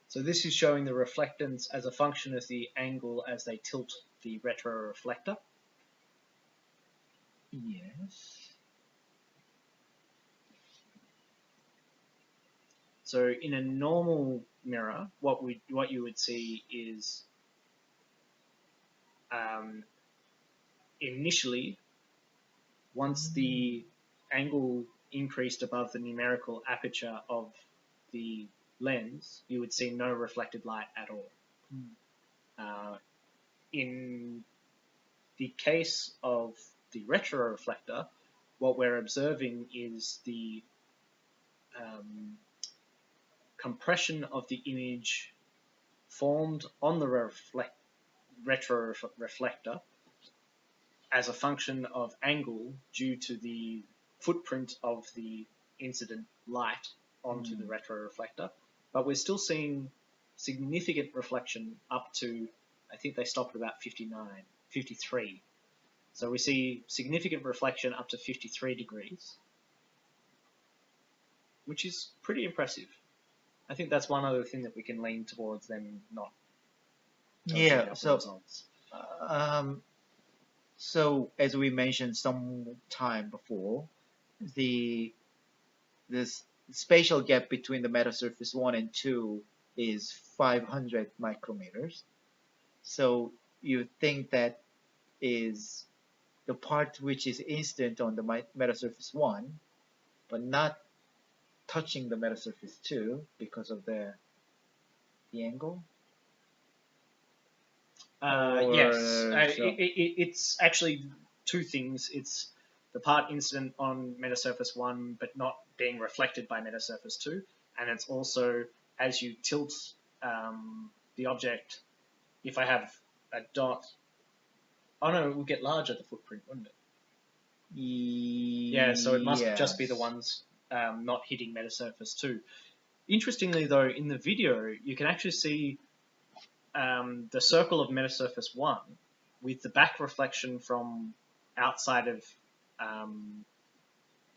So this is showing the reflectance as a function of the angle as they tilt the retroreflector. Yes. So in a normal mirror, what you would see is initially, once the angle increased above the numerical aperture of the lens, you would see no reflected light at all. In the case of the retroreflector, what we're observing is the compression of the image formed on the retroreflector as a function of angle due to the footprint of the incident light onto the retroreflector. But we're still seeing significant reflection up to, I think they stopped at about 53. So we see significant reflection up to 53 degrees, which is pretty impressive. I think that's one other thing that we can lean towards them not. Yeah. So as we mentioned some time before, this spatial gap between the metasurface 1 and 2 is 500 micrometers. So you think that is the part which is incident on the metasurface 1, but not touching the metasurface too because of the angle. Yes, so- it's actually two things. It's the part incident on Metasurface 1 but not being reflected by Metasurface 2, and it's also as you tilt the object, if I have a dot, oh no, it would get larger, the footprint, wouldn't it? Yeah, so it must just be the ones not hitting Metasurface 2. Interestingly though, in the video, you can actually see the circle of Metasurface 1 with the back reflection from outside of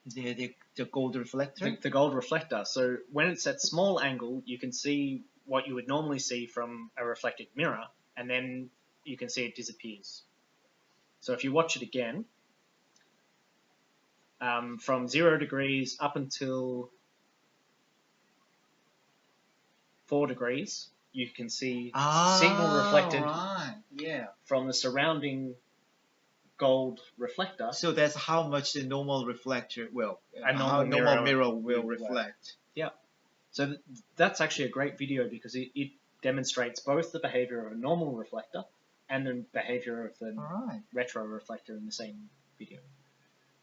the gold reflector. the gold reflector. So when it's at small angle, you can see what you would normally see from a reflected mirror, and then you can see it disappears. So if you watch it again, from 0 degrees up until 4 degrees, you can see signal reflected from the surrounding gold reflector. So that's how much the normal reflector will, A normal mirror will reflect. Yeah. So that's actually a great video because it demonstrates both the behavior of a normal reflector and the behavior of the retroreflector in the same video.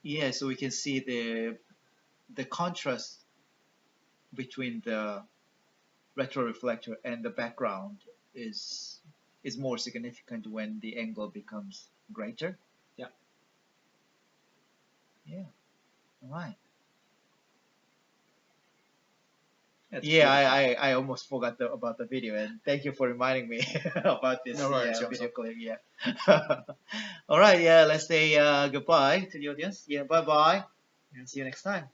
Yeah, so we can see the contrast between the retroreflector and the background is more significant when the angle becomes greater. Yeah. Yeah. All right. Yeah, I almost forgot about the video, and thank you for reminding me about this video clip. Yeah. All right. Yeah. Let's say goodbye to the audience. Yeah. Bye bye, and see you next time.